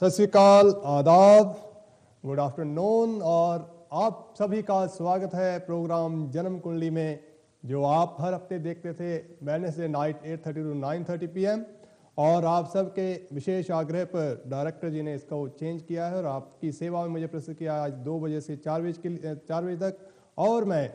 सत श्री अकाल, आदाब, गुड आफ्टरनून और आप सभी का स्वागत है प्रोग्राम जन्म कुंडली में, जो आप हर हफ्ते देखते थे वेडनेसडे नाइट 8:30 to 9:30 PM। और आप सबके विशेष आग्रह पर डायरेक्टर जी ने इसको चेंज किया है और आपकी सेवा में मुझे प्रस्तुत किया आज 2 बजे से 4 बजे तक। और मैं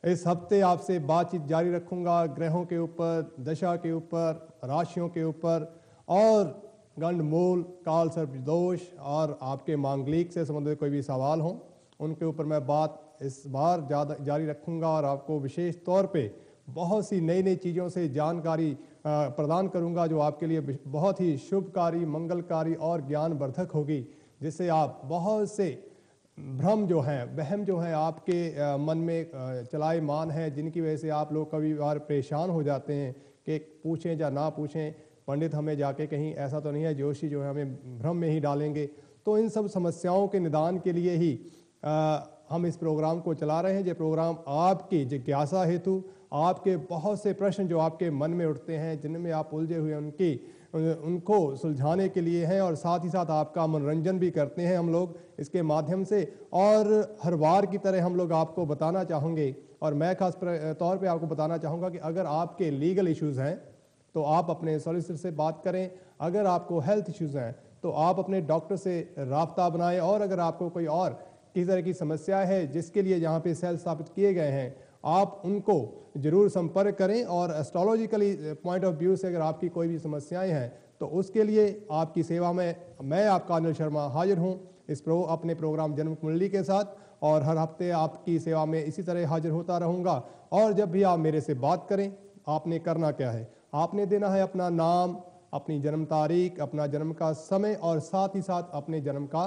इस हफ्ते आपसे बातचीत जारी रखूंगा ग्रहों के ऊपर, दशा के ऊपर, राशियों के ऊपर और गंडमूल, काल सर्प दोष और आपके मांगलिक से संबंधित कोई भी सवाल हों उनके ऊपर मैं बात इस बार ज़्यादा जारी रखूंगा और आपको विशेष तौर पे बहुत सी नई नई चीज़ों से जानकारी प्रदान करूंगा जो आपके लिए बहुत ही शुभकारी, मंगलकारी और ज्ञानवर्धक होगी, जिससे आप बहुत से भ्रम जो हैं, वहम जो हैं आपके मन में चलायमान है, जिनकी वजह से आप लोग कभी बार परेशान हो जाते हैं कि पूछें या ना पूछें, पंडित हमें जाके कहीं ऐसा तो नहीं है जोशी जो है हमें भ्रम में ही डालेंगे। तो इन सब समस्याओं के निदान के लिए ही हम इस प्रोग्राम को चला रहे हैं। ये प्रोग्राम आपकी जिज्ञासा हेतु, आपके बहुत से प्रश्न जो आपके मन में उठते हैं, जिनमें आप उलझे हुए उनको सुलझाने के लिए हैं और साथ ही साथ आपका मनोरंजन भी करते हैं हम लोग इसके माध्यम से। और हर बार की तरह हम लोग आपको बताना चाहेंगे और मैं खास तौर पे आपको बताना चाहूँगा कि अगर आपके लीगल इश्यूज़ हैं तो आप अपने सॉलिसिटर से बात करें, अगर आपको हेल्थ इश्यूज़ हैं तो आप अपने डॉक्टर से राब्ता बनाएं, और अगर आपको कोई और किसी तरह की समस्या है जिसके लिए यहाँ पे सेल स्थापित किए गए हैं आप उनको जरूर संपर्क करें। और एस्ट्रोलॉजिकली पॉइंट ऑफ व्यू से अगर आपकी कोई भी समस्याएं हैं तो उसके लिए आपकी सेवा में मैं आपका अनिल शर्मा हाजिर हूँ अपने प्रोग्राम जन्म कुंडली के साथ, और हर हफ्ते आपकी सेवा में इसी तरह हाजिर होता रहूँगा। और जब भी आप मेरे से बात करें, आपने करना क्या है, आपने देना है अपना नाम, अपनी जन्म तारीख, अपना जन्म का समय और साथ ही साथ अपने जन्म का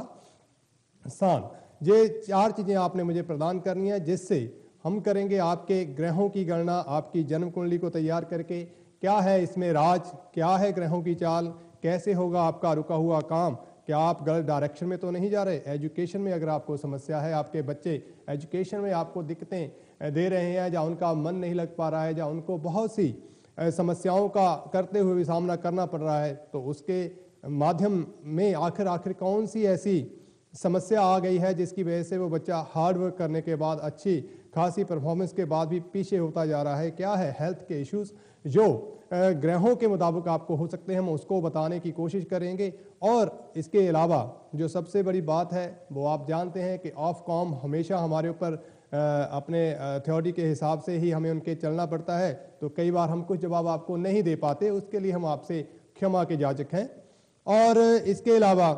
स्थान। ये 4 चीज़ें आपने मुझे प्रदान करनी है, जिससे हम करेंगे आपके ग्रहों की गणना, आपकी जन्म कुंडली को तैयार करके क्या है इसमें राज, क्या है ग्रहों की चाल, कैसे होगा आपका रुका हुआ काम, क्या आप गलत डायरेक्शन में तो नहीं जा रहे, एजुकेशन में अगर आपको समस्या है, आपके बच्चे एजुकेशन में आपको दिक्कतें दे रहे हैं या उनका मन नहीं लग पा रहा है या उनको बहुत सी समस्याओं का करते हुए भी सामना करना पड़ रहा है, तो उसके माध्यम में आखिर कौन सी ऐसी समस्या आ गई है जिसकी वजह से वो बच्चा हार्ड वर्क करने के बाद अच्छी खासी परफॉर्मेंस के बाद भी पीछे होता जा रहा है, क्या है हेल्थ के इश्यूज जो ग्रहों के मुताबिक आपको हो सकते हैं, हम उसको बताने की कोशिश करेंगे। और इसके अलावा जो सबसे बड़ी बात है वो आप जानते हैं कि ऑफ कॉम हमेशा हमारे ऊपर अपने थ्योरी के हिसाब से ही हमें उनके चलना पड़ता है, तो कई बार हम कुछ जवाब आपको नहीं दे पाते, उसके लिए हम आपसे क्षमा के याचक हैं। और इसके अलावा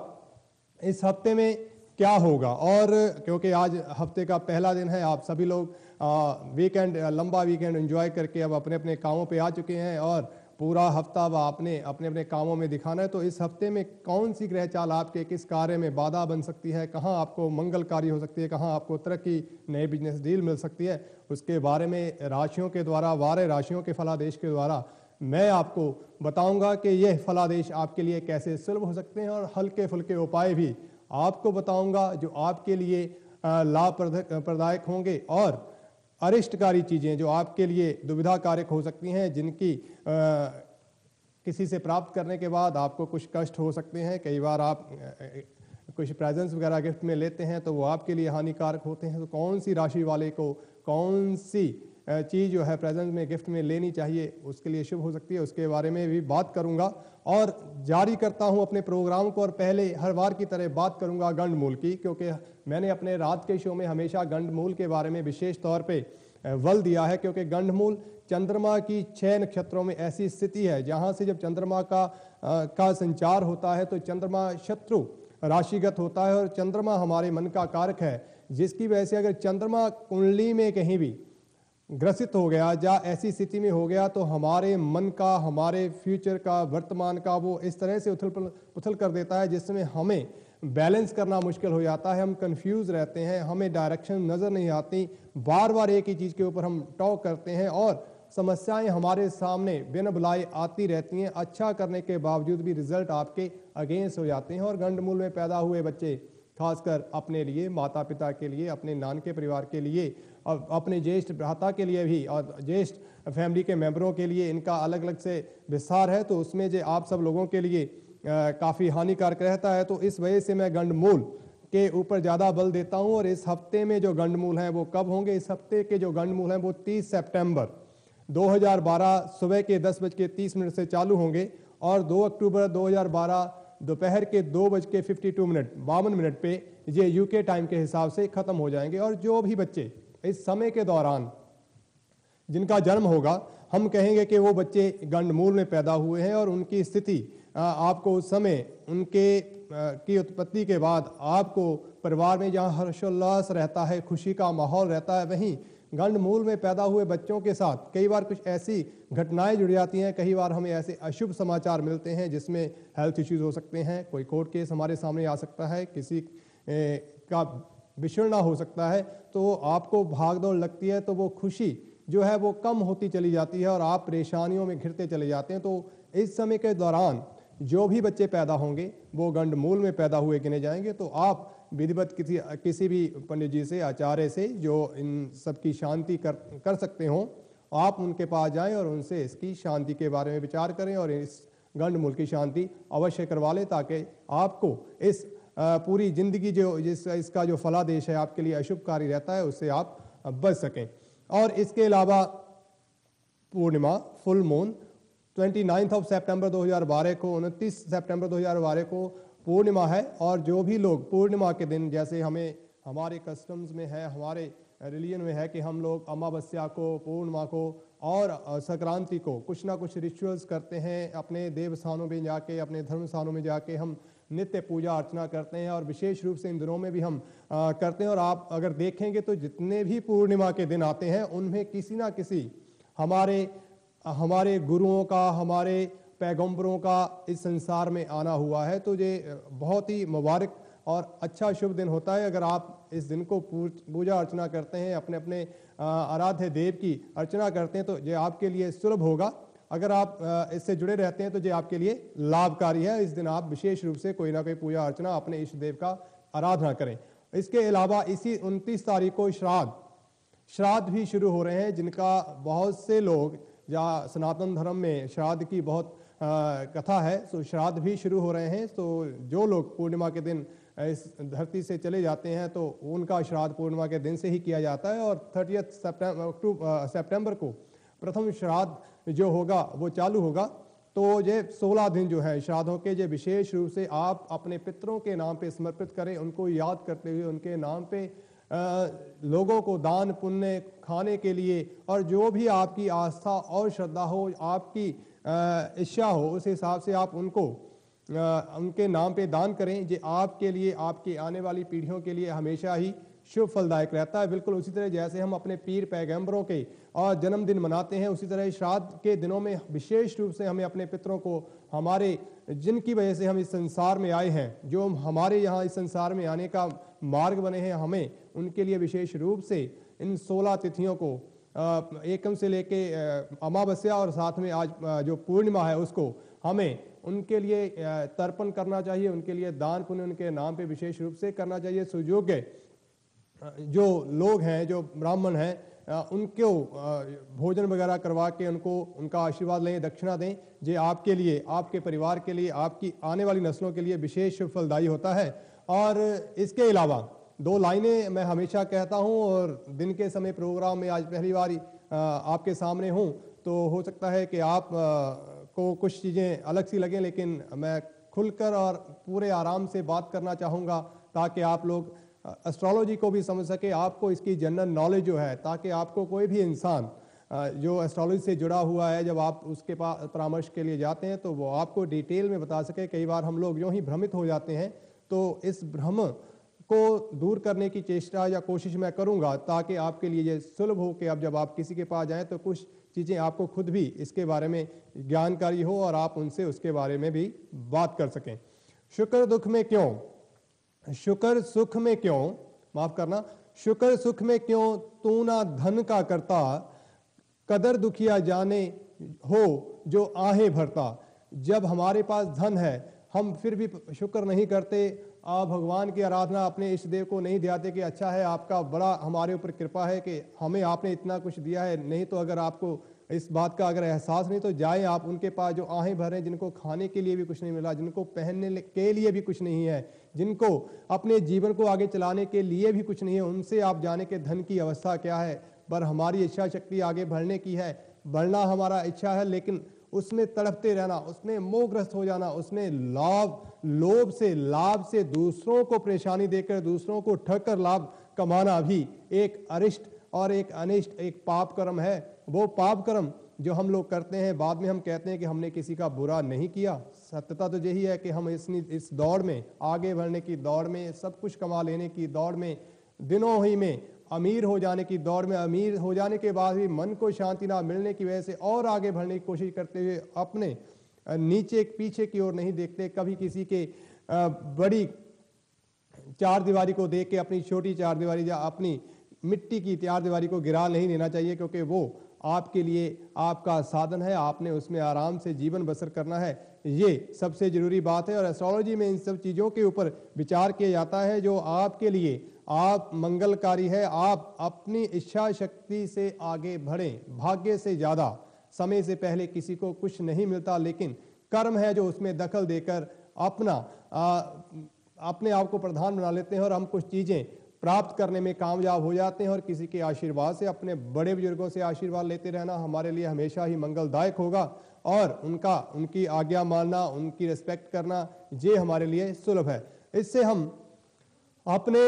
इस हफ्ते में क्या होगा, और क्योंकि आज हफ्ते का पहला दिन है, आप सभी लोग वीकेंड, लंबा वीकेंड एंजॉय करके अब अपने अपने कामों पे आ चुके हैं और पूरा हफ्ता अब आपने अपने अपने कामों में दिखाना है। तो इस हफ्ते में कौन सी ग्रह चाल आपके किस कार्य में बाधा बन सकती है, कहाँ आपको मंगलकारी हो सकती है, कहाँ आपको तरक्की, नए बिजनेस डील मिल सकती है, उसके बारे में राशियों के द्वारा, 12 राशियों के फलादेश के द्वारा मैं आपको बताऊंगा कि यह फलादेश आपके लिए कैसे सुलभ हो सकते हैं, और हल्के फुल्के उपाय भी आपको बताऊंगा जो आपके लिए लाभप्रदायक होंगे, और अरिष्टकारी चीज़ें जो आपके लिए दुविधाकारक हो सकती हैं, जिनकी किसी से प्राप्त करने के बाद आपको कुछ कष्ट हो सकते हैं। कई बार आप कुछ प्रेजेंट्स वगैरह गिफ्ट में लेते हैं तो वो आपके लिए हानिकारक होते हैं। तो कौन सी राशि वाले को कौन सी चीज़ जो है प्रेजेंट में गिफ्ट में लेनी चाहिए, उसके लिए शुभ हो सकती है, उसके बारे में भी बात करूंगा। और जारी करता हूं अपने प्रोग्राम को, और पहले हर बार की तरह बात करूंगा गंडमूल की, क्योंकि मैंने अपने रात के शो में हमेशा गंडमूल के बारे में विशेष तौर पे बल दिया है, क्योंकि गंडमूल चंद्रमा की 6 नक्षत्रों में ऐसी स्थिति है जहां से जब चंद्रमा का संचार होता है तो चंद्रमा शत्रु राशिगत होता है, और चंद्रमा हमारे मन का कारक है, जिसकी वजह से अगर चंद्रमा कुंडली में कहीं भी ग्रसित हो गया या ऐसी स्थिति में हो गया तो हमारे मन का, हमारे फ्यूचर का, वर्तमान का वो इस तरह से उथल कर देता है जिसमें हमें बैलेंस करना मुश्किल हो जाता है, हम कंफ्यूज रहते हैं, हमें डायरेक्शन नज़र नहीं आती, बार बार एक ही चीज़ के ऊपर हम टॉक करते हैं और समस्याएं हमारे सामने बिना बुलाए आती रहती हैं। अच्छा करने के बावजूद भी रिजल्ट आपके अगेंस्ट हो जाते हैं। और गंडमूल में पैदा हुए बच्चे खासकर अपने लिए, माता पिता के लिए, अपने नान के परिवार के लिए और अपने ज्येष्ठ भ्राता के लिए भी और ज्येष्ठ फैमिली के मेंबरों के लिए इनका अलग अलग से विस्तार है। तो उसमें जो आप सब लोगों के लिए काफ़ी हानिकारक रहता है। तो इस वजह से मैं गंडमूल के ऊपर ज़्यादा बल देता हूँ। और इस हफ्ते में जो गंडमूल हैं वो कब होंगे? इस हफ्ते के जो गंडमूल हैं वो 30 सितंबर 2012 सुबह के 10:30 से चालू होंगे और 2 अक्टूबर 2012 दोपहर के 2:52 पे ये यूके टाइम के हिसाब से ख़त्म हो जाएंगे। और जो भी बच्चे इस समय के दौरान जिनका जन्म होगा, हम कहेंगे कि वो बच्चे गंडमूल में पैदा हुए हैं और उनकी स्थिति आपको उस समय उनके की उत्पत्ति के बाद आपको परिवार में जहाँ हर्षोल्लास रहता है, खुशी का माहौल रहता है, वहीं गंडमूल में पैदा हुए बच्चों के साथ कई बार कुछ ऐसी घटनाएं जुड़ जाती हैं। कई बार हमें ऐसे अशुभ समाचार मिलते हैं जिसमें हेल्थ इश्यूज हो सकते हैं, कोई कोर्ट केस हमारे सामने आ सकता है, किसी का बिछड़ना हो सकता है। तो आपको भागदौड़ लगती है, तो वो खुशी जो है वो कम होती चली जाती है और आप परेशानियों में घिरते चले जाते हैं। तो इस समय के दौरान जो भी बच्चे पैदा होंगे वो गंडमूल में पैदा हुए गिने जाएंगे। तो आप विधिवत किसी भी पंडित जी से, आचार्य से, जो इन सब की शांति कर सकते हो, आप उनके पास जाएं और उनसे इसकी शांति के बारे में विचार करें और इस गंडमूल की शांति अवश्य करवा लें, ताकि आपको इस पूरी जिंदगी जो इसका जो फलादेश है आपके लिए अशुभकारी रहता है, उससे आप बच सकें। और इसके अलावा पूर्णिमा, फुल मून 29 सितंबर 2012 को, 29 सितंबर 2012 को पूर्णिमा है। और जो भी लोग पूर्णिमा के दिन, जैसे हमारे कस्टम्स में है, हमारे रिलीजन में है कि हम लोग अमावस्या को, पूर्णिमा को और संक्रांति को कुछ ना कुछ रिचुअल्स करते हैं, अपने देव स्थानों में जाके, अपने धर्म स्थानों में जाके हम नित्य पूजा अर्चना करते हैं और विशेष रूप से इन दिनों में भी हम करते हैं। और आप अगर देखेंगे तो जितने भी पूर्णिमा के दिन आते हैं उनमें किसी ना किसी हमारे गुरुओं का, हमारे पैगंबरों का इस संसार में आना हुआ है। तो ये बहुत ही मुबारक और अच्छा शुभ दिन होता है। अगर आप इस दिन को पूजा अर्चना करते हैं, अपने अपने आराध्य देव की अर्चना करते हैं, तो ये आपके लिए सुलभ होगा। अगर आप इससे जुड़े रहते हैं तो ये आपके लिए लाभकारी है। इस दिन आप विशेष रूप से कोई ना कोई पूजा अर्चना अपने इष्ट देव का आराधना करें। इसके अलावा इसी 29 तारीख को श्राद्ध भी शुरू हो रहे हैं, जिनका बहुत से लोग, या सनातन धर्म में श्राद्ध की बहुत कथा है, तो श्राद्ध भी शुरू हो रहे हैं। तो जो लोग पूर्णिमा के दिन इस धरती से चले जाते हैं तो उनका श्राद्ध पूर्णिमा के दिन से ही किया जाता है। और 30 सितंबर को प्रथम श्राद्ध जो होगा वो चालू होगा। तो ये 16 दिन जो है श्राद्धों के, ये विशेष रूप से आप अपने पितरों के नाम पे समर्पित करें, उनको याद करते हुए उनके नाम पे लोगों को दान पुण्य खाने के लिए, और जो भी आपकी आस्था और श्रद्धा हो, आपकी इच्छा हो, उस हिसाब से आप उनके नाम पे दान करें। ये आपके लिए, आपकी आने वाली पीढ़ियों के लिए हमेशा ही शुभ फलदायक रहता है। बिल्कुल उसी तरह जैसे हम अपने पीर पैगंबरों के और जन्मदिन मनाते हैं, उसी तरह श्राद्ध के दिनों में विशेष रूप से हमें अपने पितरों को, हमारे जिनकी वजह से हम इस संसार में आए हैं, जो हमारे यहाँ इस संसार में आने का मार्ग बने हैं, हमें उनके लिए विशेष रूप से इन 16 तिथियों को एकम से लेके अमावस्या और साथ में आज जो पूर्णिमा है उसको हमें उनके लिए तर्पण करना चाहिए, उनके लिए दान पुण्य उनके नाम पे विशेष रूप से करना चाहिए। सुयोग्य जो लोग हैं, जो ब्राह्मण हैं, उनको भोजन वगैरह करवा के उनका आशीर्वाद लें, दक्षिणा दें। ये आपके लिए, आपके परिवार के लिए, आपकी आने वाली नस्लों के लिए विशेष फलदायी होता है। और इसके अलावा 2 लाइनें मैं हमेशा कहता हूं, और दिन के समय प्रोग्राम में आज पहली बार आपके सामने हूं, तो हो सकता है कि आप को कुछ चीज़ें अलग सी लगें, लेकिन मैं खुलकर और पूरे आराम से बात करना चाहूँगा ताकि आप लोग एस्ट्रोलॉजी को भी समझ सके, आपको इसकी जनरल नॉलेज जो है, ताकि आपको कोई भी इंसान जो एस्ट्रोलॉजी से जुड़ा हुआ है, जब आप उसके पास परामर्श के लिए जाते हैं तो वो आपको डिटेल में बता सके। कई बार हम लोग यूँ ही भ्रमित हो जाते हैं, तो इस भ्रम को दूर करने की चेष्टा या कोशिश मैं करूंगा, ताकि आपके लिए ये सुलभ हो कि अब जब आप किसी के पास जाएं तो कुछ चीज़ें आपको खुद भी इसके बारे में जानकारी हो और आप उनसे उसके बारे में भी बात कर सकें। शुक्र दुख में क्यों, शुक्र सुख में क्यों, माफ करना, शुक्र सुख में क्यों तू ना धन का करता, कदर दुखिया जाने हो जो आहें भरता। जब हमारे पास धन है हम फिर भी शुक्र नहीं करते, आप भगवान की आराधना अपने इष्ट देव को नहीं दियाते कि अच्छा है, आपका बड़ा हमारे ऊपर कृपा है कि हमें आपने इतना कुछ दिया है। नहीं तो अगर आपको इस बात का अगर एहसास नहीं तो जाएं आप उनके पास जो आहें भर रहे हैं, जिनको खाने के लिए भी कुछ नहीं मिला, जिनको पहनने के लिए भी कुछ नहीं है, जिनको अपने जीवन को आगे चलाने के लिए भी कुछ नहीं है, उनसे आप जाने के धन की अवस्था क्या है। पर हमारी इच्छा शक्ति आगे बढ़ने की है, बढ़ना हमारा इच्छा है, लेकिन उसमें तड़पते रहना, उसमें मोहग्रस्त हो जाना, उसमें लोभ से दूसरों को परेशानी देकर, दूसरों को ठग कर लाभ कमाना भी एक अरिष्ट और एक अनिष्ट, एक पाप कर्म है। वो पाप कर्म जो हम लोग करते हैं, बाद में हम कहते हैं कि हमने किसी का बुरा नहीं किया। सत्यता तो यही है कि हम इस दौड़ में, आगे बढ़ने की दौड़ में, सब कुछ कमा लेने की दौड़ में, दिनों ही में अमीर हो जाने की दौड़ में, अमीर हो जाने के बाद भी मन को शांति ना मिलने की वजह से और आगे बढ़ने की कोशिश करते हुए अपने नीचे पीछे की ओर नहीं देखते। कभी किसी के बड़ी चार दीवारी को देख के अपनी छोटी चार दीवारी या अपनी मिट्टी की चार दीवारी को गिरा नहीं देना चाहिए, क्योंकि वो आपके लिए आपका साधन है, आपने उसमें आराम से जीवन बसर करना है। ये सबसे जरूरी बात है। और एस्ट्रोलॉजी में इन सब चीज़ों के ऊपर विचार किया जाता है जो आपके लिए आप मंगलकारी है। आप अपनी इच्छा शक्ति से आगे बढ़ें। भाग्य से ज़्यादा समय से पहले किसी को कुछ नहीं मिलता, लेकिन कर्म है जो उसमें दखल देकर अपने आप को प्रधान बना लेते हैं और हम कुछ चीज़ें प्राप्त करने में कामयाब हो जाते हैं। और किसी के आशीर्वाद से, अपने बड़े बुजुर्गों से आशीर्वाद लेते रहना हमारे लिए हमेशा ही मंगलदायक होगा। और उनकी आज्ञा मानना, उनकी रिस्पेक्ट करना, ये हमारे लिए सुलभ है। इससे हम अपने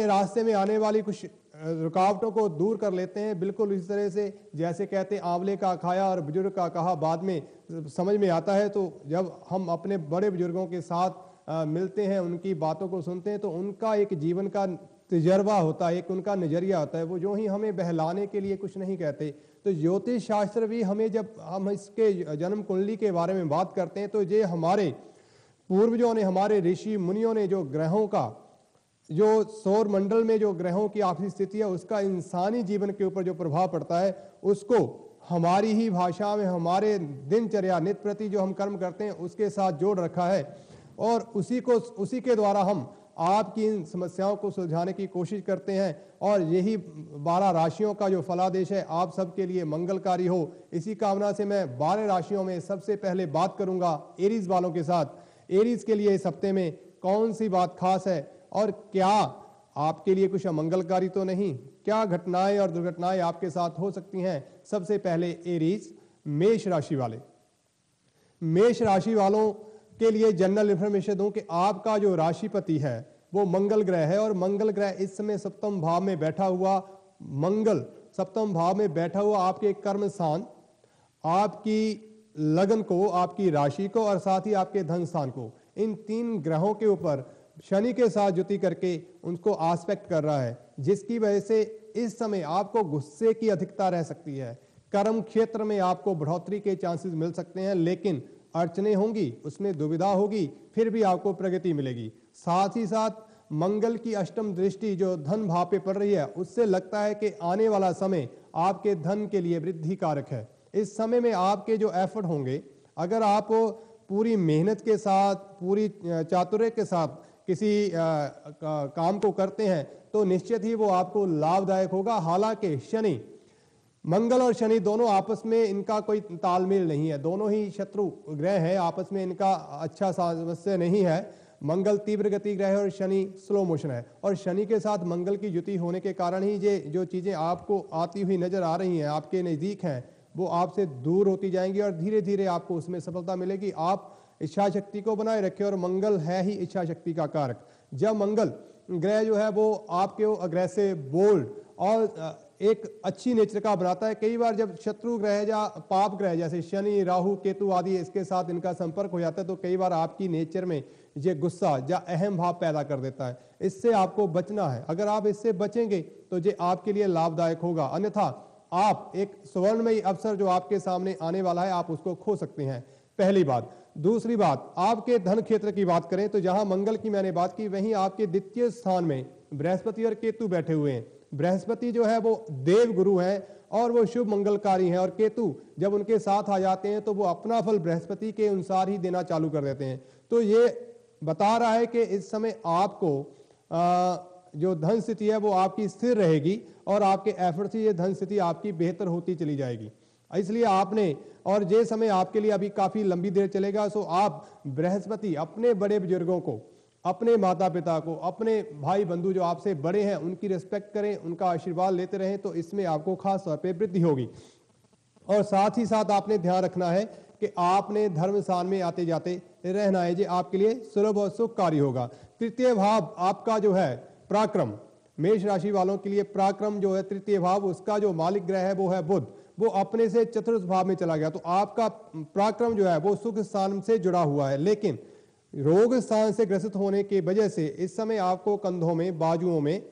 रास्ते में आने वाली कुछ रुकावटों को दूर कर लेते हैं। बिल्कुल इस तरह से जैसे कहते हैं आंवले का खाया और बुजुर्ग का कहा बाद में समझ में आता है। तो जब हम अपने बड़े बुजुर्गों के साथ मिलते हैं, उनकी बातों को सुनते हैं, तो उनका एक जीवन का तजर्बा होता है, एक उनका नजरिया होता है। वो जो ही हमें बहलाने के लिए कुछ नहीं कहते। तो ज्योतिष शास्त्र भी हमें, जब हम इसके जन्म कुंडली के बारे में बात करते हैं, तो ये हमारे पूर्वजों ने, हमारे ऋषि मुनियों ने जो ग्रहों का, जो सौर मंडल में जो ग्रहों की आपसी स्थिति है, उसका इंसानी जीवन के ऊपर जो प्रभाव पड़ता है, उसको हमारी ही भाषा में, हमारे दिनचर्या नित्य प्रति जो हम कर्म करते हैं उसके साथ जोड़ रखा है। और उसी के द्वारा हम आपकी इन समस्याओं को सुलझाने की कोशिश करते हैं। और यही 12 राशियों का जो फलादेश है आप सबके लिए मंगलकारी हो, इसी कामना से मैं 12 राशियों में सबसे पहले बात करूंगा एरीज वालों के साथ। एरीज के लिए इस हफ्ते में कौन सी बात खास है और क्या आपके लिए कुछ अमंगलकारी तो नहीं, क्या घटनाएं और दुर्घटनाएं आपके साथ हो सकती हैं। सबसे पहले एरीज, मेष राशि वाले। मेष राशि वालों के लिए जनरल इंफॉर्मेशन दूं कि आपका जो राशिपति है वो मंगल ग्रह है। और मंगल ग्रह इस समय सप्तम भाव में बैठा हुआ, मंगल सप्तम भाव में बैठा हुआ आपके कर्म स्थान, आपकी लगन को, आपकी राशि को और साथ ही आपके धन स्थान को, इन 3 ग्रहों के ऊपर शनि के साथ युति करके उनको आस्पेक्ट कर रहा है, जिसकी वजह से इस समय आपको गुस्से की अधिकता रह सकती है। कर्म क्षेत्र में आपको बढ़ोतरी के चांसेस मिल सकते हैं, लेकिन अड़चने होंगी, उसमें दुविधा होगी, फिर भी आपको प्रगति मिलेगी। साथ ही साथ मंगल की अष्टम दृष्टि जो धन भाव पे पड़ रही है, उससे लगता है कि आने वाला समय आपके धन के लिए वृद्धि कारक है। इस समय में आपके जो एफर्ट होंगे, अगर आप पूरी मेहनत के साथ, पूरी चातुर्य के साथ किसी काम को करते हैं, तो निश्चित ही वो आपको लाभदायक होगा। हालांकि शनि, मंगल और शनि दोनों आपस में इनका कोई तालमेल नहीं है, दोनों ही शत्रु ग्रह हैं, आपस में इनका अच्छा सामंजस्य नहीं है। मंगल तीव्र गति ग्रह है और शनि स्लो मोशन है। और शनि के साथ मंगल की युति होने के कारण ही ये जो चीजें आपको आती हुई नजर आ रही हैं, आपके नजदीक हैं, वो आपसे दूर होती जाएंगी और धीरे धीरे आपको उसमें सफलता मिलेगी। आप इच्छा शक्ति को बनाए रखें, और मंगल है ही इच्छा शक्ति का कारक। जब मंगल ग्रह जो है वो आपके अग्रेसिव, बोल्ड और एक अच्छी नेचर का बनाता है। कई बार जब शत्रु ग्रह या पाप ग्रह जैसे शनि, राहु, केतु आदि इसके साथ इनका संपर्क हो जाता है, तो कई बार आपकी नेचर में ये गुस्सा या अहम भाव पैदा कर देता है। इससे आपको बचना है। अगर आप इससे बचेंगे तो ये आपके लिए लाभदायक होगा, अन्यथा आप एक स्वर्णमयी अवसर जो आपके सामने आने वाला है, आप उसको खो सकते हैं। पहली बात। दूसरी बात, आपके धन क्षेत्र की बात करें तो जहां मंगल की मैंने बात की, वहीं आपके द्वितीय स्थान में बृहस्पति और केतु बैठे हुए हैं। बृहस्पति जो है वो देव गुरु है और वो शुभ मंगलकारी है, और केतु जब उनके साथ आ जाते हैं तो वो अपना फल बृहस्पति के अनुसार ही देना चालू कर देते हैं। तो ये बता रहा है कि इस समय आपको जो धन स्थिति है वो आपकी स्थिर रहेगी और आपके एफर्ट से ये धन स्थिति आपकी बेहतर होती चली जाएगी। इसलिए आपने, और ये समय आपके लिए अभी काफी लंबी देर चलेगा, सो आप बृहस्पति अपने बड़े बुजुर्गों को, अपने माता पिता को, अपने भाई बंधु जो आपसे बड़े हैं उनकी रिस्पेक्ट करें, उनका आशीर्वाद लेते रहें, तो इसमें आपको खास तौर पे वृद्धि होगी। और साथ ही साथ आपने ध्यान रखना है कि आपने धर्म स्थान में आते जाते रहना है, ये आपके लिए सुलभ और सुखकारी होगा। तृतीय भाव आपका जो है पराक्रम, मेष राशि वालों के लिए पराक्रम जो है तृतीय भाव, उसका जो मालिक ग्रह है वो है बुध, वो अपने से चतुर्थ भाव में चला गया, तो आपका पराक्रम जो है वो सुख स्थान से जुड़ा हुआ है। लेकिन रोग स्थान से ग्रसित होने की वजह से इस समय आपको कंधों में, बाजुओं में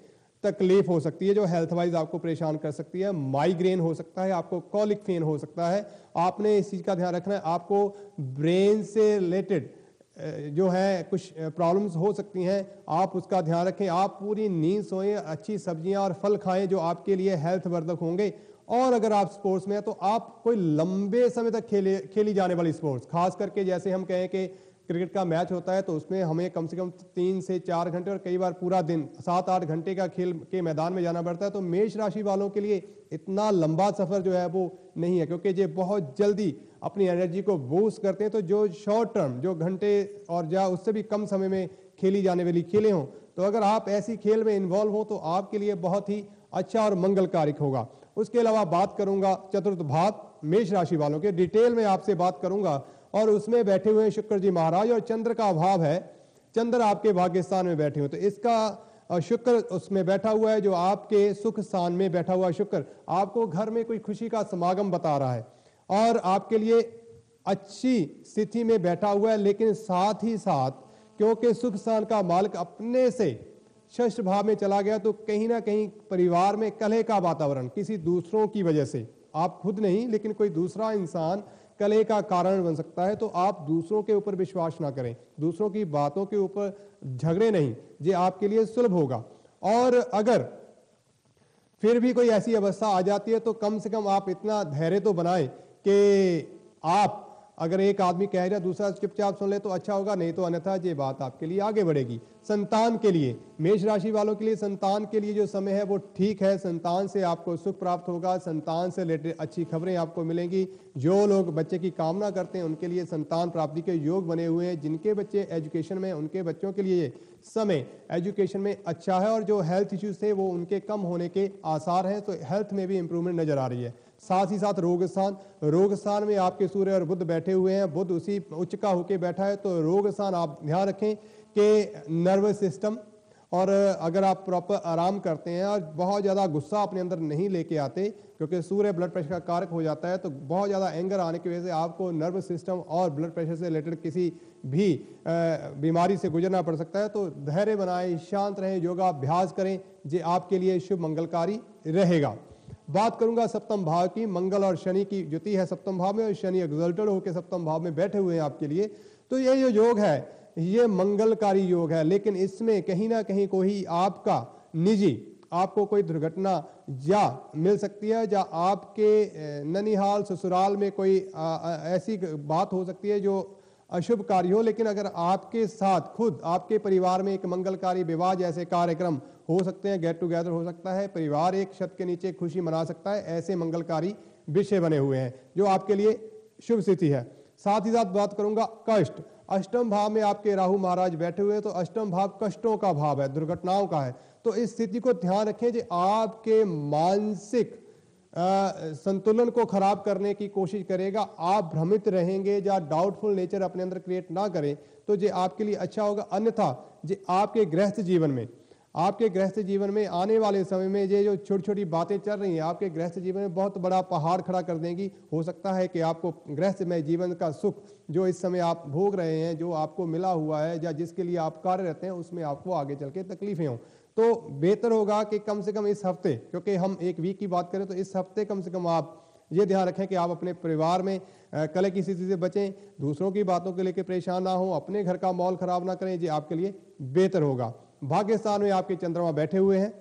तकलीफ हो सकती है, जो हेल्थ वाइज आपको परेशान कर सकती है। माइग्रेन हो सकता है, आपको कॉलिक पेन हो सकता है। आपने इस चीज का ध्यान रखना है। आपको ब्रेन से रिलेटेड जो है कुछ प्रॉब्लम्स हो सकती हैं, आप उसका ध्यान रखें। आप पूरी नींद सोएं, अच्छी सब्जियां और फल खाएं जो आपके लिए हेल्थ वर्धक होंगे। और अगर आप स्पोर्ट्स में हैं तो आप कोई लंबे समय तक खेली जाने वाली स्पोर्ट्स, खास करके जैसे हम कहें कि क्रिकेट का मैच होता है तो उसमें हमें कम से कम 3 से 4 घंटे और कई बार पूरा दिन 7-8 घंटे का खेल के मैदान में जाना पड़ता है। तो मेष राशि वालों के लिए इतना लंबा सफर जो है वो नहीं है, क्योंकि ये बहुत जल्दी अपनी एनर्जी को बूस्ट करते हैं। तो जो शॉर्ट टर्म, जो घंटे और या उससे भी कम समय में खेली जाने वाली खेलें हों, तो अगर आप ऐसी खेल में इन्वॉल्व हो तो आपके लिए बहुत ही अच्छा और मंगलकारक होगा। उसके अलावा बात करूंगा चतुर्थ भाव मेष राशि वालों के, डिटेल में आपसे बात करूंगा। और उसमें बैठे हुए शुक्र जी महाराज, और चंद्र का अभाव है, चंद्र आपके भाग्यस्थान में बैठे हुए, तो इसका शुक्र उसमें बैठा हुआ है, जो आपके सुख स्थान में बैठा हुआ शुक्र आपको घर में कोई खुशी का समागम बता रहा है और आपके लिए अच्छी स्थिति में बैठा हुआ है। लेकिन साथ ही साथ क्योंकि सुख स्थान का मालिक अपने से षष्ठ भाव में चला गया, तो कहीं ना कहीं परिवार में कलह का वातावरण किसी दूसरों की वजह से, आप खुद नहीं लेकिन कोई दूसरा इंसान कलह का कारण बन सकता है। तो आप दूसरों के ऊपर विश्वास ना करें, दूसरों की बातों के ऊपर झगड़े नहीं, ये आपके लिए सुलभ होगा। और अगर फिर भी कोई ऐसी अवस्था आ जाती है तो कम से कम आप इतना धैर्य तो बनाएं कि आप, अगर एक आदमी कह रहा है दूसरा चुपचाप सुन ले तो अच्छा होगा, नहीं तो अन्यथा ये बात आपके लिए आगे बढ़ेगी। संतान के लिए, मेष राशि वालों के लिए संतान के लिए जो समय है वो ठीक है, संतान से आपको सुख प्राप्त होगा, संतान से रिलेटेड अच्छी खबरें आपको मिलेंगी। जो लोग बच्चे की कामना करते हैं उनके लिए संतान प्राप्ति के योग बने हुए हैं। जिनके बच्चे एजुकेशन में, उनके बच्चों के लिए समय एजुकेशन में अच्छा है, और जो हेल्थ इश्यूज थे वो उनके कम होने के आसार हैं, तो हेल्थ में भी इंप्रूवमेंट नजर आ रही है। साथ ही साथ रोग स्थान में आपके सूर्य और बुध बैठे हुए हैं, बुध उसी उच्च का होके बैठा है, तो रोग स्थान आप ध्यान रखें कि नर्वस सिस्टम, और अगर आप प्रॉपर आराम करते हैं और बहुत ज़्यादा गुस्सा अपने अंदर नहीं लेके आते, क्योंकि सूर्य ब्लड प्रेशर का कारक हो जाता है, तो बहुत ज़्यादा एंगर आने की वजह से आपको नर्वस सिस्टम और ब्लड प्रेशर से रिलेटेड किसी भी बीमारी से गुजरना पड़ सकता है। तो धैर्य बनाएं, शांत रहें, योगाभ्यास करें, ये आपके लिए शुभ मंगलकारी रहेगा। बात करूंगा सप्तम भाव की, मंगल और शनि की युति है सप्तम भाव में, और शनि एक्सल्टेड होकर सप्तम भाव में बैठे हुए हैं आपके लिए। तो ये जो योग है ये मंगलकारी योग है, लेकिन इसमें कहीं ना कहीं कोई आपका निजी, आपको कोई दुर्घटना या मिल सकती है, या आपके ननिहाल ससुराल में कोई ऐसी बात हो सकती है जो अशुभकारी हो। लेकिन अगर आपके साथ खुद आपके परिवार में एक मंगलकारी विवाह जैसे कार्यक्रम हो सकते हैं, गेट टुगेदर हो सकता है, परिवार एक छत के नीचे खुशी मना सकता है, ऐसे मंगलकारी विषय बने हुए हैं जो आपके लिए शुभ स्थिति है। साथ ही साथ बात करूंगा कष्ट, अष्टम भाव में आपके राहु महाराज बैठे हुए हैं, तो अष्टम भाव कष्टों का भाव है, दुर्घटनाओं का है। तो इस स्थिति को ध्यान रखें कि आपके मानसिक संतुलन को खराब करने की कोशिश करेगा। आप भ्रमित रहेंगे या डाउटफुल नेचर अपने अंदर क्रिएट ना करें तो ये आपके लिए अच्छा होगा। अन्यथा ये आपके गृहस्थ जीवन में आने वाले समय में ये जो छोटी छोटी बातें चल रही हैं आपके गृहस्थ जीवन में बहुत बड़ा पहाड़ खड़ा कर देंगी। हो सकता है कि आपको गृहस्थ में जीवन का सुख जो इस समय आप भोग रहे हैं, जो आपको मिला हुआ है या जिसके लिए आप कार्य रहते हैं, उसमें आपको आगे चल के तकलीफें हों। तो बेहतर होगा कि कम से कम इस हफ्ते, क्योंकि हम एक वीक की बात करें, तो इस हफ्ते कम से कम आप ये ध्यान रखें कि आप अपने परिवार में कलह की स्थिति से बचें, दूसरों की बातों के लेकर परेशान ना हो, अपने घर का माहौल खराब ना करें, ये आपके लिए बेहतर होगा। भाग्य स्थान में आपके चंद्रमा बैठे हुए हैं,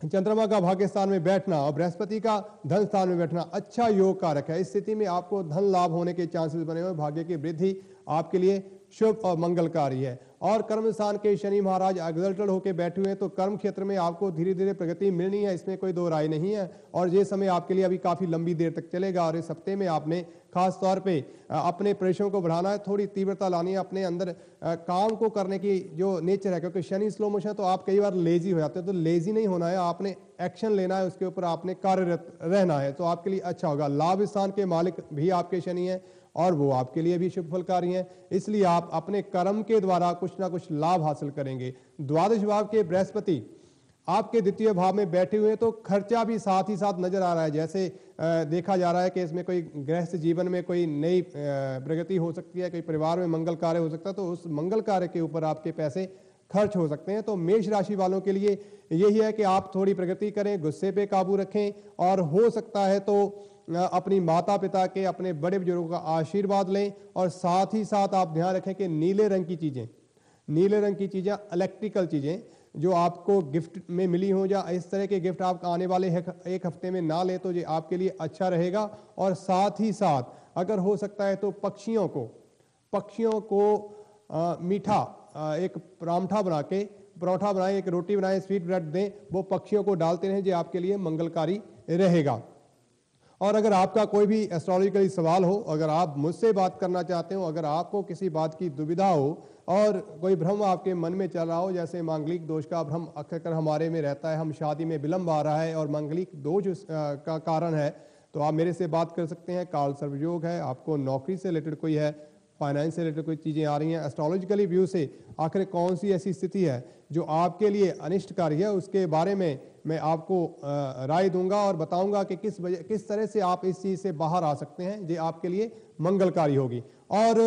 चंद्रमा का भाग्य स्थान में बैठना और बृहस्पति का धन स्थान में बैठना अच्छा योग कारक है। इस स्थिति में आपको धन लाभ होने के चांसेस बने हुए, भाग्य की वृद्धि आपके लिए शुभ और मंगलकारी है। और कर्म स्थान के शनि महाराज एग्जल्टेड होकर बैठे हुए हैं, तो कर्म क्षेत्र में आपको धीरे धीरे प्रगति मिलनी है, इसमें कोई दो राय नहीं है। और ये समय आपके लिए अभी काफी लंबी देर तक चलेगा, और इस हफ्ते में आपने खास तौर पे अपने प्रयासों को बढ़ाना है, थोड़ी तीव्रता लानी है अपने अंदर, काम को करने की जो नेचर है, क्योंकि शनि स्लो मोशन तो आप कई बार लेजी हो जाते हैं, तो लेजी नहीं होना है, आपने एक्शन लेना है, उसके ऊपर आपने कार्यरत रहना है, तो आपके लिए अच्छा होगा। लाभ स्थान के मालिक भी आपके शनि है और वो आपके लिए भी शुभ फलकारी हैं, इसलिए आप अपने कर्म के द्वारा कुछ ना कुछ लाभ हासिल करेंगे। द्वादश भाव के बृहस्पति आपके द्वितीय भाव में बैठे हुए, तो खर्चा भी साथ ही साथ नजर आ रहा है। जैसे देखा जा रहा है कि इसमें कोई गृहस्थ जीवन में कोई नई प्रगति हो सकती है, कोई परिवार में मंगल कार्य हो सकता है, तो उस मंगल कार्य के ऊपर आपके पैसे खर्च हो सकते हैं। तो मेष राशि वालों के लिए यही है कि आप थोड़ी प्रगति करें, गुस्से पे काबू रखें, और हो सकता है तो अपनी माता पिता के, अपने बड़े बुजुर्गों का आशीर्वाद लें। और साथ ही साथ आप ध्यान रखें कि नीले रंग की चीजें, इलेक्ट्रिकल चीजें जो आपको गिफ्ट में मिली हो, या इस तरह के गिफ्ट आप आने वाले एक हफ्ते में ना ले, तो ये आपके लिए अच्छा रहेगा। और साथ ही साथ अगर हो सकता है तो पक्षियों को मीठा एक पराठा बनाएं, एक रोटी बनाएं, स्वीट ब्रेड दें, वो पक्षियों को डालते रहें, जो आपके लिए मंगलकारी रहेगा। और अगर आपका कोई भी एस्ट्रोलॉजिकली सवाल हो, अगर आप मुझसे बात करना चाहते हो, अगर आपको किसी बात की दुविधा हो और कोई भ्रम आपके मन में चल रहा हो, जैसे मांगलिक दोष का भ्रम अक्सर हमारे में रहता है, हम शादी में विलंब आ रहा है और मांगलिक दोष का कारण है, तो आप मेरे से बात कर सकते हैं। काल सर्वयोग है, आपको नौकरी से रिलेटेड कोई है, फाइनेंस से रिलेटेड कोई चीजें आ रही हैं, एस्ट्रोलॉजिकली व्यू से आखिर कौन सी ऐसी स्थिति है जो आपके लिए अनिष्टकारी है, उसके बारे में मैं आपको राय दूंगा और बताऊंगा कि किस तरह से आप इस चीज से बाहर आ सकते हैं, जो आपके लिए मंगलकारी होगी। और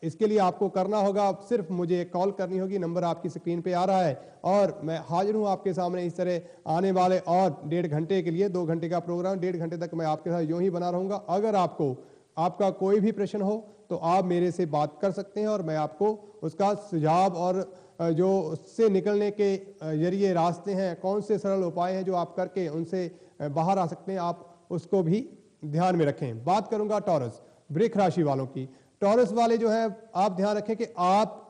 इसके लिए आपको करना होगा, सिर्फ मुझे कॉल करनी होगी, नंबर आपकी स्क्रीन पे आ रहा है, और मैं हाजिर हूं आपके सामने इस तरह आने वाले और 1.5 घंटे के लिए। 2 घंटे का प्रोग्राम, 1.5 घंटे तक मैं आपके साथ यूं ही बना रहूंगा। अगर आपका कोई भी प्रश्न हो तो आप मेरे से बात कर सकते हैं, और मैं आपको उसका सुझाव और जो उससे निकलने के जरिए रास्ते हैं, कौन से सरल उपाय हैं जो आप करके उनसे बाहर आ सकते हैं, आप उसको भी ध्यान में रखें। बात करूंगा टॉरस, वृष राशि वालों की। टॉरस वाले जो है, आप ध्यान रखें कि आप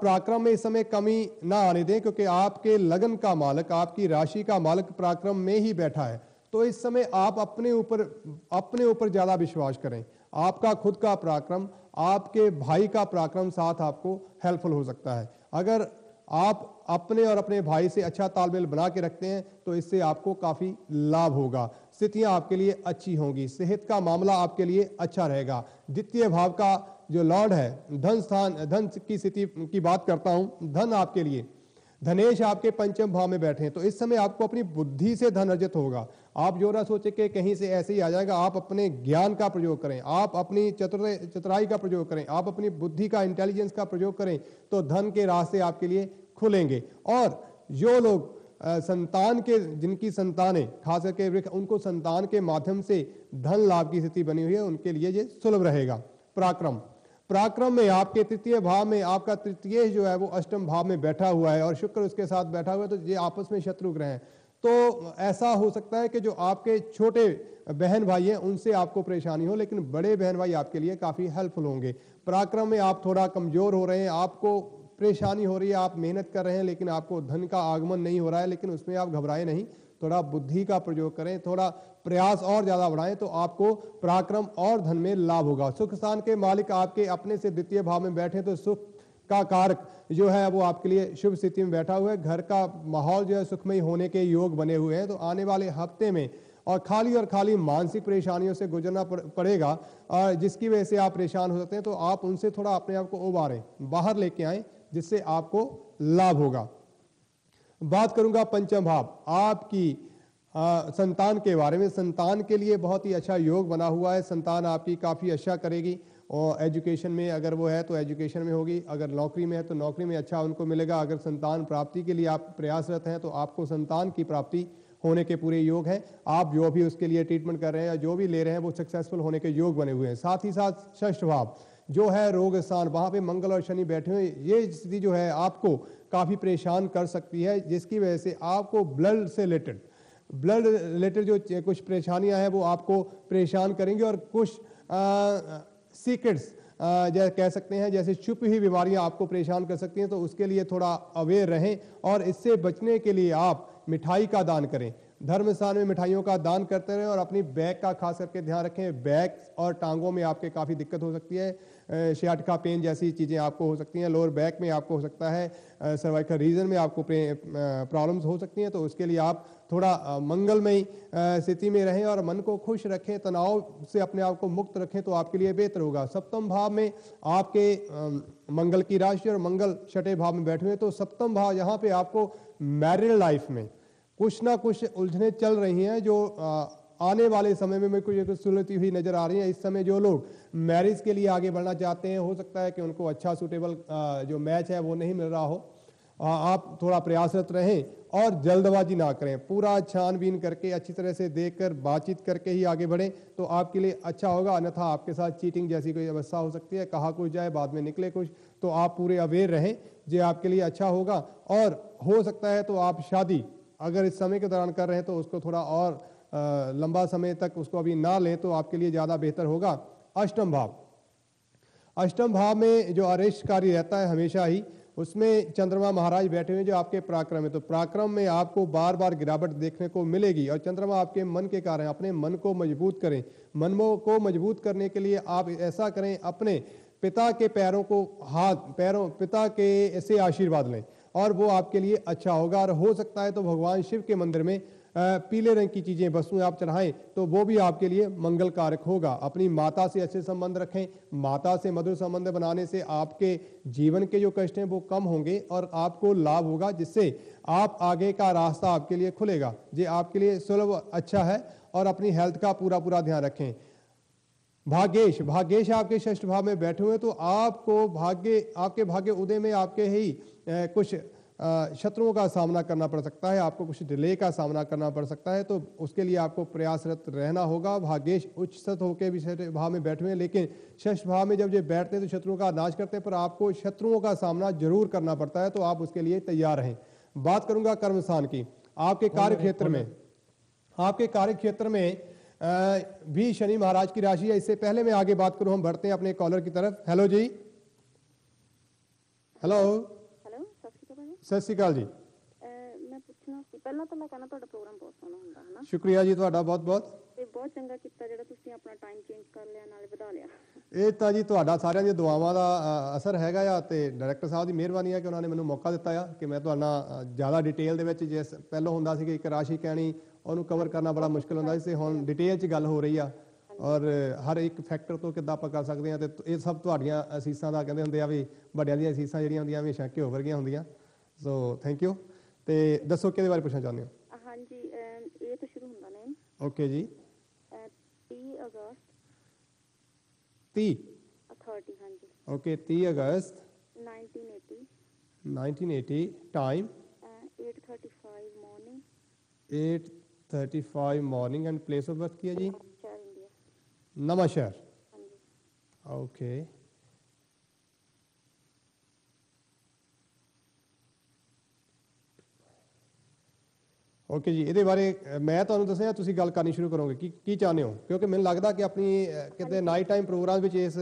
पराक्रम में इस समय कमी ना आने दें, क्योंकि आपके लगन का मालक, आपकी राशि का मालक पराक्रम में ही बैठा है। तो इस समय आप अपने ऊपर ज्यादा विश्वास करें। आपका खुद का पराक्रम, आपके भाई का पराक्रम साथ आपको हेल्पफुल हो सकता है। अगर आप अपने और अपने भाई से अच्छा तालमेल बना के रखते हैं तो इससे आपको काफी लाभ होगा। स्थितियां आपके लिए अच्छी होंगी, सेहत का मामला आपके लिए अच्छा रहेगा। द्वितीय भाव का जो लॉर्ड है, धन की स्थिति की बात करता हूं, धन आपके लिए, धनेश आपके पंचम भाव में बैठे हैं, तो इस समय आपको अपनी बुद्धि से धन अर्जित होगा। आप जो ना सोचे कि कहीं से ऐसे ही आ जाएगा, आप अपने ज्ञान का प्रयोग करें, आप अपनी चतुराई का प्रयोग करें, आप अपनी बुद्धि का, इंटेलिजेंस का प्रयोग करें, तो धन के रास्ते आपके लिए खुलेंगे। और जो लोग जिनकी संतानें खास करके वृक्ष, उनको संतान के माध्यम से धन लाभ की स्थिति बनी हुई है, उनके लिए ये सुलभ रहेगा। पराक्रम में आपके तृतीय भाव में, आपका तृतीय जो है वो अष्टम भाव में बैठा हुआ है और शुक्र उसके साथ बैठा हुआ है, तो ये आपस में शत्रु ग्रह हैं। तो ऐसा हो सकता है कि जो आपके छोटे बहन भाई हैं उनसे आपको परेशानी हो, लेकिन बड़े बहन भाई आपके लिए काफी हेल्पफुल होंगे। पराक्रम में आप थोड़ा कमजोर हो रहे हैं, आपको परेशानी हो रही है, आप मेहनत कर रहे हैं लेकिन आपको धन का आगमन नहीं हो रहा है, लेकिन उसमें आप घबराए नहीं, थोड़ा बुद्धि का प्रयोग करें, थोड़ा प्रयास और ज्यादा बढ़ाएं, तो आपको पराक्रम और धन में लाभ होगा। सुख स्थान के मालिक आपके अपने से द्वितीय भाव में बैठे, तो सुख का कारक जो है वो आपके लिए शुभ स्थिति में बैठा हुआ है। घर का माहौल जो है सुखमय होने के योग बने हुए हैं। तो आने वाले हफ्ते में और खाली मानसिक परेशानियों से गुजरना पड़ेगा, और जिसकी वजह से आप परेशान हो सकते हैं, तो आप उनसे थोड़ा अपने आप को उबारें, बाहर लेके आएं, जिससे आपको लाभ होगा। बात करूंगा पंचम भाव, आपकी संतान के बारे में। संतान के लिए बहुत ही अच्छा योग बना हुआ है, संतान आपकी काफी अच्छा करेगी, और एजुकेशन में अगर वो है तो एजुकेशन में होगी, अगर नौकरी में है तो नौकरी में अच्छा उनको मिलेगा। अगर संतान प्राप्ति के लिए आप प्रयासरत हैं तो आपको संतान की प्राप्ति होने के पूरे योग हैं। आप जो भी उसके लिए ट्रीटमेंट कर रहे हैं या जो भी ले रहे हैं वो सक्सेसफुल होने के योग बने हुए हैं। साथ ही साथ षष्ठ भाव जो है रोग स्थान, वहां पे मंगल और शनि बैठे हुए, ये स्थिति जो है आपको काफी परेशान कर सकती है, जिसकी वजह से आपको ब्लड रिलेटेड जो कुछ परेशानियां हैं वो आपको परेशान करेंगे, और कुछ सीक्रेट्स जैसे कह सकते हैं जैसे छुपी हुई बीमारियां आपको परेशान कर सकती हैं, तो उसके लिए थोड़ा अवेयर रहें और इससे बचने के लिए आप मिठाई का दान करें। धर्म स्थान में मिठाइयों का दान करते रहें और अपनी बैक का खास करके ध्यान रखें। बैक और टांगों में आपके काफ़ी दिक्कत हो सकती है, सियाटिका पेन जैसी चीज़ें आपको हो सकती हैं, लोअर बैक में आपको हो सकता है, सर्वाइकल रीजन में आपको प्रॉब्लम्स हो सकती हैं। तो उसके लिए आप थोड़ा मंगलमयी स्थिति में रहें और मन को खुश रखें, तनाव से अपने आप को मुक्त रखें, तो आपके लिए बेहतर होगा। सप्तम भाव में आपके मंगल की राशि और मंगल छठे भाव में बैठे हुए, तो सप्तम भाव यहाँ पे आपको मैरिड लाइफ में कुछ ना कुछ उलझने चल रही हैं जो आने वाले समय में मेरे को कुछ सुलझती हुई नजर आ रही है। इस समय जो लोग मैरिज के लिए आगे बढ़ना चाहते हैं, हो सकता है कि उनको अच्छा सूटेबल जो मैच है वो नहीं मिल रहा हो। आप थोड़ा प्रयासरत रहें और जल्दबाजी ना करें, पूरा छानबीन करके अच्छी तरह से देखकर बातचीत करके ही आगे बढ़ें, तो आपके लिए अच्छा होगा। अन्यथा आपके साथ चीटिंग जैसी कोई अवस्था हो सकती है, कहा कुछ जाए बाद में निकले कुछ, तो आप पूरे अवेयर रहें, जो आपके लिए अच्छा होगा। और हो सकता है तो आप शादी अगर इस समय के दौरान कर रहे हैं तो उसको थोड़ा और लंबा समय तक उसको अभी ना लें, तो आपके लिए ज़्यादा बेहतर होगा। अष्टम भाव, अष्टम भाव में जो अरेष्टकारी रहता है हमेशा ही, उसमें चंद्रमा महाराज बैठे हुए जो आपके पराक्रम है, तो पराक्रम में आपको बार बार गिरावट देखने को मिलेगी। और चंद्रमा आपके मन के कारण, अपने मन को मजबूत करें। मन को मजबूत करने के लिए आप ऐसा करें, अपने पिता के पैरों को पिता के से आशीर्वाद लें और वो आपके लिए अच्छा होगा। और हो सकता है तो भगवान शिव के मंदिर में पीले रंग की चीजें वस्तुएं आप चढ़ाएं, तो वो भी आपके लिए मंगल कारक होगा। अपनी माता से अच्छे संबंध रखें, माता से मधुर संबंध बनाने से आपके जीवन के जो कष्ट हैं वो कम होंगे और आपको लाभ होगा, जिससे आप आगे का रास्ता आपके लिए खुलेगा। ये आपके लिए सुलभ अच्छा है। और अपनी हेल्थ का पूरा ध्यान रखें। भाग्येश आपके षष्ठ भाव में बैठे हुए, तो आपको आपके भाग्य उदय में आपके ही कुछ शत्रुओं का सामना करना पड़ सकता है, आपको कुछ डिले का सामना करना पड़ सकता है, तो उसके लिए आपको प्रयासरत रहना होगा। भाग्येश उच्च सत होकर भी षष्ठ भाव में बैठे हुए हैं, लेकिन षष्ठ भाव में जब ये बैठते हैं तो शत्रुओं का नाश करते हैं, पर आपको शत्रुओं का सामना जरूर करना पड़ता है, तो आप उसके लिए तैयार रहें। बात करूंगा कर्म स्थान की। आपके कार्य क्षेत्र में भी शनि महाराज की राशि है। इससे पहले मैं आगे बात करूं, हम बढ़ते हैं अपने कॉलर की तरफ। हेलो जी। हेलो, सत श्री अकाल जी। मैं ਪੁੱਛਣਾ ਸੀ, ਪਹਿਲਾਂ ਤਾਂ ਮੈਂ ਕਹਿੰਦਾ ਤੁਹਾਡਾ ਪ੍ਰੋਗਰਾਮ ਬਹੁਤ ਸੋਹਣਾ ਹੁੰਦਾ ਹੈ ਨਾ। ਸ਼ੁਕਰੀਆ ਜੀ ਤੁਹਾਡਾ ਬਹੁਤ ਬਹੁਤ। ਤੇ ਬਹੁਤ ਚੰਗਾ ਕੀਤਾ ਜਿਹੜਾ ਤੁਸੀਂ ਆਪਣਾ ਟਾਈਮ ਚੇਂਜ ਕਰ ਲਿਆ, ਨਾਲੇ ਵਧਾ ਲਿਆ। ਇਹ ਤਾਂ ਜੀ ਤੁਹਾਡਾ ਸਾਰਿਆਂ ਦੀਆਂ ਦੁਆਵਾਂ ਦਾ ਅਸਰ ਹੈਗਾ ਆ, ਤੇ ਡਾਇਰੈਕਟਰ ਸਾਹਿਬ ਦੀ ਮਿਹਰਬਾਨੀ ਹੈ ਕਿ ਉਹਨਾਂ ਨੇ ਮੈਨੂੰ ਮੌਕਾ ਦਿੱਤਾ ਆ ਕਿ ਮੈਂ ਤੁਹਾਡਾ ਜ਼ਿਆਦਾ ਡਿਟੇਲ ਦੇ ਵਿੱਚ, ਜਿਸ ਪਹਿਲਾਂ ਹੁੰਦਾ ਸੀ ਕਿ ਇੱਕ ਰਾਸ਼ੀ ਕਹਿਣੀ ਉਹਨੂੰ ਕਵਰ ਕਰਨਾ ਬੜਾ ਮੁਸ਼ਕਿਲ ਹੁੰਦਾ ਸੀ, ਤੇ ਹੁਣ ਡਿਟੇਲ 'ਚ ਗੱਲ ਹੋ ਰਹੀ ਆ ਔਰ ਹਰ ਇੱਕ ਫੈਕਟਰ ਤੋਂ ਕਿੱਦਾਂ ਆਪਾਂ ਕਰ ਸਕਦੇ ਹਾਂ। ਤੇ ਇਹ ਸਭ ਤੁਹਾਡੀਆਂ ਅਸੀਸਾਂ ਦਾ, ਕਹਿੰਦੇ ਹੁੰਦੇ ਆ ਵੀ ਵੱਡਿਆਂ ਦੀਆਂ ਅਸੀਸਾਂ ਜਿਹੜੀਆਂ ਹੁੰਦੀਆਂ ਹਮੇਸ਼ਾ ਘਿਓ ਵਰਗੀਆਂ ਹੁੰਦੀਆਂ। So thank you. ਤੇ ਦੱਸੋ ਕਿਹਦੇ ਬਾਰੇ ਪੁੱਛਣਾ ਚਾਹੁੰਦੇ ਹੋ? ਹਾਂਜੀ, ਇਹ ਤਾਂ ਸ਼ੁਰੂ ਹੁੰਦਾ ਨੇ। ਓਕੇ ਜੀ। 30 ਅਗਸਤ 30 ਹਾਂਜੀ। ਓਕੇ, 30 ਅਗਸਤ 1980 time 8:35 morning 8:35 morning and place of birth ਕੀ ਹੈ ਜੀ? ਸ਼ਹਿਰ ਇੰਡੀਆ, ਨਵਾਂ ਸ਼ਹਿਰ। ਹਾਂਜੀ। ਓਕੇ, ਓਕੇ ਜੀ। ਇਹਦੇ ਬਾਰੇ ਮੈਂ ਤੁਹਾਨੂੰ ਦੱਸਿਆ, ਤੁਸੀਂ ਗੱਲ ਕਰਨੀ ਸ਼ੁਰੂ ਕਰੋਗੇ, ਕੀ ਚਾਹੁੰਦੇ ਹੋ? ਕਿਉਂਕਿ ਮੈਨੂੰ ਲੱਗਦਾ ਕਿ ਆਪਣੀ ਕਿਤੇ ਨਾਈਟ ਟਾਈਮ ਪ੍ਰੋਗਰਾਮ ਵਿੱਚ ਇਸ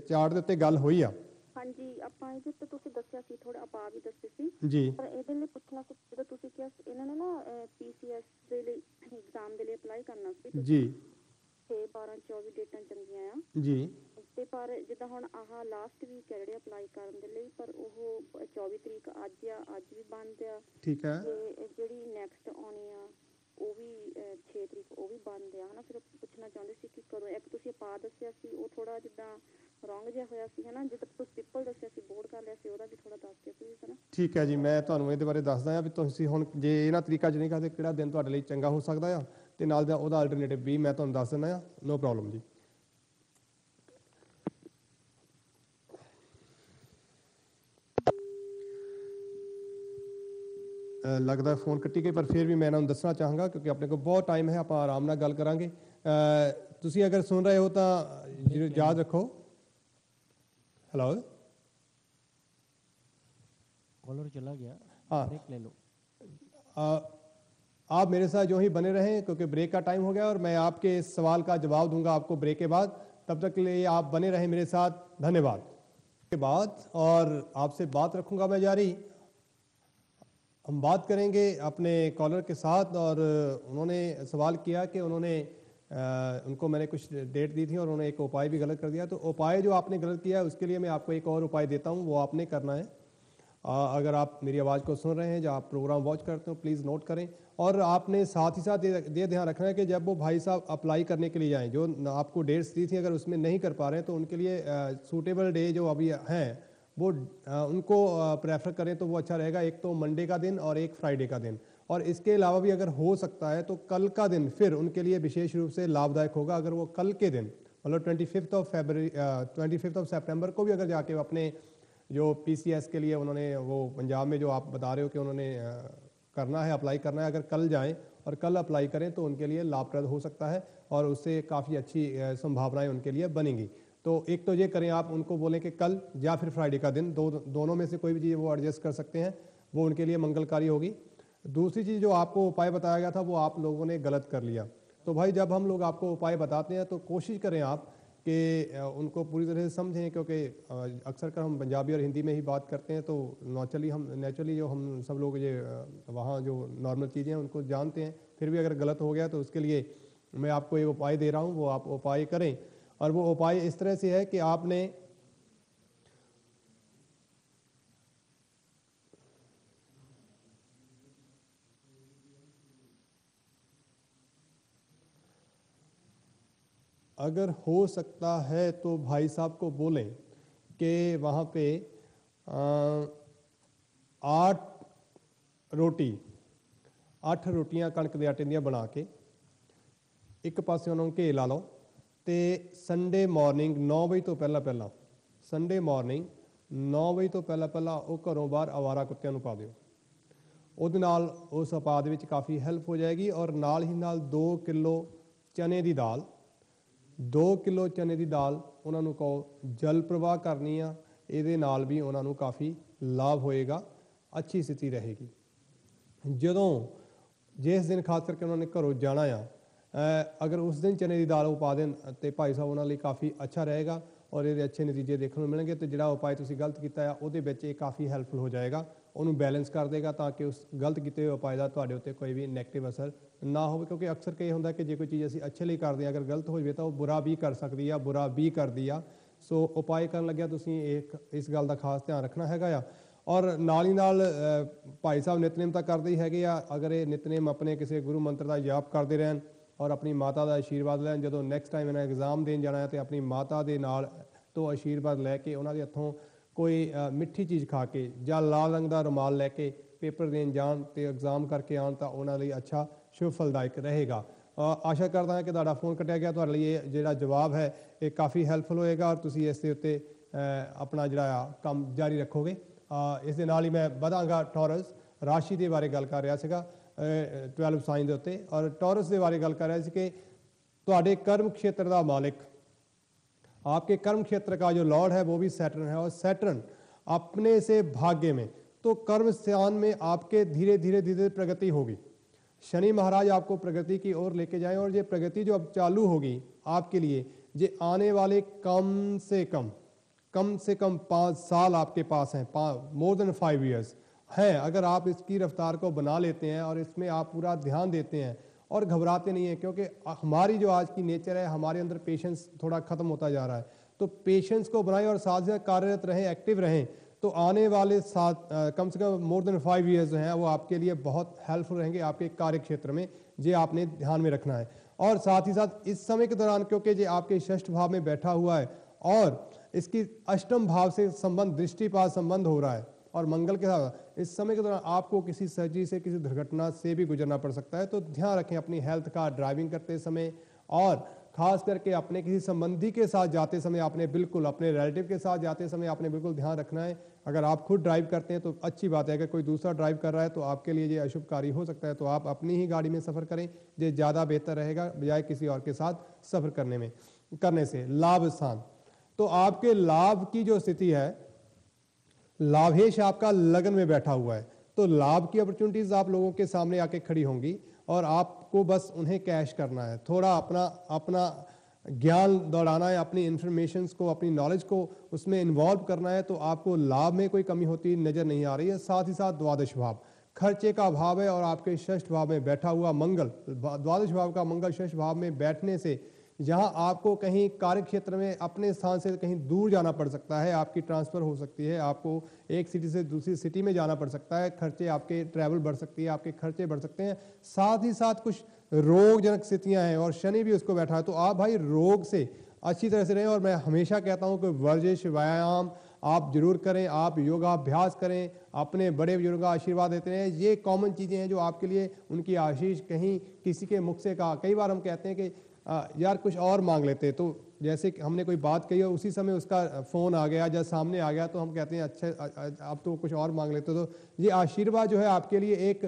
ਚਾਰਟ ਦੇ ਉੱਤੇ ਗੱਲ ਹੋਈ ਆ। ਹਾਂਜੀ, ਆਪਾਂ ਇਹਦੇ ਉੱਤੇ ਤੁਸੀਂ ਦੱਸਿਆ ਸੀ, ਥੋੜਾ ਆਪਾਂ ਵੀ ਦੱਸੇ ਸੀ ਜੀ। ਪਰ ਇਹਦੇ ਲਈ ਪੁੱਛਣਾ ਸੀ, ਜਦੋਂ ਤੁਸੀਂ ਕਿਹਾ ਇਹਨਾਂ ਨੇ ਨਾ PCS ਦੇ ਲਈ ਐਗਜ਼ਾਮ ਦੇ ਲਈ ਅਪਲਾਈ ਕਰਨਾ ਸੀ ਜੀ। 6, 12, 24 ਡੇਟਾਂ ਚੰਗੀਆਂ ਆ ਜੀ। ਤੇ ਪਰ ਜਿੱਦਾਂ ਹੁਣ ਆਹ ਲਾਸਟ ਵੀਕ ਹੈ ਜਿਹੜੇ ਅਪਲਾਈ ਕਰਨ ਦੇ ਲਈ, ਪਰ ਉਹ 24 ਤਰੀਕ ਅੱਜ ਵੀ ਬੰਦ ਆ। ਠੀਕ ਹੈ। ਤੇ ਜਿਹੜੀ ਨੈਕਸਟ ਆਉਣੀ ਆ ਉਹ ਵੀ 6 ਤਰੀਕ ਉਹ ਵੀ ਬੰਦ ਆ, ਹਨਾ। ਫਿਰ ਪੁੱਛਣਾ ਚਾਹੁੰਦੇ ਸੀ ਕਿ ਕਦੋਂ, ਇੱਕ ਤੁਸੀਂ ਪਾ ਦੱਸਿਆ ਸੀ ਉਹ ਥੋੜਾ ਜਿੱਦਾਂ ਰੋਂਗ ਜਿਹਾ ਹੋਇਆ ਸੀ, ਹਨਾ। ਜਿੱਦਾਂ ਤੁਸੀਂ ਸਿੰਪਲ ਦੱਸਿਆ ਸੀ, ਬੋਰਡ ਕਰ ਲਿਆ ਸੀ, ਉਹਦਾ ਵੀ ਥੋੜਾ ਦੱਸ ਦਿਓ ਪਲੀਜ਼, ਹਨਾ। ਠੀਕ ਹੈ ਜੀ, ਮੈਂ ਤੁਹਾਨੂੰ ਇਹਦੇ ਬਾਰੇ ਦੱਸਦਾ ਹਾਂ ਵੀ ਤੁਸੀਂ ਹੁਣ ਜੇ ਇਹਨਾਂ ਤਰੀਕਾ 'ਚ ਨਹੀਂ ਕਰਦੇ, ਕਿਹੜਾ ਦਿਨ ਤੁਹਾਡੇ ਲਈ ਚੰਗਾ ਹੋ ਸਕਦਾ ਆ, ਤੇ ਨਾਲ ਦਾ ਉਹਦਾ ਅਲਟਰਨੇਟਿਵ ਵੀ ਮੈਂ ਤੁਹਾਨੂੰ ਦੱਸ ਦਿੰਦਾ ਆ। ਨੋ ਪ੍ਰੋਬਲਮ ਜੀ। ਲੱਗਦਾ ਫੋਨ ਕੱਟੀ ਗਈ, ਪਰ ਫਿਰ ਵੀ ਮੈਂ ਇਹਨਾਂ ਨੂੰ ਦੱਸਣਾ ਚਾਹਾਂਗਾ ਕਿਉਂਕਿ ਆਪਣੇ ਕੋਲ ਬਹੁਤ ਟਾਈਮ ਹੈ, ਆਪਾਂ ਆਰਾਮ ਨਾਲ ਗੱਲ ਕਰਾਂਗੇ। ਤੁਸੀਂ ਅਗਰ ਸੁਣ ਰਹੇ ਹੋ ਤਾਂ ਯਾਦ ਰੱਖੋ। हेलो, कॉलर चला गया। हाँ, ब्रेक ले लो। आप मेरे साथ जो ही बने रहें क्योंकि ब्रेक का टाइम हो गया और मैं आपके इस सवाल का जवाब दूंगा आपको ब्रेक के बाद। तब तक के लिए आप बने रहें मेरे साथ, धन्यवाद। के बाद और आपसे बात रखूंगा मैं जारी। हम बात करेंगे अपने कॉलर के साथ, और उन्होंने सवाल किया कि उनको मैंने कुछ डेट दी थी और उन्होंने एक उपाय भी गलत कर दिया। तो उपाय जो आपने गलत किया है उसके लिए मैं आपको एक और उपाय देता हूँ, वो आपने करना है। अगर आप मेरी आवाज़ को सुन रहे हैं, जब आप प्रोग्राम वॉच करते हो, प्लीज़ नोट करें। और आपने साथ ही साथ ये ध्यान रखना है कि जब वो भाई साहब अप्लाई करने के लिए जाएं, जो आपको डेट्स दी थी, अगर उसमें नहीं कर पा रहे हैं तो उनके लिए सूटेबल डे जो अभी हैं वो उनको प्रेफर करें तो वो अच्छा रहेगा। एक तो मंडे का दिन और एक फ्राइडे का दिन, और इसके अलावा भी अगर हो सकता है तो कल का दिन फिर उनके लिए विशेष रूप से लाभदायक होगा। अगर वो कल के दिन मतलब 25 सितंबर को भी अगर जाके अपने जो PCS के लिए उन्होंने वो पंजाब में जो आप बता रहे हो कि उन्होंने करना है, अप्लाई करना है, अगर कल जाएं और कल अप्लाई करें तो उनके लिए लाभप्रद हो सकता है और उससे काफ़ी अच्छी संभावनाएं उनके लिए बनेंगी। तो एक तो ये करें, आप उनको बोलें कि कल या फिर फ्राइडे का दिन, दोनों में से कोई भी चीज़ वो एडजस्ट कर सकते हैं, वो उनके लिए मंगलकारी होगी। दूसरी चीज़ जो आपको उपाय बताया गया था वो आप लोगों ने गलत कर लिया। तो भाई जब हम लोग आपको उपाय बताते हैं तो कोशिश करें आप कि उनको पूरी तरह से समझें, क्योंकि अक्सर कर हम पंजाबी और हिंदी में ही बात करते हैं, तो नेचुरली जो हम सब लोग ये वहाँ जो नॉर्मल चीज़ें हैं उनको जानते हैं। फिर भी अगर गलत हो गया तो उसके लिए मैं आपको एक उपाय दे रहा हूँ, वो आप उपाय करें। और वो उपाय इस तरह से है कि आपने अगर हो सकता है तो भाई साहब को बोलें कि वहाँ पे 8 रोटियां कणक के आटे दियां बना के एक पासे उन्होंने घे ला लो, तो संडे मॉर्निंग 9 ਵਜੇ ਤੋਂ ਪਹਿਲਾਂ ਸੰਡੇ ਮॉर्निंग 9 ਵਜੇ ਤੋਂ ਪਹਿਲਾਂ ਉਹ ਘਰੋਂ ਬਾਹਰ ਆਵਾਰਾ ਕੁੱਤਿਆਂ ਨੂੰ ਪਾ ਦਿਓ। ਉਹਦੇ ਨਾਲ ਉਸ ਉਪਾਅ ਦੇ ਵਿੱਚ ਕਾਫੀ ਹੈਲਪ ਹੋ ਜਾਏਗੀ। ਔਰ ਨਾਲ ਹੀ ਨਾਲ 2 ਕਿਲੋ ਚਨੇ ਦੀ ਦਾਲ, 2 ਕਿਲੋ ਚਨੇ ਦੀ ਦਾਲ ਉਹਨਾਂ ਨੂੰ ਕਹੋ ਜਲ ਪ੍ਰਵਾਹ ਕਰਨੀ ਆ, ਇਹਦੇ ਨਾਲ ਵੀ ਉਹਨਾਂ ਨੂੰ ਕਾਫੀ ਲਾਭ ਹੋਏਗਾ, ਅੱਛੀ ਸਥਿਤੀ ਰਹੇਗੀ। ਜਦੋਂ ਜਿਸ ਦਿਨ ਖਾਸ ਕਰਕੇ ਉਹਨਾਂ ਨੇ ਘਰੋਂ ਜਾਣਾ ਆ, अगर उस दिन चने की दाल पा दें तो भाई साहब उन्होंने काफ़ी अच्छा रहेगा और ये अच्छे नतीजे देखने को मिलेंगे। तो जो उपाय तुसी गलत किया है वो काफ़ी हैल्पफुल हो जाएगा, उन्होंने बैलेंस कर देगा ताकि उस गलत किए हुए उपाय का तुहाडे उत्ते कोई भी नैगेटिव असर ना हो। क्योंकि अक्सर कई होंदा कि जो कोई चीज़ असीं अच्छे लिए करते हैं अगर गलत हो जाए तो वो बुरा भी कर सकती है, बुरा भी करती है। सो उपाय करन लग्या तुसीं इस गल का खास ध्यान रखना हैगा आ। और नाल ही नाल भाई साहब नितनेम तो करते ही हैगे आ, अगर ये नितनेम अपने किसी गुरु मंत्र का जाप करते रहन और अपनी माता का आशीर्वाद लैन, जो नैक्सट टाइम इन्हें एग्जाम देन जाना है तो अपनी माता के नाल तो आशीर्वाद लैके उन्होंने हथों कोई मिठी चीज़ खा के या लाल रंग का रुमाल लैके पेपर देन जान तो एग्जाम करके आन तो उन्होंने अच्छा शुभ फलदायक रहेगा। आशा करता है कि तुहाडा फोन कटिया गया, तुहाडे लिए जो जवाब है ये काफ़ी हैल्पफुल होएगा और तुसीं इस दे उत्ते अपना जिहड़ा काम जारी रखोगे। इस दे नाल ही मैं वधांगा टॉरस राशि के बारे गल कर रहा सीगा 12 साइन के उत्ते, और टॉरस के बारे गल कर रहा है कि तुहाडे कर्म क्षेत्र का मालिक, आपके कर्म क्षेत्र का जो लॉर्ड है वो भी सैटर्न है, और सैटर्न अपने से भाग्य में, तो कर्म स्थान में आपके धीरे धीरे प्रगति होगी। शनि महाराज आपको प्रगति की ओर लेके जाएं और ये प्रगति जो अब चालू होगी आपके लिए, ये आने वाले कम से कम 5 साल आपके पास हैं, मोर देन 5 ईयर्स हैं। अगर आप इसकी रफ्तार को बना लेते हैं और इसमें आप पूरा ध्यान देते हैं और घबराते नहीं हैं, क्योंकि हमारी जो आज की नेचर है, हमारे अंदर पेशेंस थोड़ा ख़त्म होता जा रहा है, तो पेशेंस को बनाएं और साथ साथ कार्यरत रहें, एक्टिव रहें। तो आने वाले कम से कम मोर देन 5 ईयर्स हैं वो आपके लिए बहुत हेल्पफुल रहेंगे आपके कार्य क्षेत्र में, ये आपने ध्यान में रखना है। और साथ ही साथ इस समय के दौरान, क्योंकि ये आपके षष्ठ भाव में बैठा हुआ है और इसकी अष्टम भाव से संबंध, दृष्टिपात संबंध हो रहा है, और मंगल के साथ इस समय के दौरान आपको किसी सर्जरी से, किसी दुर्घटना से भी गुजरना पड़ सकता है। तो ध्यान रखें अपनी हेल्थ का, ड्राइविंग करते समय और खास करके अपने किसी संबंधी के साथ जाते समय आपने बिल्कुल, अपने रिलेटिव के साथ जाते समय आपने बिल्कुल ध्यान रखना है। अगर आप खुद ड्राइव करते हैं तो अच्छी बात है, अगर कोई दूसरा ड्राइव कर रहा है तो आपके लिए ये अशुभकारी हो सकता है, तो आप अपनी ही गाड़ी में सफ़र करें, ये ज़्यादा बेहतर रहेगा बजाय किसी और के साथ सफ़र करने से। लाभ स्थान, तो आपके लाभ की जो स्थिति है, लाभेश आपका लगन में बैठा हुआ है, तो लाभ की अपॉर्चुनिटीज आप लोगों के सामने आके खड़ी होंगी और आपको बस उन्हें कैश करना है। थोड़ा अपना ज्ञान दौड़ाना है, अपनी इंफॉर्मेशंस को, अपनी नॉलेज को उसमें इन्वॉल्व करना है, तो आपको लाभ में कोई कमी होती नजर नहीं आ रही है। साथ ही साथ द्वादश भाव खर्चे का भाव है और आपके षष्ठ भाव में बैठा हुआ मंगल, द्वादश भाव का मंगल षष्ठ भाव में बैठने से जहां आपको कहीं कार्य क्षेत्र में अपने स्थान से कहीं दूर जाना पड़ सकता है, आपकी ट्रांसफर हो सकती है, आपको एक सिटी से दूसरी सिटी में जाना पड़ सकता है, खर्चे आपके ट्रैवल बढ़ सकती है, आपके खर्चे बढ़ सकते हैं। साथ ही साथ कुछ रोगजनक स्थितियां हैं और शनि भी उसको बैठा है, तो आप भाई रोग से अच्छी तरह से रहें। और मैं हमेशा कहता हूं कि वर्जिश व्यायाम आप जरूर करें, आप योगाभ्यास करें, अपने बड़े बुजुर्गों का आशीर्वाद देते हैं। ये कॉमन चीज़ें हैं जो आपके लिए उनकी आशीष कहीं किसी के मुख से कहा। कई बार हम कहते हैं कि यार कुछ और मांग लेते हैं, तो जैसे कि हमने कोई बात कही और उसी समय उसका फ़ोन आ गया या सामने आ गया, तो हम कहते हैं अच्छा अब तो कुछ और मांग लेते हो। तो ये आशीर्वाद जो है आपके लिए एक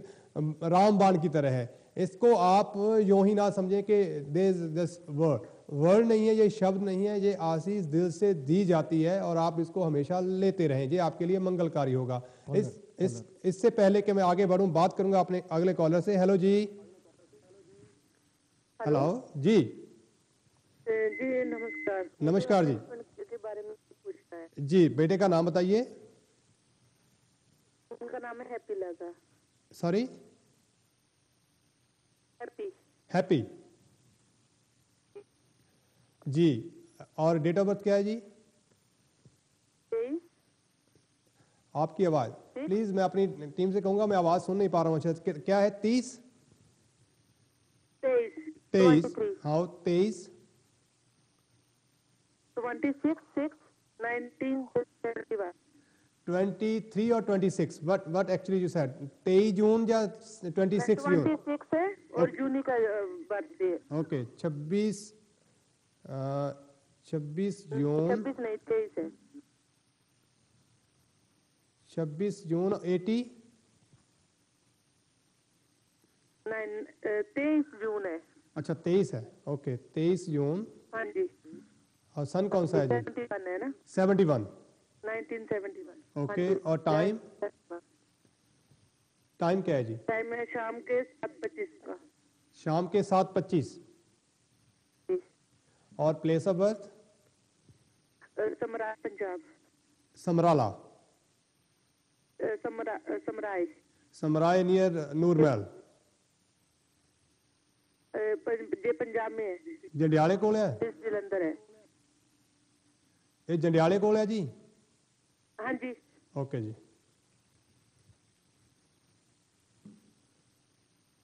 रामबाण की तरह है। इसको आप यूं ही ना समझें कि दिस वर्ड नहीं है, ये शब्द नहीं है, ये आशीष दिल से दी जाती है और आप इसको हमेशा लेते रहें, ये आपके लिए मंगलकारी होगा। इससे पहले कि मैं आगे बढ़ूं, बात करूंगा अपने अगले कॉलर से। हेलो जी। हेलो जी। जी नमस्कार। नमस्कार जी। के बारे में पूछना है जी, बेटे का नाम बताइए। उनका नाम है हैप्पी लाजा। Sorry, happy. हैप्पी जी। और डेट ऑफ बर्थ क्या है जी? 23। आपकी आवाज प्लीज, मैं अपनी टीम से कहूंगा, मैं आवाज सुन नहीं पा रहा हूँ। अच्छा क्या है? 30 23 हाँ 23 26/6/1971। 23 और 26 what actually you said? 23 जून या 26 जून? 26 है और जूनी का बर्थडे है। ओके 26 जून। 26 नहीं 23 है। 26 जून 80 23 जून है। अच्छा 23 है। ओके 23 जून। हाँ जी। और सन कौन सा है जी? 71 है ना। 71 1971। ओके। और टाइम क्या है जी? टाइम है शाम के 7:25 का। शाम के 7:25। और place of birth? Samrai Punjab. Samrala. Samrai. Samrai near Nurmahal. ये पंजाब में है। जंडियाले कोल है? इस जलंधर है। ये जंडियाले कोल है जी? हाँ जी। ओके जी।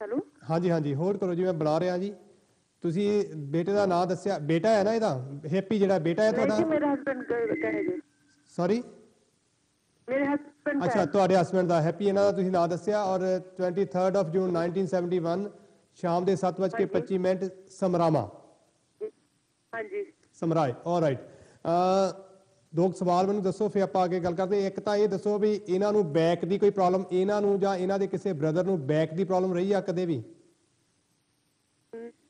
हेलो। हाँ जी हाँ जी, होल्ड करो जी, मैं बना रहा जी। ਤੁਸੀਂ ਬੇਟੇ ਦਾ ਨਾਮ ਦੱਸਿਆ, ਬੇਟਾ ਹੈ ਨਾ ਇਹਦਾ? ਹੈਪੀ ਜਿਹੜਾ ਬੇਟਾ ਹੈ ਤੁਹਾਡਾ? मेरे हस्बैंड का है जी। ਸੌਰੀ मेरे हस्बैंड का ਅੱਛਾ, ਤੁਹਾਡੇ ਹਸਬੰਡ ਦਾ ਹੈਪੀ, ਇਹਨਾਂ ਦਾ ਤੁਸੀਂ ਨਾਮ ਦੱਸਿਆ। ਔਰ 23 of June 1971 ਸ਼ਾਮ ਦੇ 7:25 ਸਮਰਾਮਾ। हाँ जी। ਸਮਰਾਏ। ਆਲਰਾਈਟ। ਦੋ ਸਵਾਲ ਮੈਨੂੰ ਦੱਸੋ, ਫਿਰ ਆਪਾਂ ਅੱਗੇ ਗੱਲ ਕਰਦੇ। ਇੱਕ ਤਾਂ ਇਹ ਦੱਸੋ ਵੀ ਇਹਨਾਂ ਨੂੰ ਬੈਕ ਦੀ ਕੋਈ ਪ੍ਰੋਬਲਮ, ਇਹਨਾਂ ਨੂੰ ਜਾਂ ਇਹਨਾਂ ਦੇ ਕਿਸੇ ਬ੍ਰਦਰ ਨੂੰ ਬੈਕ ਦੀ ਪ੍ਰੋਬਲਮ ਰਹੀ ਆ ਕਦੇ ਵੀ?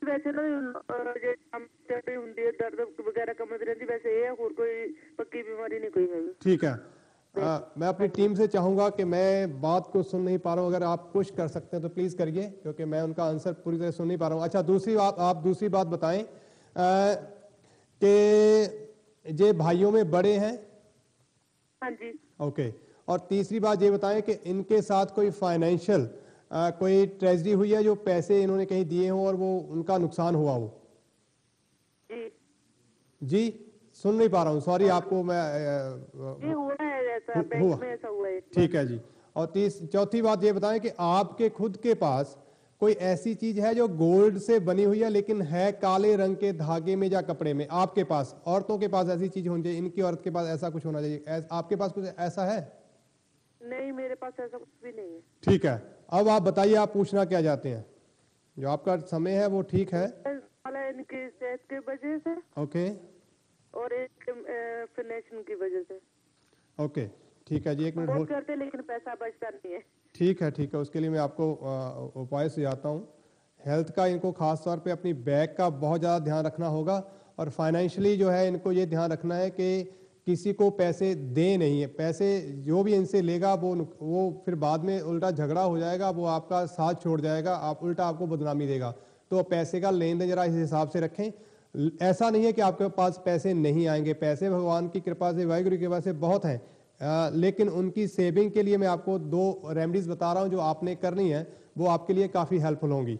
ਵੈਸੇ ਨਾ ਜੇ ਕੰਮ ਤੇ ਹੁੰਦੀ ਹੈ, ਦਰਦ ਵਗੈਰਾ ਕਮਰ ਦੀ ਰਹਿੰਦੀ, ਵੈਸੇ ਇਹ ਹੋਰ ਕੋਈ पक्की बीमारी नहीं कोई है। ठीक है। मैं अपनी टीम से चाहूंगा कि मैं बात को सुन नहीं पा रहा हूं, अगर आप पुश कर सकते हैं तो प्लीज करिए, क्योंकि मैं उनका आंसर पूरी तरह सुन नहीं पा रहा हूं। अच्छा दूसरी बात, आप दूसरी बात बताएं कि ये भाइयों में बड़े हैं? हाँ जी। ओके। और तीसरी बात ये बताएं कि इनके साथ कोई फाइनेंशियल कोई ट्रेजेडी हुई है, जो पैसे इन्होंने कहीं दिए हों और वो उनका नुकसान हुआ हो? जी सुन नहीं पा रहा हूँ, सॉरी। आपको मैं हुआ है ऐसा, बैंक में ऐसा हुआ है। ठीक है जी। और चौथी बात ये बताएं कि आपके खुद के पास कोई ऐसी चीज है जो गोल्ड से बनी हुई है लेकिन है काले रंग के धागे में या कपड़े में? आपके पास, औरतों के पास ऐसी चीज होनी चाहिए, इनकी औरत के पास ऐसा कुछ होना चाहिए। आपके पास कुछ ऐसा है? नहीं, मेरे पास ऐसा कुछ भी नहीं है। ठीक है। अब आप बताइए, आप पूछना क्या चाहते हैं? जो आपका समय है वो ठीक है। इनकी सेहत की वजह से ओके। और एक फाइनेंशियल की वजह से। ओके ठीक है जी, एक मिनट होल्ड करते, लेकिन पैसा बचता नहीं है। ठीक है ठीक है, उसके लिए मैं आपको उपाय सुझाता हूँ। हेल्थ का इनको खास तौर पे अपनी बैक का बहुत ज़्यादा ध्यान रखना होगा, और फाइनेंशियली जो है इनको ये ध्यान रखना है कि किसी को पैसे दे नहीं है। पैसे जो भी इनसे लेगा वो फिर बाद में उल्टा झगड़ा हो जाएगा, वो आपका साथ छोड़ जाएगा, आप उल्टा आपको बदनामी देगा। तो पैसे का लेन देन जरा इस हिसाब से रखें। ऐसा नहीं है कि आपके पास पैसे नहीं आएंगे, पैसे भगवान की कृपा से, वाहिगुरु की कृपा से बहुत हैं। लेकिन उनकी सेविंग के लिए मैं आपको 2 रेमेडीज बता रहा हूं जो आपने करनी है, वो आपके लिए काफ़ी हेल्पफुल होंगी।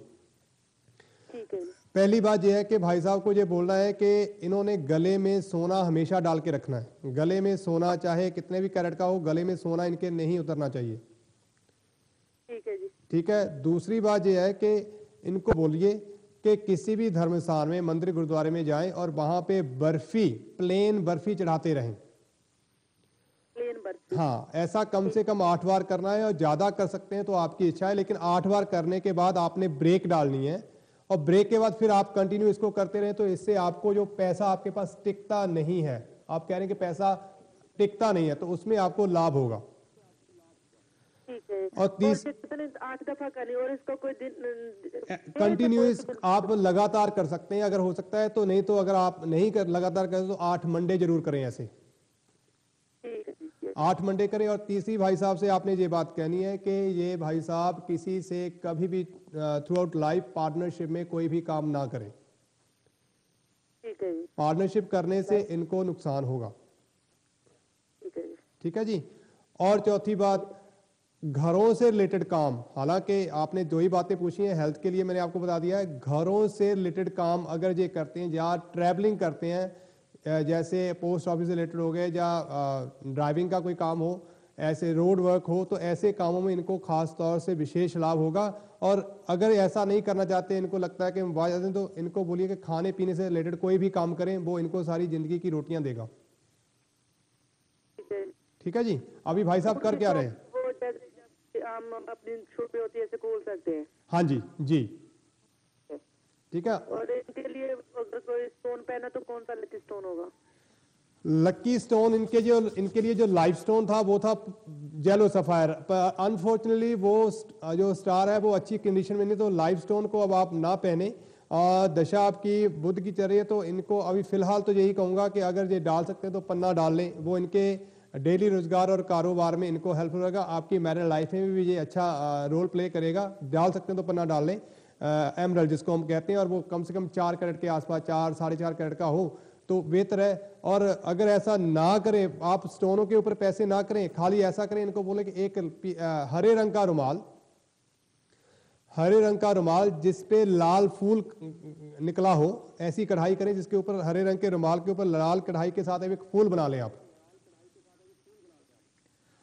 ठीक है जी। पहली बात यह है कि भाई साहब को ये बोलना है कि इन्होंने गले में सोना हमेशा डाल के रखना है। गले में सोना चाहे कितने भी कैरेट का हो, गले में सोना इनके नहीं उतरना चाहिए। ठीक है जी। ठीक है। दूसरी बात यह है कि इनको बोलिए कि किसी भी धर्म स्थान में, मंदिर गुरुद्वारे में जाएं और वहां पे बर्फी, प्लेन बर्फी चढ़ाते रहें। प्लेन बर्फी। हाँ, ऐसा कम से कम 8 बार करना है, और ज्यादा कर सकते हैं तो आपकी इच्छा है, लेकिन 8 बार करने के बाद आपने ब्रेक डालनी है, और ब्रेक के बाद फिर आप कंटिन्यू इसको करते रहें। तो इससे आपको जो पैसा आपके पास टिकता नहीं है, आप कह रहे हैं कि पैसा टिकता नहीं है, तो उसमें आपको लाभ होगा। ठीक है। और कितने 8 दफा करनी, और इसका कोई दिन कंटिन्यूस आप लगातार कर सकते हैं अगर हो सकता है तो, नहीं तो अगर आप नहीं कर लगातार करें तो 8 मंडे जरूर करें ऐसे। ठीक है। 8 मंडे करें। और तीसरी भाई साहब से आपने ये बात कहनी है कि ये भाई साहब किसी से कभी भी थ्रू आउट लाइफ पार्टनरशिप में कोई भी काम ना करें। ठीक है जी। पार्टनरशिप करने से इनको नुकसान होगा। ठीक है जी। ठीक है जी। और चौथी बात, घरों से रिलेटेड काम, हालांकि आपने 2 ही बातें पूछी हैं, हेल्थ के लिए मैंने आपको बता दिया है। घरों से रिलेटेड काम अगर ये करते हैं या ट्रैवलिंग करते हैं, जैसे पोस्ट ऑफिस से रिलेटेड हो गए या ड्राइविंग का कोई काम हो, ऐसे रोड वर्क हो, तो ऐसे कामों में इनको खास तौर से विशेष लाभ होगा। और अगर ऐसा नहीं करना चाहते, इनको लगता है कि हम बाहर जाते हैं, तो इनको बोलिए कि खाने पीने से रिलेटेड कोई भी काम करें, वो इनको सारी जिंदगी की रोटियां देगा। ठीक है। ठीक है जी। अभी भाई साहब कर क्या रहे हैं? वो जैसे हम अपनी छुट्टी होती है ऐसे खोल सकते हैं। हाँ जी जी। ठीक है। और इनके लिए अगर कोई स्टोन पहना तो कौन सा लकी स्टोन होगा? लकी स्टोन इनके लिए जो लाइफ स्टोन था वो था जेलो सफायर। अनफॉर्चुनेटली वो जो स्टार है वो अच्छी कंडीशन में नहीं, तो लाइफ स्टोन को अब आप ना पहने। दशा आपकी बुध की चल रही है, तो इनको अभी फिलहाल तो यही कहूंगा कि अगर ये डाल सकते हैं तो पन्ना डाल लें, वो इनके डेली रोजगार और कारोबार में इनको हेल्पफुल रहेगा। आपकी मैरिड लाइफ में भी ये अच्छा रोल प्ले करेगा। डाल सकते हैं तो पन्ना डाल लें, एमरल्ड जिसको हम कहते हैं, और वो कम से कम 4 कैरेट के आसपास, 4 साढ़े 4 कैरेट का हो तो बेहतर है। और अगर ऐसा ना करें, आप स्टोनों के ऊपर पैसे ना करें, खाली ऐसा करें, इनको बोले कि एक हरे रंग का रुमाल, हरे रंग का रुमाल जिस पे लाल फूल निकला हो, ऐसी कढ़ाई करें जिसके ऊपर, हरे रंग के रुमाल के ऊपर लाल कढ़ाई के साथ एक फूल बना लें आप,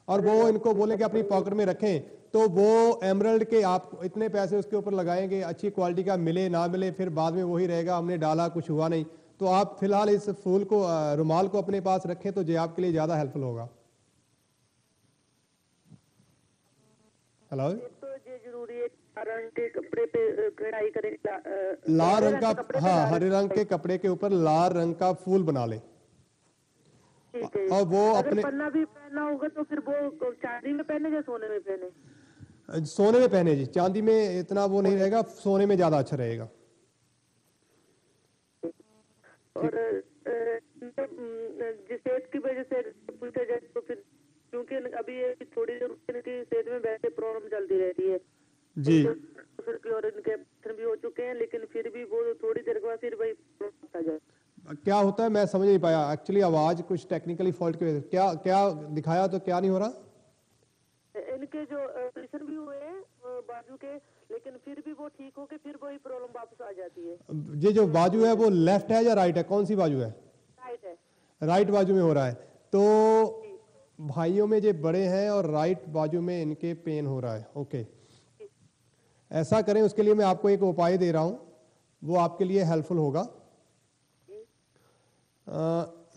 और वो इनको बोले कि अपनी पॉकेट में रखें। तो वो एमरल्ड के आप इतने पैसे उसके ऊपर लगाएंगे, अच्छी क्वालिटी का मिले ना मिले, फिर बाद में वही रहेगा, हमने डाला कुछ हुआ नहीं। तो आप फिलहाल इस फूल को, रुमाल को अपने पास रखें, तो ये आपके लिए ज्यादा हेल्पफुल होगा। हेलो। तो ये जरूरी है रंग के कपड़े पे कढ़ाई करें, लाल रंग का, हाँ, हरे रंग के कपड़े के ऊपर लाल रंग का फूल बना ले। ठीक है। और वो अगर अपने पन्ना भी पहनना होगा तो फिर वो चांदी में पहने या सोने में पहने? सोने में पहने जी, चांदी में इतना वो नहीं रहेगा, सोने में ज्यादा अच्छा रहेगा। और जिस सेहत की वजह से पूछा जाए तो फिर, क्योंकि अभी ये थोड़ी देर इनकी सेहत में वैसे प्रॉब्लम चलती रहती है जी। और इनके ऑपरेशन भी हो चुके हैं, लेकिन फिर भी वो थोड़ी देर के बाद फिर वही प्रॉब्लम आ जाए। क्या होता है मैं समझ नहीं पाया एक्चुअली, आवाज कुछ टेक्निकली फॉल्ट की वजह से। क्या क्या दिखाया तो क्या नहीं हो रहा? इनके जो ऑपरेशन भी हुए हैं बाजू के, लेकिन फिर भी वो ठीक होके फिर वही प्रॉब्लम वापस आ जाती है। ये जो बाजू है वो लेफ्ट है या राइट है, कौन सी बाजू है? राइट है। राइट बाजू में हो रहा है। तो भाइयों में ये बड़े हैं और राइट बाजू में इनके पेन हो रहा है। ओके, ऐसा करें, उसके लिए मैं आपको एक उपाय दे रहा हूं, वो आपके लिए हेल्पफुल होगा।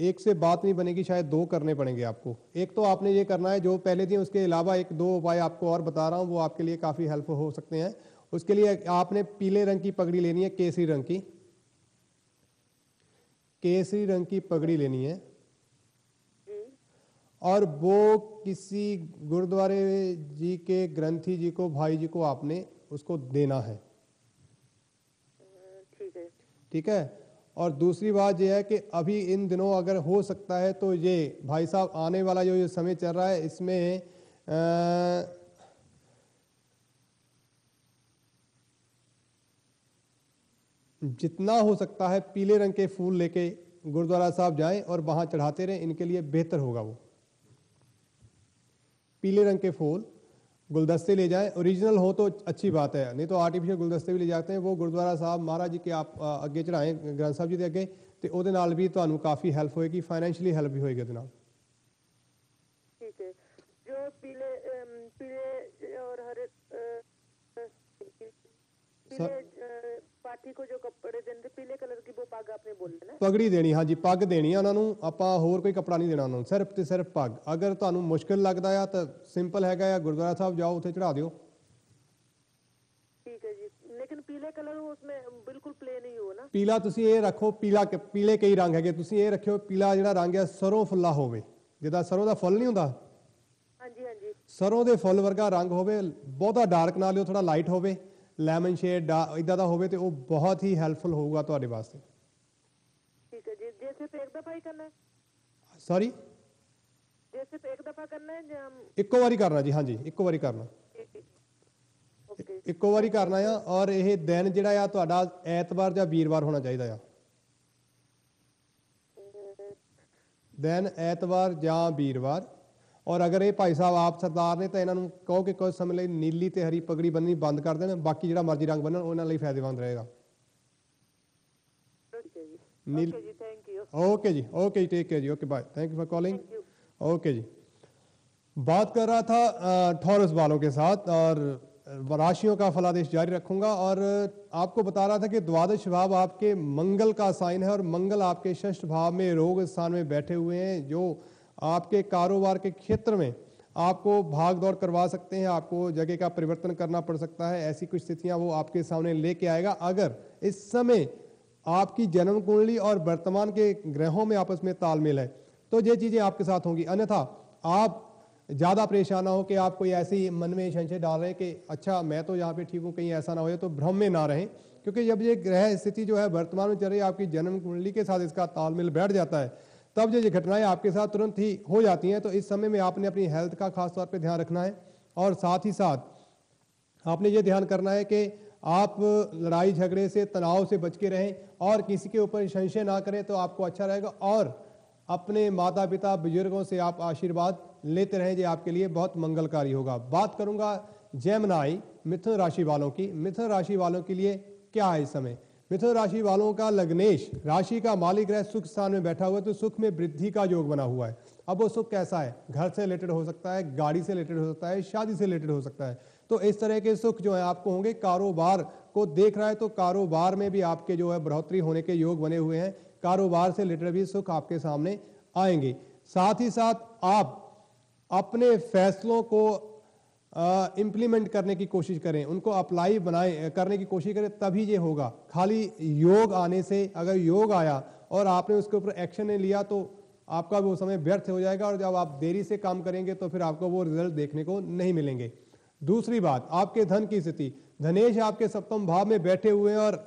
एक से बात नहीं बनेगी, शायद 2 करने पड़ेंगे आपको। एक तो आपने ये करना है जो पहले दिए, उसके अलावा 1-2 उपाय आपको और बता रहा हूं, वो आपके लिए काफी हेल्पफुल हो सकते हैं। उसके लिए आपने पीले रंग की पगड़ी लेनी है, केसरी रंग की, केसरी रंग की पगड़ी लेनी है, और वो किसी गुरुद्वारे जी के ग्रंथी जी को, भाई जी को आपने उसको देना है। ठीक है। ठीक है। और दूसरी बात यह है कि अभी इन दिनों अगर हो सकता है तो ये भाई साहब आने वाला जो ये समय चल रहा है इसमें जितना हो सकता है पीले रंग के फूल लेके गुरुद्वारा साहब जाएं और वहां चढ़ाते रहें, इनके लिए बेहतर होगा। वो पीले रंग के फूल गुलदस्ते ले जाएं, ओरिजिनल हो तो अच्छी बात है, नहीं तो आर्टिफिशियल गुलदस्ते भी ले जाते हैं। वो गुरुद्वारा साहब महाराज जी के आप अगे चढ़ाएं, ग्रंथ साहब जी के अगे, तो ਉਹਦੇ ਨਾਲ भी ਤੁਹਾਨੂੰ काफ़ी हेल्प होएगी, फाइनेंशियली हेल्प भी होएगी ਉਹਦੇ ਨਾਲ। ठीक है। जो पीले पीले और हरे पीले पाठी को जो कपड़े देते पीले कलर की वो पग आपने बोले ना, ਪਗੜੀ ਦੇਣੀ, ਹਾਂਜੀ ਪੱਗ ਦੇਣੀ ਆ ਉਹਨਾਂ ਨੂੰ, ਆਪਾਂ ਹੋਰ ਕੋਈ ਕੱਪੜਾ ਨਹੀਂ ਦੇਣਾ ਉਹਨਾਂ ਨੂੰ, ਸਿਰਫ ਤੇ ਸਿਰਫ ਪੱਗ। ਅਗਰ ਤੁਹਾਨੂੰ ਮੁਸ਼ਕਿਲ ਲੱਗਦਾ ਆ ਤਾਂ ਸਿੰਪਲ ਹੈਗਾ ਆ, ਗੁਰਦੁਆਰਾ ਸਾਹਿਬ ਜਾਓ ਉੱਥੇ ਚੜਾ ਦਿਓ। ठीक है जी। लेकिन पीले कलर वो उसमें बिल्कुल प्लेन ही हो ना। ਪੀਲਾ ਤੁਸੀਂ ਇਹ ਰੱਖੋ, ਪੀਲੇ ਕਈ ਰੰਗ ਹੈਗੇ, ਤੁਸੀਂ ਇਹ ਰੱਖਿਓ ਪੀਲਾ ਜਿਹੜਾ ਰੰਗ ਹੈ ਸਰੋਂ ਫੁੱਲਾ ਹੋਵੇ, ਜਿੱਦਾਂ ਸਰੋਂ ਦਾ ਫੁੱਲ ਨਹੀਂ ਹੁੰਦਾ, ਹਾਂਜੀ ਹਾਂਜੀ ਸਰੋਂ ਦੇ ਫੁੱਲ ਵਰਗਾ ਰੰਗ ਹੋਵੇ, ਬਹੁਤਾ ਡਾਰਕ ਨਾ ਲਿਓ, ਥੋੜਾ ਲਾਈਟ ਹੋਵੇ, ਲੈਮਨ ਸ਼ੇਡ ਇਦਾਂ ਦਾ ਹੋਵੇ, ਤੇ ਉਹ ਬਹੁਤ ਹੀ ਹੈਲਪਫੁਲ ਹੋਊਗਾ ਤੁਹਾਡੇ ਵਾਸਤੇ। ठीक है जी। जैसे तो एक दफा ही करना है, ਸੌਰੀ, जैसे तो एक दफा करना है या ਇੱਕੋ ਵਾਰੀ ਕਰਨਾ ਜੀ, ਹਾਂਜੀ ਇੱਕੋ ਵਾਰੀ ਕਰਨਾ, ओके ਇੱਕੋ ਵਾਰੀ ਕਰਨਾ ਆ। ਔਰ ਇਹ ਦਿਨ ਜਿਹੜਾ ਆ ਤੁਹਾਡਾ ਐਤਵਾਰ ਜਾਂ ਵੀਰਵਾਰ ਹੋਣਾ ਚਾਹੀਦਾ ਆ, ਦਿਨ ਐਤਵਾਰ ਜਾਂ ਵੀਰਵਾਰ। ਔਰ ਅਗਰ ਇਹ ਭਾਈ ਸਾਹਿਬ ਆਪ ਸਰਦਾਰ ਨੇ ਤਾਂ ਇਹਨਾਂ ਨੂੰ ਕਹੋ ਕਿ ਕੁਝ ਸਮੇਂ ਲਈ ਨੀਲੀ ਤੇ ਹਰੀ ਪਗੜੀ ਬੰਨਣੀ ਬੰਦ ਕਰ ਦੇਣ, ਬਾਕੀ ਜਿਹੜਾ ਮਰਜ਼ੀ ਰੰਗ ਬੰਨਣ ਉਹਨਾਂ ਲਈ ਫਾਇਦੇਮੰਦ ਰਹੇਗਾ। ओके जी। नील ओके जी, थैंक यू। ओके जी, ओके जी, टेक केयर जी, okay bye, thank you for calling. Okay जी, बात कर रहा था टॉरस वालों के साथ, और राशियों का फलादेश जारी रखूंगा। और आपको बता रहा था कि द्वादश भाव आपके मंगल का साइन है, और मंगल आपके षष्ठ भाव में रोग स्थान में बैठे हुए हैं, जो आपके कारोबार के क्षेत्र में आपको भाग दौड़ करवा सकते हैं, आपको जगह का परिवर्तन करना पड़ सकता है। ऐसी कुछ स्थितियां वो आपके सामने लेके आएगा। अगर इस समय आपकी जन्म कुंडली और वर्तमान के ग्रहों में आपस में तालमेल है तो ये चीज़ें आपके साथ होंगी। अन्यथा आप ज़्यादा परेशान ना हो कि आप कोई ऐसी मन में संशय डाल रहे हैं कि अच्छा मैं तो यहाँ पे ठीक हूँ, कहीं ऐसा ना हो, तो भ्रम में ना रहें। क्योंकि जब ये ग्रह स्थिति जो है वर्तमान में चल रही है, आपकी जन्म कुंडली के साथ इसका तालमेल बैठ जाता है, तब जो ये घटनाएं आपके साथ तुरंत ही हो जाती हैं। तो इस समय में आपने अपनी हेल्थ का खास तौर पे ध्यान रखना है, और साथ ही साथ आपने ये ध्यान करना है कि आप लड़ाई झगड़े से, तनाव से बच के रहें, और किसी के ऊपर संशय ना करें तो आपको अच्छा रहेगा। और अपने माता पिता बुजुर्गों से आप आशीर्वाद लेते रहें, जो आपके लिए बहुत मंगलकारी होगा। बात करूंगा जेमिनी मिथुन राशि वालों की। मिथुन राशि वालों के लिए क्या है इस समय? मिथुन राशि वालों का लग्नेश राशि का मालिक ग्रह सुख स्थान में बैठा हुआ है, तो सुख में वृद्धि का योग बना हुआ है। अब वो सुख कैसा है? घर से रिलेटेड हो सकता है, गाड़ी से रिलेटेड हो सकता है, शादी से रिलेटेड हो सकता है। तो इस तरह के सुख जो है आपको होंगे। कारोबार को देख रहा है तो कारोबार में भी आपके जो है बढ़ोतरी होने के योग बने हुए हैं। कारोबार से रिलेटेड भी सुख आपके सामने आएंगे। साथ ही साथ आप अपने फैसलों को इम्प्लीमेंट करने की कोशिश करें, उनको अप्लाई करने की कोशिश करें, तभी ये होगा। खाली योग आने से, अगर योग आया और आपने उसके ऊपर एक्शन नहीं लिया तो आपका वो समय व्यर्थ हो जाएगा, और जब आप देरी से काम करेंगे तो फिर आपको वो रिजल्ट देखने को नहीं मिलेंगे। दूसरी बात, आपके धन की स्थिति, धनेश आपके सप्तम भाव में बैठे हुए हैं, और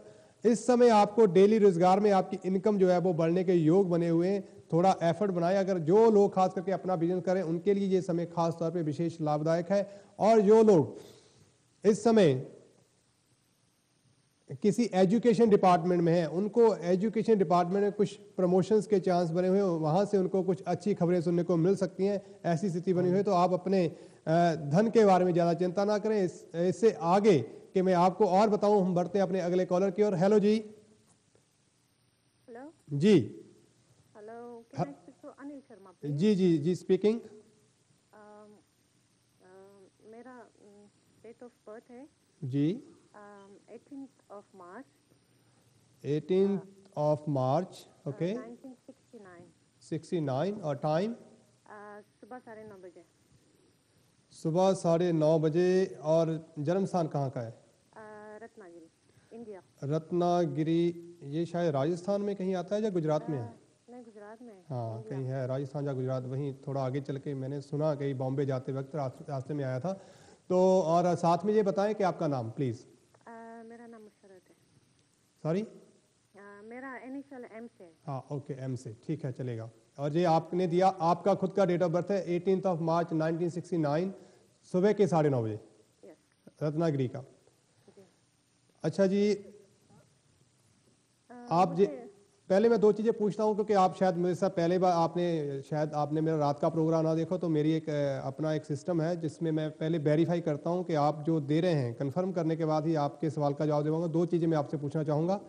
इस समय आपको डेली रोजगार में आपकी इनकम जो है वो बढ़ने के योग बने हुए हैं। थोड़ा एफर्ट बनाएं। अगर जो लोग खास करके अपना बिजनेस करें उनके लिए ये समय खास तौर पे विशेष लाभदायक है। और जो लोग इस समय किसी एजुकेशन डिपार्टमेंट में हैं, उनको एजुकेशन डिपार्टमेंट में कुछ प्रमोशंस के चांस बने हुए हैं, वहां से उनको कुछ अच्छी खबरें सुनने को मिल सकती हैं। ऐसी स्थिति बनी हुई है, तो आप अपने धन के बारे में ज्यादा चिंता ना करें। इससे आगे कि मैं आपको और बताऊं, हम बढ़ते हैं अपने अगले कॉलर की ओर। हेलो जी। हेलो जी hello, can I speak to Anil Sharma please? जी जी जी, स्पीकिंग। मेरा डेट ऑफ बर्थ है जी 18th of March 18th of March, okay 1969। 69, और टाइम सुबह 9:30 बजे। सुबह 9:30 बजे। और जन्म स्थान कहाँ का है? रत्नागिरी, इंडिया। रत्नागिरी, ये शायद राजस्थान में कहीं आता है या गुजरात में है? नहीं, गुजरात में। हाँ, कहीं है राजस्थान या गुजरात, वहीं थोड़ा आगे चल के मैंने सुना, कहीं बॉम्बे जाते वक्त रास्ते में आया था तो। और साथ में ये बताएं कि आपका नाम प्लीज। मेरा नाम मुशर्रत है। सॉरी? मेरा इनिशियल एम से है। हाँ ओके, एम से, ठीक है, चलेगा। और ये आपने दिया, आपका खुद का डेट ऑफ बर्थ है 18th of March 1969, सुबह के 9:30 बजे, यस रत्नागिरी का। जी। अच्छा जी, आप पहले मैं 2 चीज़ें पूछता हूँ, क्योंकि आप शायद मेरे साथ पहले बार आपने मेरा रात का प्रोग्राम ना देखो, तो मेरी अपना एक सिस्टम है जिसमें मैं पहले वेरीफाई करता हूँ कि आप जो दे रहे हैं, कंफर्म करने के बाद ही आपके सवाल का जवाब दूंगा। 2 चीज़ें मैं आपसे पूछना चाहूँगा,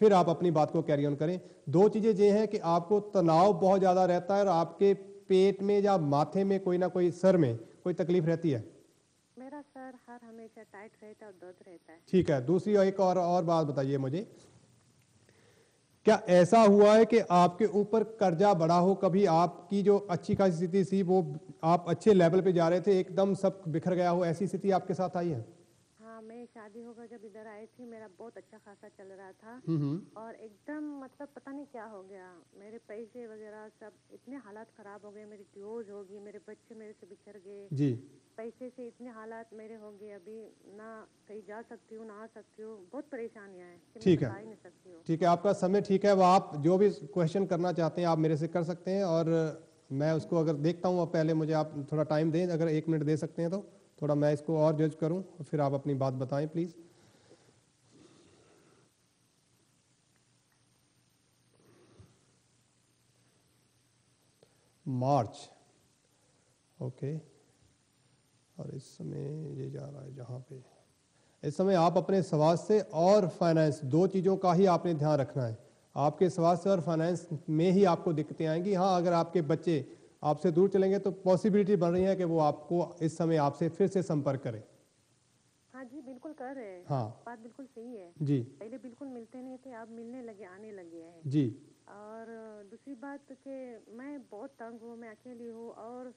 फिर आप अपनी बात को कैरी ऑन करें। 2 चीज़ें ये हैं कि आपको तनाव बहुत ज़्यादा रहता है और आपके पेट में या माथे में कोई ना कोई, सर में कोई तकलीफ रहती है? मेरा सर हर हमेशा टाइट रहता है और दर्द रहता है। ठीक है। दूसरी एक और बात बताइए मुझे, क्या ऐसा हुआ है कि आपके ऊपर कर्जा बढ़ा हो कभी? आपकी जो अच्छी खासी स्थिति थी, वो आप अच्छे लेवल पे जा रहे थे, एकदम सब बिखर गया हो, ऐसी स्थिति आपके साथ आई है? हाँ, मैं शादी होकर जब इधर आई थी, मेरा बहुत अच्छा खासा चल रहा था और एकदम मतलब पता नहीं क्या हो गया, मेरे पैसे वगैरह सब इतने हालात खराब हो गए, मेरी डिवोर्स होगी, मेरे बच्चे मेरे से बिछड़ गए, जी। पैसे से इतने हालात मेरे हो गए, अभी ना कहीं जा सकती हूँ ना आ सकती हूँ, बहुत परेशानियाँ हैं कि ठीक मैं है। बता ही नहीं सकती हूँ। ठीक है, आपका समय ठीक है। वो आप जो भी क्वेश्चन करना चाहते हैं आप मेरे से कर सकते हैं, और मैं उसको अगर देखता हूँ, पहले मुझे आप थोड़ा टाइम दें, अगर 1 मिनट दे सकते हैं तो थोड़ा मैं इसको और जज करूँ, फिर आप अपनी बात बताएं प्लीज़। March, okay. और इस समय ये जा रहा है जहाँ पे, इस समय आप अपने स्वास्थ्य से और फाइनेंस, 2 चीज़ों का ही आपने ध्यान रखना है। आपके स्वास्थ्य और फाइनेंस में ही आपको दिक्कतें आएंगी। हाँ, अगर आपके बच्चे आपसे दूर चलेंगे तो पॉसिबिलिटी बन रही है कि वो आपको इस समय आपसे फिर से संपर्क करें। हाँ जी, बिल्कुल कर रहे हैं। हाँ बात बिल्कुल सही है। जी पहले बिल्कुल मिलते नहीं थे, अब मिलने लगे, आने लगे हैं। जी। और दूसरी बात कि मैं बहुत तंग हूँ, मैं अकेली हूँ और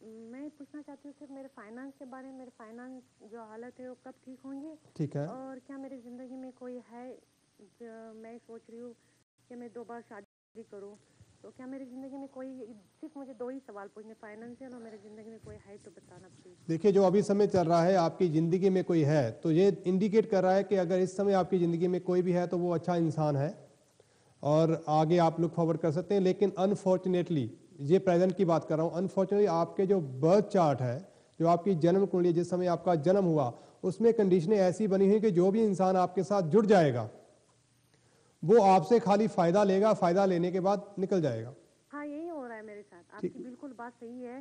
मैं पूछना चाहती हूँ सिर्फ मेरे फाइनेंस के बारे में, मेरे फाइनेंस जो हालत है वो कब ठीक होंगे? ठीक है। और क्या मेरी ज़िंदगी में कोई है जो मैं सोच रही हूँ कि मैं 2 बार शादी करूँ, तो क्या मेरी ज़िंदगी में कोई, सिर्फ मुझे 2 ही सवाल पूछने, फाइनेंशियल और मेरी ज़िंदगी में कोई है तो बताना प्लीज़। देखिए, जो अभी समय चल रहा है आपकी ज़िंदगी में कोई है, तो ये इंडिकेट कर रहा है कि अगर इस समय आपकी ज़िंदगी में कोई भी है तो वो अच्छा इंसान है और आगे आप लुक फॉरवर्ड कर सकते हैं। लेकिन अनफॉर्चुनेटली, ये प्रेजेंट की बात कर रहा हूँ, अनफॉर्चुनेटली आपके जो बर्थ चार्ट है, जो आपकी जन्म कुंडली, जिस समय आपका जन्म हुआ, उसमें कंडीशनें ऐसी बनी हुई कि जो भी इंसान आपके साथ जुड़ जाएगा वो आपसे खाली फ़ायदा लेगा, फ़ायदा लेने के बाद निकल जाएगा। हाँ, यही हो रहा है मेरे साथ। आपकी बिल्कुल बात सही है।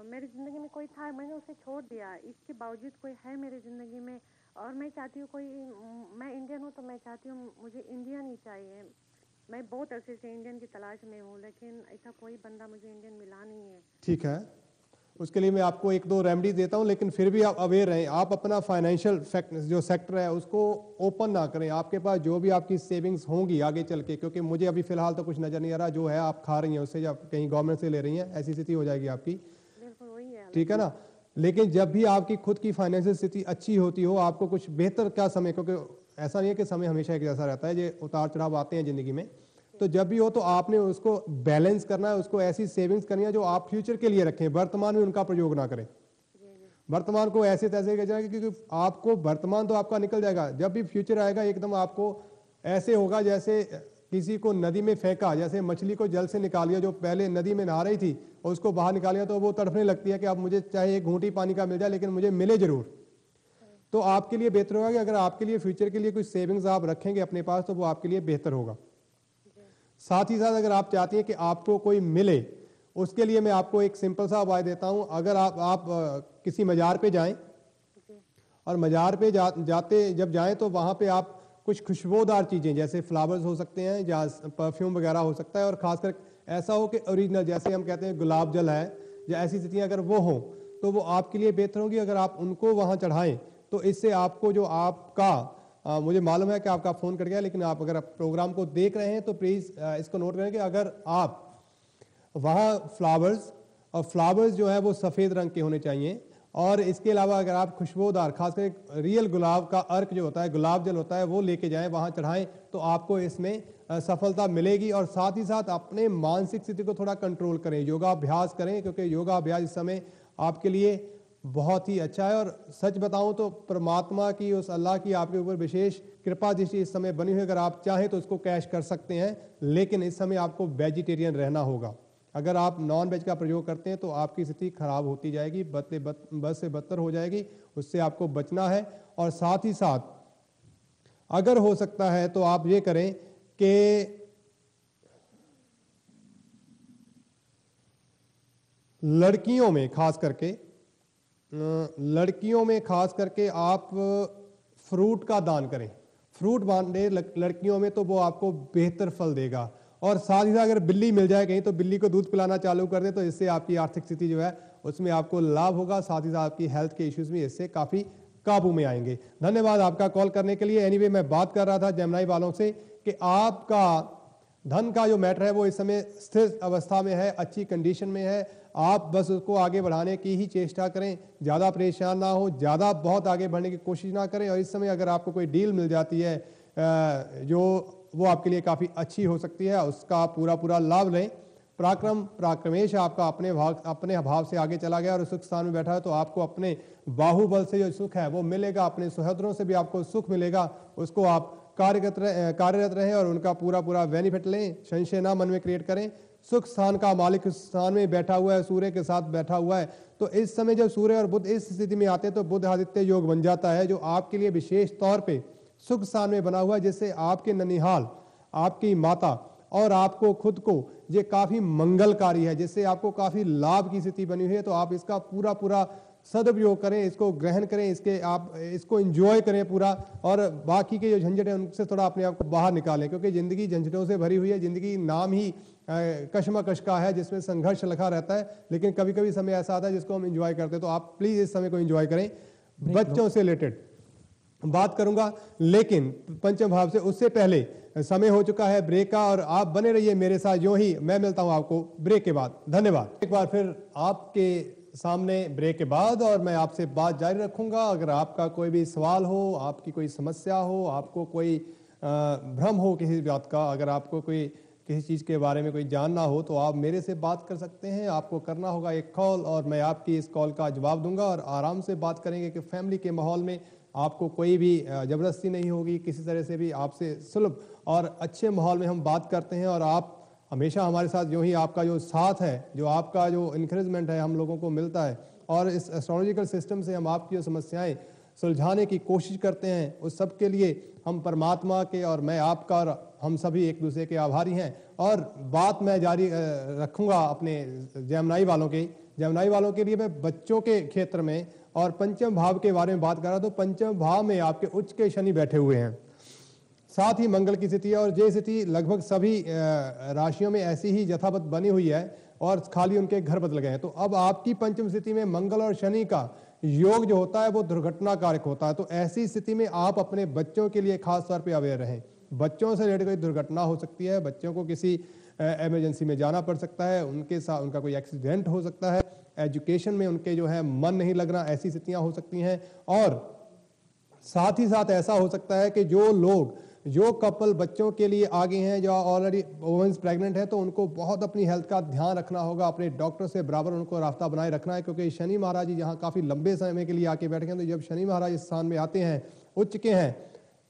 मेरी ज़िंदगी में कोई था, मैंने उसे छोड़ दिया, इसके बावजूद कोई है मेरी ज़िंदगी में और मैं चाहती हूँ कोई, मैं इंडियन हूँ तो मैं चाहती हूँ मुझे इंडियन ही चाहिए। मैं बहुत अरसे से इंडियन की तलाश में हूँ, लेकिन ऐसा कोई बंदा मुझे इंडियन मिला नहीं है। ठीक है, उसके लिए मैं आपको 1-2 रेमेडी देता हूं, लेकिन फिर भी आप अवेयर रहें। आप अपना फाइनेंशियल जो सेक्टर है उसको ओपन ना करें। आपके पास जो भी आपकी सेविंग्स होंगी आगे चल के, क्योंकि मुझे अभी फिलहाल तो कुछ नजर नहीं आ रहा, जो है आप खा रही हैं उससे, या कहीं गवर्नमेंट से ले रही हैं, ऐसी स्थिति हो जाएगी आपकी। बिल्कुल वही है। ठीक है ना। लेकिन जब भी आपकी खुद की फाइनेंशियल स्थिति अच्छी होती हो, आपको कुछ बेहतर क्या समय, क्योंकि ऐसा नहीं है कि समय हमेशा एक जैसा रहता है, ये उतार चढ़ाव आते हैं जिंदगी में, तो जब भी हो तो आपने उसको बैलेंस करना है, उसको ऐसी सेविंग्स करनी है जो आप फ्यूचर के लिए रखें, वर्तमान में उनका प्रयोग ना करें। वर्तमान को ऐसे तैसे कर जाएगा, क्योंकि आपको वर्तमान तो आपका निकल जाएगा, जब भी फ्यूचर आएगा एकदम आपको ऐसे होगा जैसे किसी को नदी में फेंका, जैसे मछली को जल से निकालिया, जो पहले नदी में नहा रही थी और उसको बाहर निकालिया, तो वो तड़पने लगती है कि अब मुझे चाहे एक घूंटी पानी का मिल जाए लेकिन मुझे मिले जरूर। तो आपके लिए बेहतर होगा कि अगर आपके लिए फ्यूचर के लिए कुछ सेविंग्स आप रखेंगे अपने पास, तो वो आपके लिए बेहतर होगा। साथ ही साथ अगर आप चाहती हैं कि आपको कोई मिले, उसके लिए मैं आपको एक सिंपल सा उपाय देता हूं। अगर आप किसी मजार पे जाएं और मजार पे जाते जब जाएं तो वहां पे आप कुछ खुशबूदार चीजें, जैसे फ्लावर्स हो सकते हैं या परफ्यूम वगैरह हो सकता है, और खासकर ऐसा हो कि ओरिजिनल, जैसे हम कहते हैं गुलाब जल है या ऐसी स्थितियां अगर वो हो तो वो आपके लिए बेहतर होगी। अगर आप उनको वहां चढ़ाएं तो इससे आपको जो आपका मुझे मालूम है कि आपका फ़ोन कट गया, लेकिन आप अगर प्रोग्राम को देख रहे हैं तो प्लीज़ इसको नोट करें कि अगर आप वहाँ फ्लावर्स जो है वो सफ़ेद रंग के होने चाहिए, और इसके अलावा अगर आप खुशबूदार, खासकर रियल गुलाब का अर्क जो होता है, गुलाब जल होता है, वो लेके जाएं, वहाँ चढ़ाएं, तो आपको इसमें सफलता मिलेगी। और साथ ही साथ अपने मानसिक स्थिति को थोड़ा कंट्रोल करें, योगाभ्यास करें, क्योंकि योगाभ्यास इस समय आपके लिए बहुत ही अच्छा है। और सच बताऊं तो परमात्मा की, उस अल्लाह की आपके ऊपर विशेष कृपा दृष्टि इस समय बनी हुई है। अगर आप चाहें तो उसको कैश कर सकते हैं, लेकिन इस समय आपको वेजिटेरियन रहना होगा। अगर आप नॉन वेज का प्रयोग करते हैं तो आपकी स्थिति खराब होती जाएगी, बद से बदतर हो जाएगी, उससे आपको बचना है। और साथ ही साथ अगर हो सकता है तो आप ये करें कि लड़कियों में खास करके आप फ्रूट का दान करें, फ्रूट बांटे लड़कियों में, तो वो आपको बेहतर फल देगा। और साथ ही साथ अगर बिल्ली मिल जाए कहीं तो बिल्ली को दूध पिलाना चालू कर दे, तो इससे आपकी आर्थिक स्थिति जो है उसमें आपको लाभ होगा। साथ ही साथ आपकी हेल्थ के इश्यूज भी इससे काफी काबू में आएंगे। धन्यवाद आपका कॉल करने के लिए। एनीवे, मैं बात कर रहा था जेमिनी वालों से कि आपका धन का जो मैटर है वो इस समय स्थिर अवस्था में है, अच्छी कंडीशन में है। आप बस उसको आगे बढ़ाने की ही चेष्टा करें, ज़्यादा परेशान ना हो, ज़्यादा बहुत आगे बढ़ने की कोशिश ना करें। और इस समय अगर आपको कोई डील मिल जाती है जो वो आपके लिए काफ़ी अच्छी हो सकती है, उसका आप पूरा लाभ लें। पराक्रमेश आपका अपने भाव से आगे चला गया और सुख स्थान में बैठा है, तो आपको अपने बाहुबल से जो सुख है वो मिलेगा, अपने सुहृदों से भी आपको सुख मिलेगा। उसको आप कार्यरत रहें और उनका पूरा बेनिफिट लें, संशय ना मन में क्रिएट करें। सुख स्थान का मालिक उस स्थान में बैठा हुआ है, सूर्य के साथ बैठा हुआ है। तो इस समय जब सूर्य और बुध इस स्थिति में आते हैं तो बुध आदित्य योग बन जाता है, जो आपके लिए विशेष तौर पे सुख स्थान में बना हुआ है, जिससे आपके ननिहाल, आपकी माता और आपको खुद को ये काफी मंगलकारी है, जिससे आपको काफी लाभ की स्थिति बनी हुई है। तो आप इसका पूरा सदुपयोग करें, इसको ग्रहण करें, आप इसको एंजॉय करें पूरा। और बाकी के जो झंझट है उनसे थोड़ा अपने आप को बाहर निकालें, क्योंकि जिंदगी झंझटों से भरी हुई है। जिंदगी नाम ही कश्मकश का है, जिसमें संघर्ष लिखा रहता है, लेकिन कभी कभी समय ऐसा आता है जिसको हम एंजॉय करते हैं। तो आप प्लीज इस समय को एंजॉय करें। बच्चों से रिलेटेड बात करूंगा, लेकिन पंचम भाव से उससे पहले समय हो चुका है ब्रेक का, और आप बने रहिए मेरे साथ। जो ही मैं मिलता हूं आपको ब्रेक के बाद। धन्यवाद। एक बार फिर आपके सामने ब्रेक के बाद, और मैं आपसे बात जारी रखूंगा। अगर आपका कोई भी सवाल हो, आपकी कोई समस्या हो, आपको कोई भ्रम हो किसी बात का, अगर आपको कोई किसी चीज़ के बारे में कोई जानना हो, तो आप मेरे से बात कर सकते हैं। आपको करना होगा एक कॉल, और मैं आपकी इस कॉल का जवाब दूंगा और आराम से बात करेंगे कि फैमिली के माहौल में आपको कोई भी ज़बरदस्ती नहीं होगी, किसी तरह से भी आपसे सुलभ और अच्छे माहौल में हम बात करते हैं। और आप हमेशा हमारे साथ जो ही आपका जो साथ है, जो आपका जो इंकरेजमेंट है हम लोगों को मिलता है, और इस एस्ट्रोलॉजिकल सिस्टम से हम आपकी जो समस्याएं सुलझाने की कोशिश करते हैं, उस सब के लिए हम परमात्मा के और मैं आपका और हम सभी एक दूसरे के आभारी हैं। और बात मैं जारी रखूंगा अपने जेमिनी वालों के लिए। मैं बच्चों के क्षेत्र में और पंचम भाव के बारे में बात कर रहा, तो पंचम भाव में आपके उच्च के शनि बैठे हुए हैं, साथ ही मंगल की स्थिति है। और ये स्थिति लगभग सभी राशियों में ऐसी ही यथावत बनी हुई है, और खाली उनके घर बदल गए हैं। तो अब आपकी पंचम स्थिति में मंगल और शनि का योग जो होता है वो दुर्घटनाकारक होता है। तो ऐसी स्थिति में आप अपने बच्चों के लिए खास तौर पे अवेयर रहें। बच्चों से रिलेटेड कोई दुर्घटना हो सकती है, बच्चों को किसी इमरजेंसी में जाना पड़ सकता है, उनके साथ उनका कोई एक्सीडेंट हो सकता है, एजुकेशन में उनके जो है मन नहीं लगना, ऐसी स्थितियां हो सकती हैं। और साथ ही साथ ऐसा हो सकता है कि जो कपल बच्चों के लिए आगे हैं, जो ऑलरेडी वुमेन्स प्रेग्नेंट है, तो उनको बहुत अपनी हेल्थ का ध्यान रखना होगा, अपने डॉक्टर से बराबर उनको रास्ता बनाए रखना है। क्योंकि शनि महाराज जी यहाँ काफी लंबे समय के लिए आके बैठ गए, तो जब शनि महाराज इस स्थान में आते हैं, उच्च के हैं,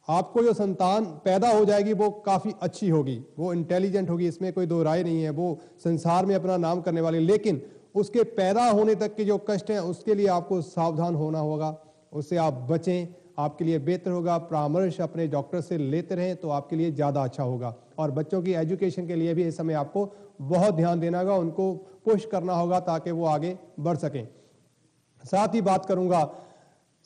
आपको जो संतान पैदा हो जाएगी वो काफी अच्छी होगी, वो इंटेलिजेंट होगी, इसमें कोई दो राय नहीं है, वो संसार में अपना नाम करने वाली। लेकिन उसके पैदा होने तक के जो कष्ट हैं उसके लिए आपको सावधान होना होगा, उससे आप बचें, आपके लिए बेहतर होगा। परामर्श अपने डॉक्टर से लेते रहें तो आपके लिए ज़्यादा अच्छा होगा। और बच्चों की एजुकेशन के लिए भी इस समय आपको बहुत ध्यान देना होगा, उनको पुश करना होगा ताकि वो आगे बढ़ सकें। साथ ही बात करूंगा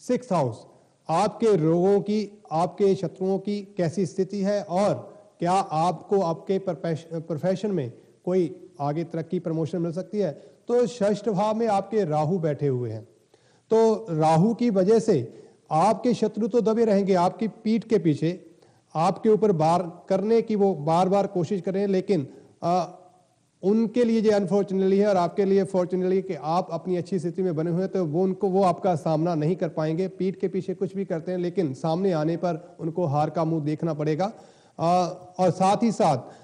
6th हाउस, आपके रोगों की, आपके शत्रुओं की कैसी स्थिति है, और क्या आपको आपके प्रोफेशन में कोई आगे तरक्की प्रमोशन मिल सकती है। तो 6th भाव में आपके राहु बैठे हुए हैं, तो राहु की वजह से आपके शत्रु तो दबे रहेंगे, आपकी पीठ के पीछे आपके ऊपर वार करने की वो बार बार कोशिश कर रहे हैं, लेकिन उनके लिए ये अनफॉर्चुनेटली है और आपके लिए फॉर्चुनेटली कि आप अपनी अच्छी स्थिति में बने हुए हैं, तो वो आपका सामना नहीं कर पाएंगे। पीठ के पीछे कुछ भी करते हैं, लेकिन सामने आने पर उनको हार का मुंह देखना पड़ेगा। और साथ ही साथ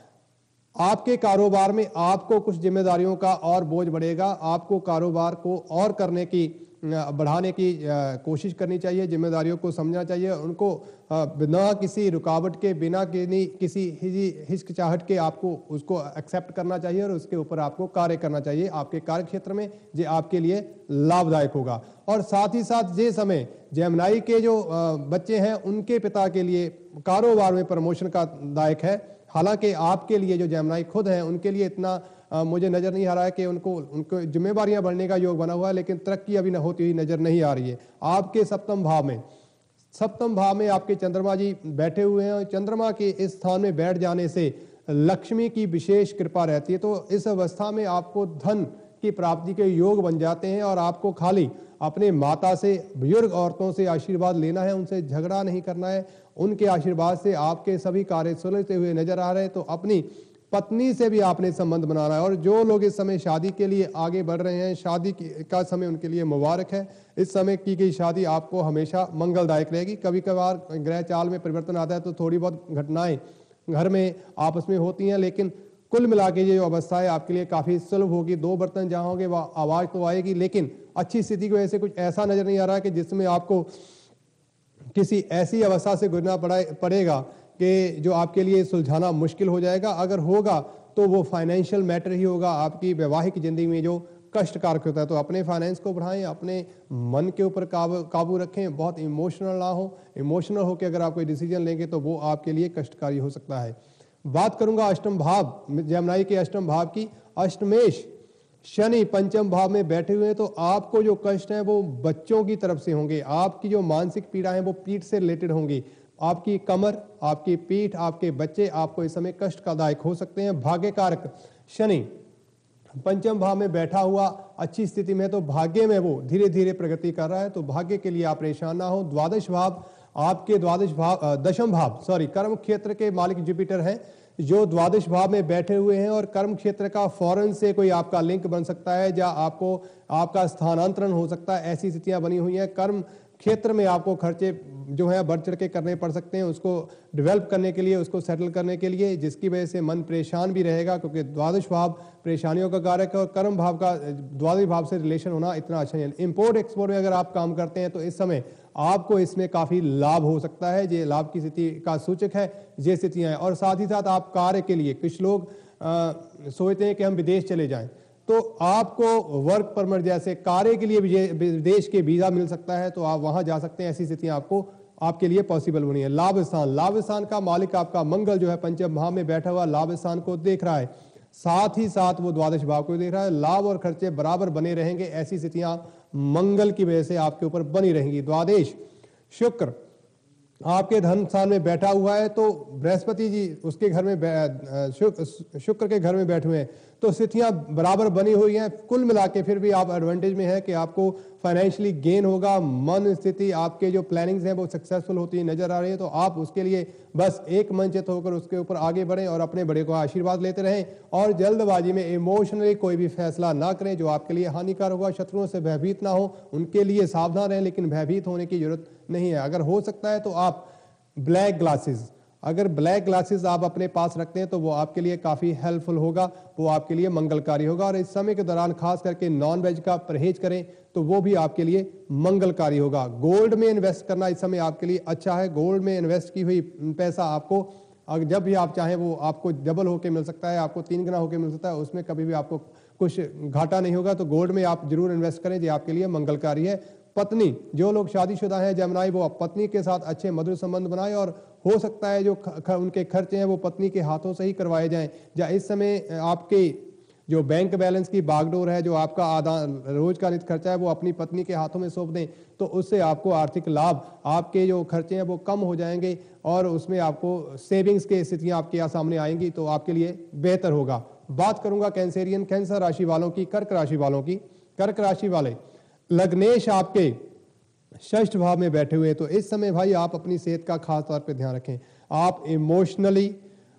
आपके कारोबार में आपको कुछ जिम्मेदारियों का और बोझ बढ़ेगा, आपको कारोबार को और करने की बढ़ाने की कोशिश करनी चाहिए, जिम्मेदारियों को समझना चाहिए, उनको बिना किसी रुकावट के, बिना किसी हिचकिचाहट के आपको उसको एक्सेप्ट करना चाहिए और उसके ऊपर आपको कार्य करना चाहिए। आपके कार्य क्षेत्र में ये आपके लिए लाभदायक होगा। और साथ ही साथ ये समय जेमिनी के जो बच्चे हैं उनके पिता के लिए कारोबार में प्रमोशन का दायक है। हालांकि आपके लिए जो जेमिनी खुद हैं उनके लिए इतना मुझे नज़र नहीं आ रहा है कि उनको जिम्मेवारियां बढ़ने का योग बना हुआ है, लेकिन तरक्की अभी न होती हुई नज़र नहीं आ रही है। आपके सप्तम भाव में आपके चंद्रमा जी बैठे हुए हैं और चंद्रमा के इस स्थान में बैठ जाने से लक्ष्मी की विशेष कृपा रहती है। तो इस अवस्था में आपको धन की प्राप्ति के योग बन जाते हैं और आपको खाली अपने माता से, बुजुर्ग औरतों से आशीर्वाद लेना है, उनसे झगड़ा नहीं करना है। उनके आशीर्वाद से आपके सभी कार्य सुलझते हुए नजर आ रहे हैं। तो अपनी पत्नी से भी आपने संबंध बनाना है। और जो लोग इस समय शादी के लिए आगे बढ़ रहे हैं, शादी का समय उनके लिए मुबारक है। इस समय की गई शादी आपको हमेशा मंगलदायक रहेगी। कभी कभार ग्रह चाल में परिवर्तन आता है तो थोड़ी बहुत घटनाएं घर में आपस में होती हैं, लेकिन कुल मिला के ये जो अवस्था है आपके लिए काफी सुलभ होगी। 2 बर्तन जहां होंगे वह आवाज तो आएगी, लेकिन अच्छी स्थिति की वजह से कुछ ऐसा नजर नहीं आ रहा है कि जिसमें आपको किसी ऐसी अवस्था से गुजरना पड़ेगा कि जो आपके लिए सुलझाना मुश्किल हो जाएगा। अगर होगा तो वो फाइनेंशियल मैटर ही होगा, आपकी वैवाहिक जिंदगी में जो कष्टकारक होता है। तो अपने फाइनेंस को बढ़ाएं, अपने मन के ऊपर काबू रखें, बहुत इमोशनल ना हो। इमोशनल होकर अगर आप कोई डिसीजन लेंगे तो वो आपके लिए कष्टकारी हो सकता है। बात करूंगा अष्टम भाव, जेमिनी के अष्टम भाव की। अष्टमेश शनि पंचम भाव में बैठे हुए हैं, तो आपको जो कष्ट है वो बच्चों की तरफ से होंगे। आपकी जो मानसिक पीड़ा है वो पीठ से रिलेटेड होंगी। आपकी कमर, आपकी पीठ, आपके बच्चे आपको इस समय कष्टदायक हो सकते हैं। भाग्यकारक शनि पंचम भाव में बैठा हुआ अच्छी स्थिति में, तो भाग्य में वो धीरे धीरे प्रगति कर रहा है। तो भाग्य के लिए आप परेशान ना हो। आपके दशम भाव कर्म क्षेत्र के मालिक जुपिटर हैं, जो द्वादश भाव में बैठे हुए हैं। और कर्म क्षेत्र का फौरन से कोई आपका लिंक बन सकता है, या आपका स्थानांतरण हो सकता है। ऐसी स्थितियां बनी हुई हैं। कर्म क्षेत्र में आपको खर्चे जो है बढ़ चढ़ के करने पड़ सकते हैं, उसको डेवलप करने के लिए, उसको सेटल करने के लिए, जिसकी वजह से मन परेशान भी रहेगा, क्योंकि द्वादश भाव परेशानियों का कारक है और कर्म भाव का द्वादश भाव से रिलेशन होना इतना अच्छा नहीं है। इंपोर्ट एक्सपोर्ट में अगर आप काम करते हैं तो इस समय आपको इसमें काफी लाभ हो सकता है। ये लाभ की स्थिति का सूचक है, ये स्थितियां हैं। और साथ ही साथ आप कार्य के लिए, कुछ लोग सोचते हैं कि हम विदेश चले जाएं, तो आपको वर्क परमिट जैसे कार्य के लिए विदेश के वीजा मिल सकता है, तो आप वहां जा सकते हैं। ऐसी स्थितियां आपके लिए पॉसिबल बनी है। लाभ स्थान का मालिक आपका मंगल जो है पंचम भाव में बैठा हुआ लाभ स्थान को देख रहा है, साथ ही साथ वो द्वादश भाव को देख रहा है। लाभ और खर्चे बराबर बने रहेंगे। ऐसी स्थितियां मंगल की वजह से आपके ऊपर बनी रहेंगी। द्वादश शुक्र आपके धन स्थान में बैठा हुआ है, तो बृहस्पति जी उसके घर में शुक्र के घर में बैठे हुए हैं, तो स्थितियां बराबर बनी हुई हैं। कुल मिला के फिर भी आप एडवांटेज में है कि आपको फाइनेंशियली गेन होगा। मन स्थिति, आपके जो प्लानिंग्स हैं वो सक्सेसफुल होती है नजर आ रही है। तो आप उसके लिए बस एक मंचित होकर उसके ऊपर आगे बढ़ें और अपने बड़े को आशीर्वाद लेते रहें। और जल्दबाजी में इमोशनली कोई भी फैसला ना करें जो आपके लिए हानिकारक होगा। शत्रुओं से भयभीत ना हो, उनके लिए सावधान रहें, लेकिन भयभीत होने की जरूरत नहीं है। अगर हो सकता है तो आप ब्लैक ग्लासेस आप अपने पास रखते हैं तो वो आपके लिए काफी हेल्पफुल होगा, वो आपके लिए मंगलकारी होगा। और इस समय के दौरान खास करके नॉन वेज का परहेज करें तो वो भी आपके लिए मंगलकारी होगा। गोल्ड में इन्वेस्ट करना इस समय आपके लिए अच्छा है। गोल्ड में इन्वेस्ट की हुई पैसा आपको अगर जब भी आप चाहें वो आपको डबल होके मिल सकता है, आपको 3 गुना होके मिल सकता है। उसमें कभी भी आपको कुछ घाटा नहीं होगा। तो गोल्ड में आप जरूर इन्वेस्ट करें, जो आपके लिए मंगलकारी है। पत्नी, जो लोग शादीशुदा हैं जेमिनी, वो पत्नी के साथ अच्छे मधुर संबंध बनाए और हो सकता है जो उनके खर्चे हैं वो पत्नी के हाथों से ही करवाए जाएं। या इस समय आपके जो बैंक बैलेंस की बागडोर है, जो आपका रोज का नित्य खर्चा है, वो अपनी पत्नी के हाथों में सौंप दें, तो उससे आपको आर्थिक लाभ, आपके जो खर्चे हैं वो कम हो जाएंगे और उसमें आपको सेविंग्स की स्थितियां आपके सामने आएंगी, तो आपके लिए बेहतर होगा। बात करूंगा कैंसर राशि वालों की, कर्क राशि वालों की। कर्क राशि वाले लग्नेश आपके 6th भाव में बैठे हुए, तो इस समय भाई आप अपनी सेहत का खास तौर पे ध्यान रखें। आप इमोशनली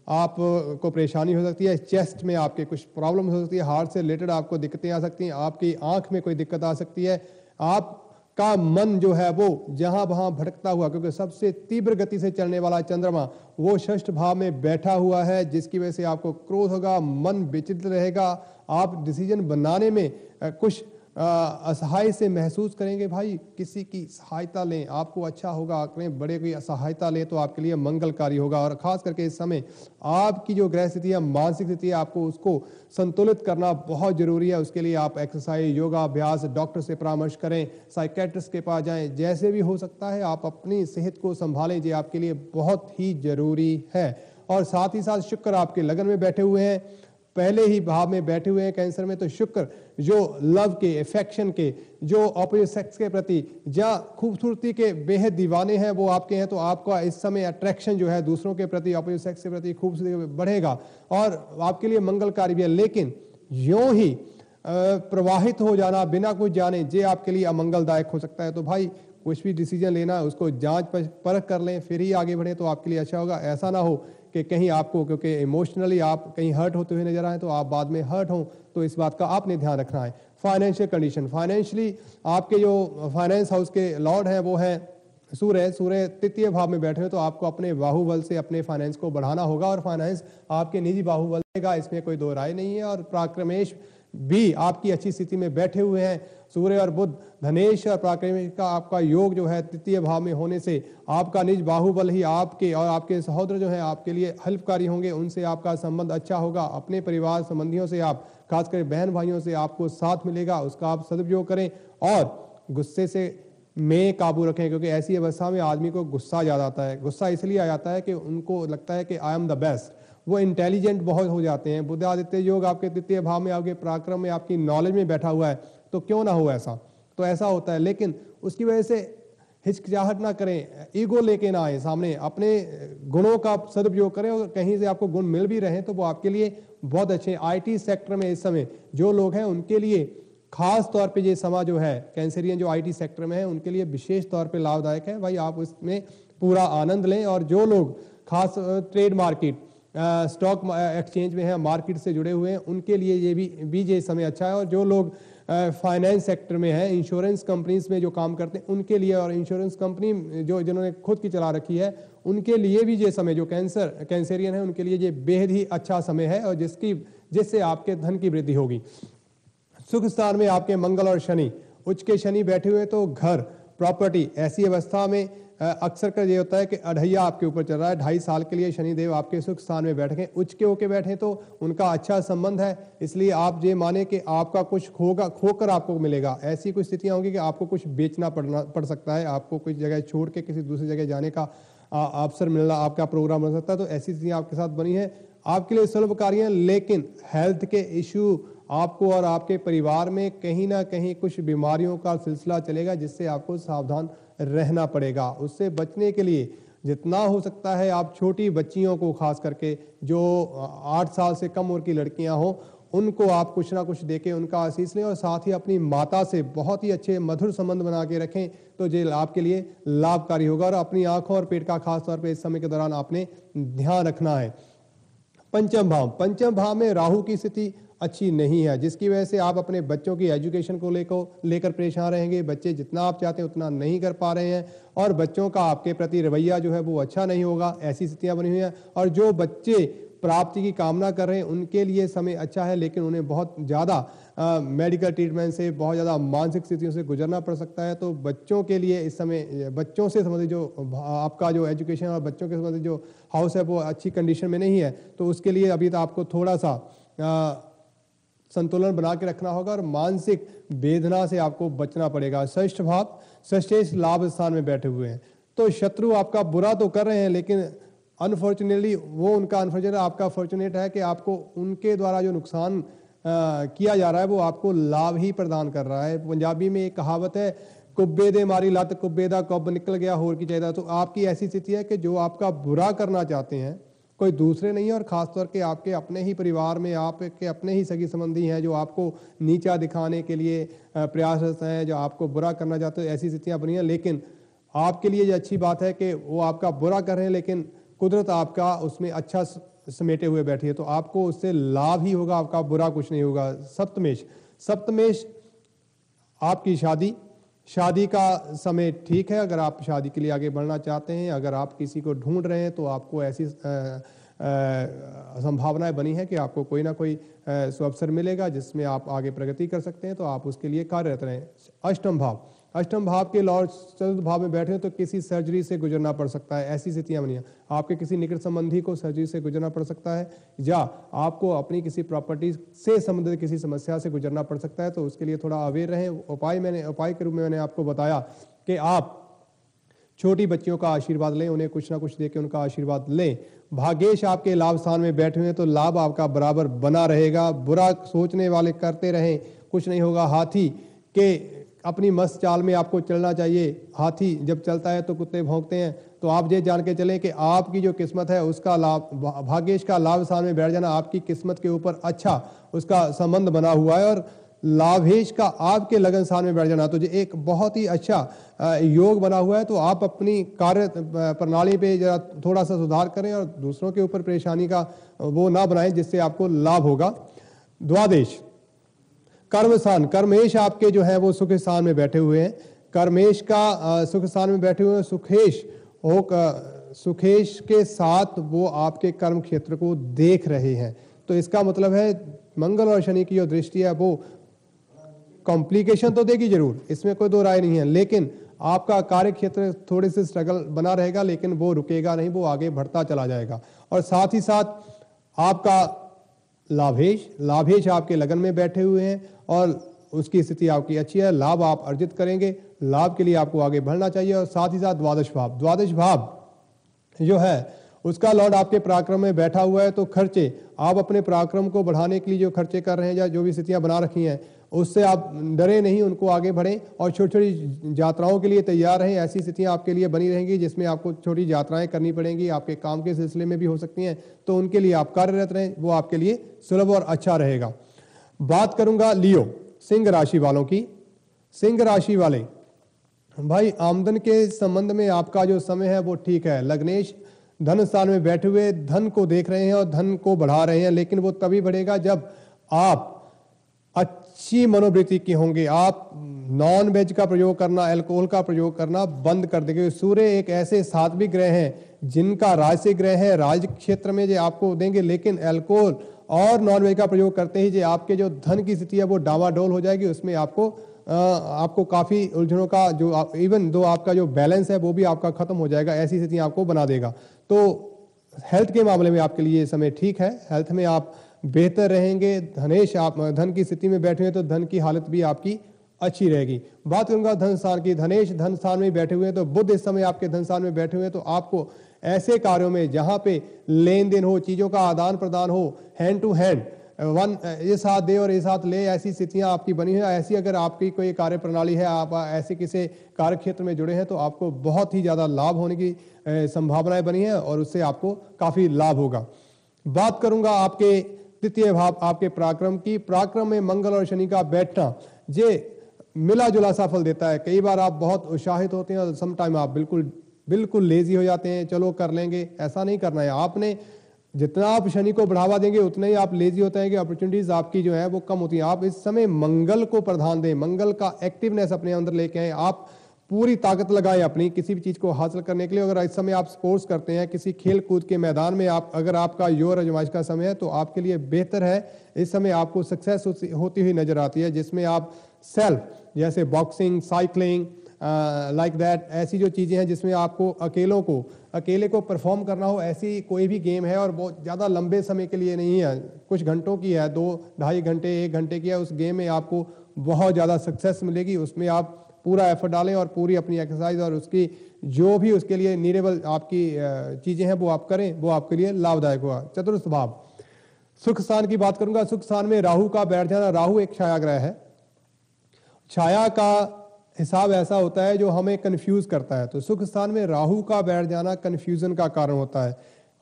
आपको परेशानी हो सकती है, चेस्ट में आपके कुछ प्रॉब्लम हो सकती है, हार्ट से रिलेटेड आपको दिक्कतें आ सकती हैं, आपकी आंख में कोई दिक्कत आ सकती है, आपका मन जो है वो जहां वहां भटकता हुआ, क्योंकि सबसे तीव्र गति से चलने वाला चंद्रमा वो 6th भाव में बैठा हुआ है, जिसकी वजह से आपको क्रोध होगा, मन विचलित रहेगा, आप डिसीजन बनाने में कुछ असहाय से महसूस करेंगे। भाई किसी की सहायता लें, आपको अच्छा होगा। अपने बड़े की सहायता लें तो आपके लिए मंगलकारी होगा। और खास करके इस समय आपकी जो ग्रह स्थिति है, मानसिक स्थिति है, आपको उसको संतुलित करना बहुत जरूरी है। उसके लिए आप एक्सरसाइज, योगा अभ्यास, डॉक्टर से परामर्श करें, साइकेट्रिस्ट के पास जाएं, जैसे भी हो सकता है आप अपनी सेहत को संभालें, ये आपके लिए बहुत ही जरूरी है। और साथ ही साथ शुक्र आपके लगन में बैठे हुए हैं, पहले ही भाव में बैठे हुए हैं कैंसर में। तो शुक्र जो लव के, अफेक्शन के, जो ऑपोजिट सेक्स के प्रति या खूबसूरती के बेहद दीवाने हैं वो आपके हैं, तो आपका इस समय अट्रैक्शन जो है दूसरों के प्रति, ऑपोजिट सेक्स के प्रति खूबसूरती बढ़ेगा और आपके लिए मंगलकारी भी है। लेकिन यूं ही प्रवाहित हो जाना बिना कुछ जाने ये आपके लिए अमंगलदायक हो सकता है। तो भाई कुछ भी डिसीजन लेना है उसको जांच परख कर लें, फिर ही आगे बढ़े तो आपके लिए अच्छा होगा। ऐसा ना हो कि कहीं आपको, क्योंकि इमोशनली आप कहीं हर्ट होते हुए नजर आए तो आप बाद में हर्ट हो, तो इस बात का आपने ध्यान रखना है। फाइनेंशियल कंडीशन, फाइनेंशियली आपके जो फाइनेंस हाउस के लॉर्ड हैं वो हैं सूर्य। सूर्य तृतीय भाव में बैठे हैं, तो आपको अपने बाहुबल से अपने फाइनेंस को बढ़ाना होगा और फाइनेंस आपके निजी बाहुबल देगा, इसमें कोई दो राय नहीं है। और पराक्रमेश भी आपकी अच्छी स्थिति में बैठे हुए हैं। सूर्य और बुध, धनेश और पराक्रमेश का आपका योग जो है तृतीय भाव में होने से आपका निज बाहुबल ही आपके और आपके सहोदर जो हैं आपके लिए हेल्पकारी होंगे, उनसे आपका संबंध अच्छा होगा। अपने परिवार संबंधियों से, आप खासकर बहन भाइयों से आपको साथ मिलेगा, उसका आप सदुपयोग करें और गुस्से से में काबू रखें, क्योंकि ऐसी अवस्था में आदमी को गुस्सा ज्यादा आता है। गुस्सा इसलिए आ जाता है कि उनको लगता है कि आई एम द बेस्ट, वो इंटेलिजेंट बहुत हो जाते हैं। बुधादित्य योग आपके तृतीय भाव में, आपके पराक्रम में, आपकी नॉलेज में बैठा हुआ है, तो क्यों ना हो ऐसा, तो ऐसा होता है। लेकिन उसकी वजह से हिचकिचाहट ना करें, ईगो लेके ना आए सामने, अपने गुणों का सदुपयोग करें और कहीं से आपको गुण मिल भी रहे हैं तो वो आपके लिए बहुत अच्छे हैं। आईटी सेक्टर में इस समय जो लोग हैं उनके लिए खास तौर पे ये समय जो है, कैंसरियन जो आईटी सेक्टर में है उनके लिए विशेष तौर पे लाभदायक है। भाई आप उसमें पूरा आनंद लें। और जो लोग खास ट्रेड मार्केट, स्टॉक एक्सचेंज में है, मार्केट से जुड़े हुए हैं, उनके लिए ये भी ये समय अच्छा है। और जो लोग फाइनेंस सेक्टर में है, इंश्योरेंस कंपनीज में जो काम करते हैं उनके लिए, और इंश्योरेंस कंपनी जो जिन्होंने खुद की चला रखी है उनके लिए भी ये समय, जो कैंसरियन है उनके लिए ये बेहद ही अच्छा समय है और जिससे आपके धन की वृद्धि होगी। सुख स्थान में आपके मंगल और शनि, उच्च के शनि बैठे हुए, तो घर, प्रॉपर्टी, ऐसी अवस्था में अक्सर कर ये होता है कि अढ़ैया आपके ऊपर चल रहा है। 2.5 साल के लिए शनिदेव आपके सुख स्थान में बैठ गए, उच्च के होके बैठे तो उनका अच्छा संबंध है, इसलिए आप ये माने कि आपका कुछ खोकर आपको मिलेगा। ऐसी कुछ स्थितियां होंगी कि आपको कुछ बेचना पड़ सकता है, आपको कुछ जगह छोड़ के किसी दूसरी जगह जाने का अवसर मिलना, आपका प्रोग्राम बन सकता है। तो ऐसी स्थितियां आपके साथ बनी है, आपके लिए सुलभकारी है। लेकिन हेल्थ के इश्यू आपको और आपके परिवार में कहीं ना कहीं कुछ बीमारियों का सिलसिला चलेगा, जिससे आपको सावधान रहना पड़ेगा। उससे बचने के लिए जितना हो सकता है आप छोटी बच्चियों को, खास करके जो 8 साल से कम उम्र की लड़कियां हो, उनको आप कुछ ना कुछ देके उनका आशीष लें और साथ ही अपनी माता से बहुत ही अच्छे मधुर संबंध बना के रखें, तो ये आपके लिए लाभकारी होगा। और अपनी आंखों और पेट का खास तौर पर इस समय के दौरान आपने ध्यान रखना है। पंचम भाव में राहु की स्थिति अच्छी नहीं है, जिसकी वजह से आप अपने बच्चों की एजुकेशन को लेकर परेशान रहेंगे। बच्चे जितना आप चाहते हैं उतना नहीं कर पा रहे हैं और बच्चों का आपके प्रति रवैया जो है वो अच्छा नहीं होगा, ऐसी स्थितियां बनी हुई हैं। और जो बच्चे प्राप्ति की कामना कर रहे हैं उनके लिए समय अच्छा है, लेकिन उन्हें बहुत ज़्यादा मेडिकल ट्रीटमेंट से, बहुत ज़्यादा मानसिक स्थितियों से गुजरना पड़ सकता है। तो बच्चों के लिए इस समय, बच्चों से संबंधित जो आपका जो एजुकेशन और बच्चों के संबंधित जो हाउस है वो अच्छी कंडीशन में नहीं है, तो उसके लिए अभी तो आपको थोड़ा सा संतुलन बना के रखना होगा और मानसिक वेदना से आपको बचना पड़ेगा। षष्ठ भाव, षष्ठेश लाभ स्थान में बैठे हुए हैं, तो शत्रु आपका बुरा तो कर रहे हैं, लेकिन अनफॉर्चुनेटली वो उनका अनफॉर्चुनेट, आपका फॉर्चुनेट है कि आपको उनके द्वारा जो नुकसान किया जा रहा है वो आपको लाभ ही प्रदान कर रहा है। पंजाबी में एक कहावत है, कुब्बे दे मारी लत कुब्बे दा कब निकल गया होर की चाहिए। तो आपकी ऐसी स्थिति है कि जो आपका बुरा करना चाहते हैं कोई दूसरे नहीं है, और खासतौर के आपके अपने ही परिवार में, आपके अपने ही सगी संबंधी हैं जो आपको नीचा दिखाने के लिए प्रयासरत हैं, जो आपको बुरा करना चाहते हैं। ऐसी स्थितियां बनी हैं, लेकिन आपके लिए ये अच्छी बात है कि वो आपका बुरा कर रहे हैं, लेकिन कुदरत आपका उसमें अच्छा समेटे हुए बैठी है, तो आपको उससे लाभ ही होगा, आपका बुरा कुछ नहीं होगा। सप्तमेश आपकी शादी का समय ठीक है। अगर आप शादी के लिए आगे बढ़ना चाहते हैं, अगर आप किसी को ढूंढ रहे हैं, तो आपको ऐसी संभावनाएं बनी है कि आपको कोई ना कोई सुअवसर मिलेगा जिसमें आप आगे प्रगति कर सकते हैं, तो आप उसके लिए कार्यरत रहें। अष्टम भाव के लॉर्ड चतुर्थ भाव में बैठे हैं, तो किसी सर्जरी से गुजरना पड़ सकता है, ऐसी स्थितियां बनी हैं। आपके किसी निकट संबंधी को सर्जरी से गुजरना पड़ सकता है, या आपको अपनी किसी प्रॉपर्टी से संबंधित किसी समस्या से गुजरना पड़ सकता है, तो उसके लिए थोड़ा अवेयर रहें। उपाय के रूप में मैंने आपको बताया कि आप छोटी बच्चियों का आशीर्वाद लें, उन्हें कुछ ना कुछ देके उनका आशीर्वाद लें। भाग्येश आपके लाभ स्थान में बैठे हुए हैं तो लाभ आपका बराबर बना रहेगा। बुरा सोचने वाले करते रहें, कुछ नहीं होगा। हाथी के अपनी मस्त चाल में आपको चलना चाहिए। हाथी जब चलता है तो कुत्ते भौंकते हैं, तो आप ये जान के चलें कि आपकी जो किस्मत है उसका लाभ, भाग्येश का लाभ स्थान में बैठ जाना आपकी किस्मत के ऊपर अच्छा उसका संबंध बना हुआ है, और लाभेश का आपके लगन स्थान में बैठ जाना तो ये एक बहुत ही अच्छा योग बना हुआ है। तो आप अपनी कार्य प्रणाली पे जरा थोड़ा सा सुधार करें और दूसरों के ऊपर परेशानी का वो ना बनाएं, जिससे आपको लाभ होगा। द्वादश कर्म स्थान, कर्मेश आपके जो है वो सुख स्थान में बैठे हुए हैं। कर्मेश का सुख स्थान में बैठे हुए हैं। सुखेश के साथ वो आपके कर्म क्षेत्र को देख रहे हैं, तो इसका मतलब है मंगल और शनि की जो दृष्टि है वो कॉम्प्लिकेशन तो देगी जरूर, इसमें कोई दो राय नहीं है, लेकिन आपका कार्य क्षेत्र थोड़े से स्ट्रगल बना रहेगा, लेकिन वो रुकेगा नहीं, वो आगे बढ़ता चला जाएगा। और साथ ही साथ आपका लाभेश आपके लगन में बैठे हुए हैं और उसकी स्थिति आपकी अच्छी है। लाभ आप अर्जित करेंगे, लाभ के लिए आपको आगे बढ़ना चाहिए। और साथ ही साथ द्वादश भाव जो है उसका लॉर्ड आपके पराक्रम में बैठा हुआ है, तो खर्चे आप अपने पराक्रम को बढ़ाने के लिए जो खर्चे कर रहे हैं या जो भी स्थितियां बना रखी हैं उससे आप डरे नहीं, उनको आगे बढ़ें और छोटी छोटी यात्राओं के लिए तैयार रहें। ऐसी स्थितियां आपके लिए बनी रहेंगी जिसमें आपको छोटी यात्राएं करनी पड़ेंगी, आपके काम के सिलसिले में भी हो सकती हैं, तो उनके लिए आप कार्यरत रहें, वो आपके लिए सुलभ और अच्छा रहेगा। बात करूंगा लियो सिंह राशि वालों की। सिंह राशि वाले भाई, आमदन के संबंध में आपका जो समय है वो ठीक है। लग्नेश धन स्थान में बैठे हुए धन को देख रहे हैं और धन को बढ़ा रहे हैं, लेकिन वो तभी बढ़ेगा जब आप अच्छी मनोवृत्ति के होंगे। आप नॉन वेज का प्रयोग करना, अल्कोहल का प्रयोग करना बंद कर देंगे। सूर्य एक ऐसे सात्विक ग्रह हैं जिनका राजसिक ग्रह है, राज क्षेत्र में जो आपको देंगे, लेकिन अल्कोहल और नॉन वेज का प्रयोग करते ही जो आपके जो धन की स्थिति है वो डावाडोल हो जाएगी। उसमें आपको काफी उलझनों का जो इवन दो आपका जो बैलेंस है वो भी आपका खत्म हो जाएगा, ऐसी स्थिति आपको बना देगा। तो हेल्थ के मामले में आपके लिए समय ठीक है, हेल्थ में आप बेहतर रहेंगे। धनेश आप धन की स्थिति में बैठे हुए तो धन की हालत भी आपकी अच्छी रहेगी। बात करूंगा धन स्थान की। धनेश धन स्थान में बैठे हुए हैं, तो बुध इस समय आपके धन स्थान में बैठे हुए हैं, तो आपको ऐसे कार्यों में जहां पे लेन देन हो, चीजों का आदान प्रदान हो, हैंड टू हैंड, वन ये साथ दे और ये साथ ले, ऐसी स्थितियां आपकी बनी है। ऐसी अगर आपकी कोई कार्य प्रणाली है, आप ऐसे किसी कार्य क्षेत्र में जुड़े हैं, तो आपको बहुत ही ज्यादा लाभ होने की संभावनाएं बनी है और उससे आपको काफी लाभ होगा। बात करूंगा आपके तृतीय भाव आपके पराक्रम की। पराक्रम में मंगल और शनि का बैठना ये मिला जुला सा फल देता है। कई बार आप बहुत उत्साहित होते हैं और समटाइम आप बिल्कुल लेजी हो जाते हैं, चलो कर लेंगे, ऐसा नहीं करना है। आपने जितना आप शनि को बढ़ावा देंगे उतना ही आप लेजी होते हैं कि अपॉर्चुनिटीज आपकी जो है वो कम होती हैं। आप इस समय मंगल को प्रधान दें, मंगल का एक्टिवनेस अपने अंदर लेके आए, आप पूरी ताकत लगाएं अपनी किसी भी चीज को हासिल करने के लिए। अगर इस समय आप स्पोर्ट्स करते हैं, किसी खेल कूद के मैदान में आप अगर आपका योग आजमाइश का समय है तो आपके लिए बेहतर है। इस समय आपको सक्सेस होती हुई नजर आती है, जिसमें आप सेल्फ जैसे बॉक्सिंग, साइकिलिंग, लाइक दैट, ऐसी जो चीजें हैं जिसमें आपको अकेले को परफॉर्म करना हो, ऐसी कोई भी गेम है और बहुत ज़्यादा लंबे समय के लिए नहीं है, कुछ घंटों की है, 2-2.5 घंटे 1 घंटे की है, उस गेम में आपको बहुत ज़्यादा सक्सेस मिलेगी। उसमें आप पूरा एफर्ट डालें और पूरी अपनी एक्सरसाइज और उसकी जो भी उसके लिए नीडेबल आपकी चीज़ें हैं वो आप करें, वो आपके लिए लाभदायक होगा। चतुर्थ भाव सुख स्थान की बात करूंगा। सुख स्थान में राहु का बैठ जाना, राहु एक छाया ग्रह है। छाया का हिसाब ऐसा होता है जो हमें कंफ्यूज करता है, तो सुख स्थान में राहु का बैठ जाना कंफ्यूजन का कारण होता है,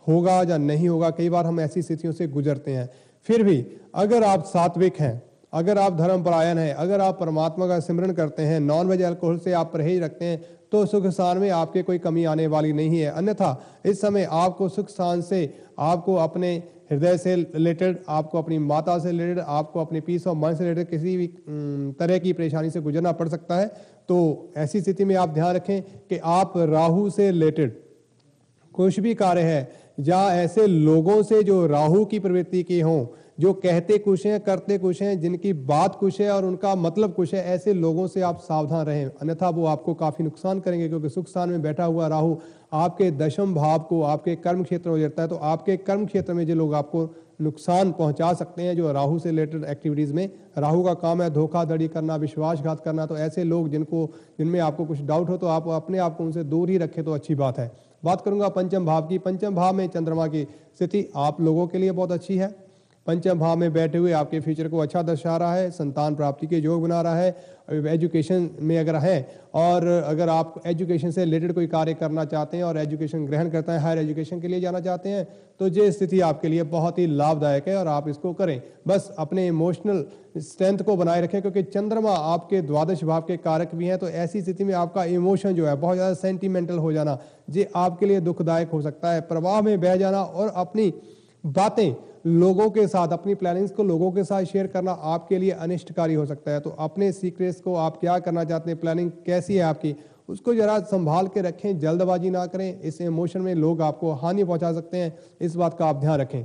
होगा या नहीं होगा। कई बार हम ऐसी स्थितियों से गुजरते हैं। फिर भी अगर आप सात्विक हैं, अगर आप धर्मपरायण हैं, अगर आप परमात्मा का सिमरन करते हैं, नॉन वेज अल्कोहल से आप परहेज रखते हैं, तो सुख स्थान में आपके कोई कमी आने वाली नहीं है। अन्यथा इस समय आपको सुख स्थान से आपको अपने हृदय से रिलेटेड, आपको अपनी माता से रिलेटेड, आपको अपने पीस ऑफ माइंड से रिलेटेड किसी भी तरह की परेशानी से गुजरना पड़ सकता है। तो ऐसी स्थिति में आप ध्यान रखें कि आप राहु से रिलेटेड कुछ भी कार्य है या ऐसे लोगों से जो राहु की प्रवृत्ति के हों, जो कहते कुछ हैं करते कुछ हैं, जिनकी बात कुछ है और उनका मतलब कुछ है, ऐसे लोगों से आप सावधान रहें, अन्यथा वो आपको काफी नुकसान करेंगे। क्योंकि सुख स्थान में बैठा हुआ राहु आपके दशम भाव को आपके कर्म क्षेत्र में उजरता है, तो आपके कर्म क्षेत्र में जो लोग आपको नुकसान पहुंचा सकते हैं, जो राहु से रिलेटेड एक्टिविटीज़ में। राहु का काम है धोखाधड़ी करना, विश्वासघात करना, तो ऐसे लोग जिनमें आपको कुछ डाउट हो तो आप अपने आप को उनसे दूर ही रखें तो अच्छी बात है। बात करूंगा पंचम भाव की। पंचम भाव में चंद्रमा की स्थिति आप लोगों के लिए बहुत अच्छी है। पंचम भाव में बैठे हुए आपके फ्यूचर को अच्छा दर्शा रहा है, संतान प्राप्ति के योग बना रहा है। एजुकेशन में अगर है और अगर आप एजुकेशन से रिलेटेड कोई कार्य करना चाहते हैं और एजुकेशन ग्रहण करते हैं, हायर एजुकेशन के लिए जाना चाहते हैं, तो ये स्थिति आपके लिए बहुत ही लाभदायक है और आप इसको करें। बस अपने इमोशनल स्ट्रेंथ को बनाए रखें, क्योंकि चंद्रमा आपके द्वादश भाव के कारक भी हैं। तो ऐसी स्थिति में आपका इमोशन जो है बहुत ज़्यादा सेंटिमेंटल हो जाना, ये आपके लिए दुखदायक हो सकता है। प्रवाह में बह जाना और अपनी बातें लोगों के साथ, अपनी प्लानिंग्स को लोगों के साथ शेयर करना आपके लिए अनिष्टकारी हो सकता है। तो अपने सीक्रेट्स को, आप क्या करना चाहते हैं, प्लानिंग कैसी है आपकी, उसको जरा संभाल के रखें, जल्दबाजी ना करें। इस इमोशन में लोग आपको हानि पहुंचा सकते हैं, इस बात का आप ध्यान रखें।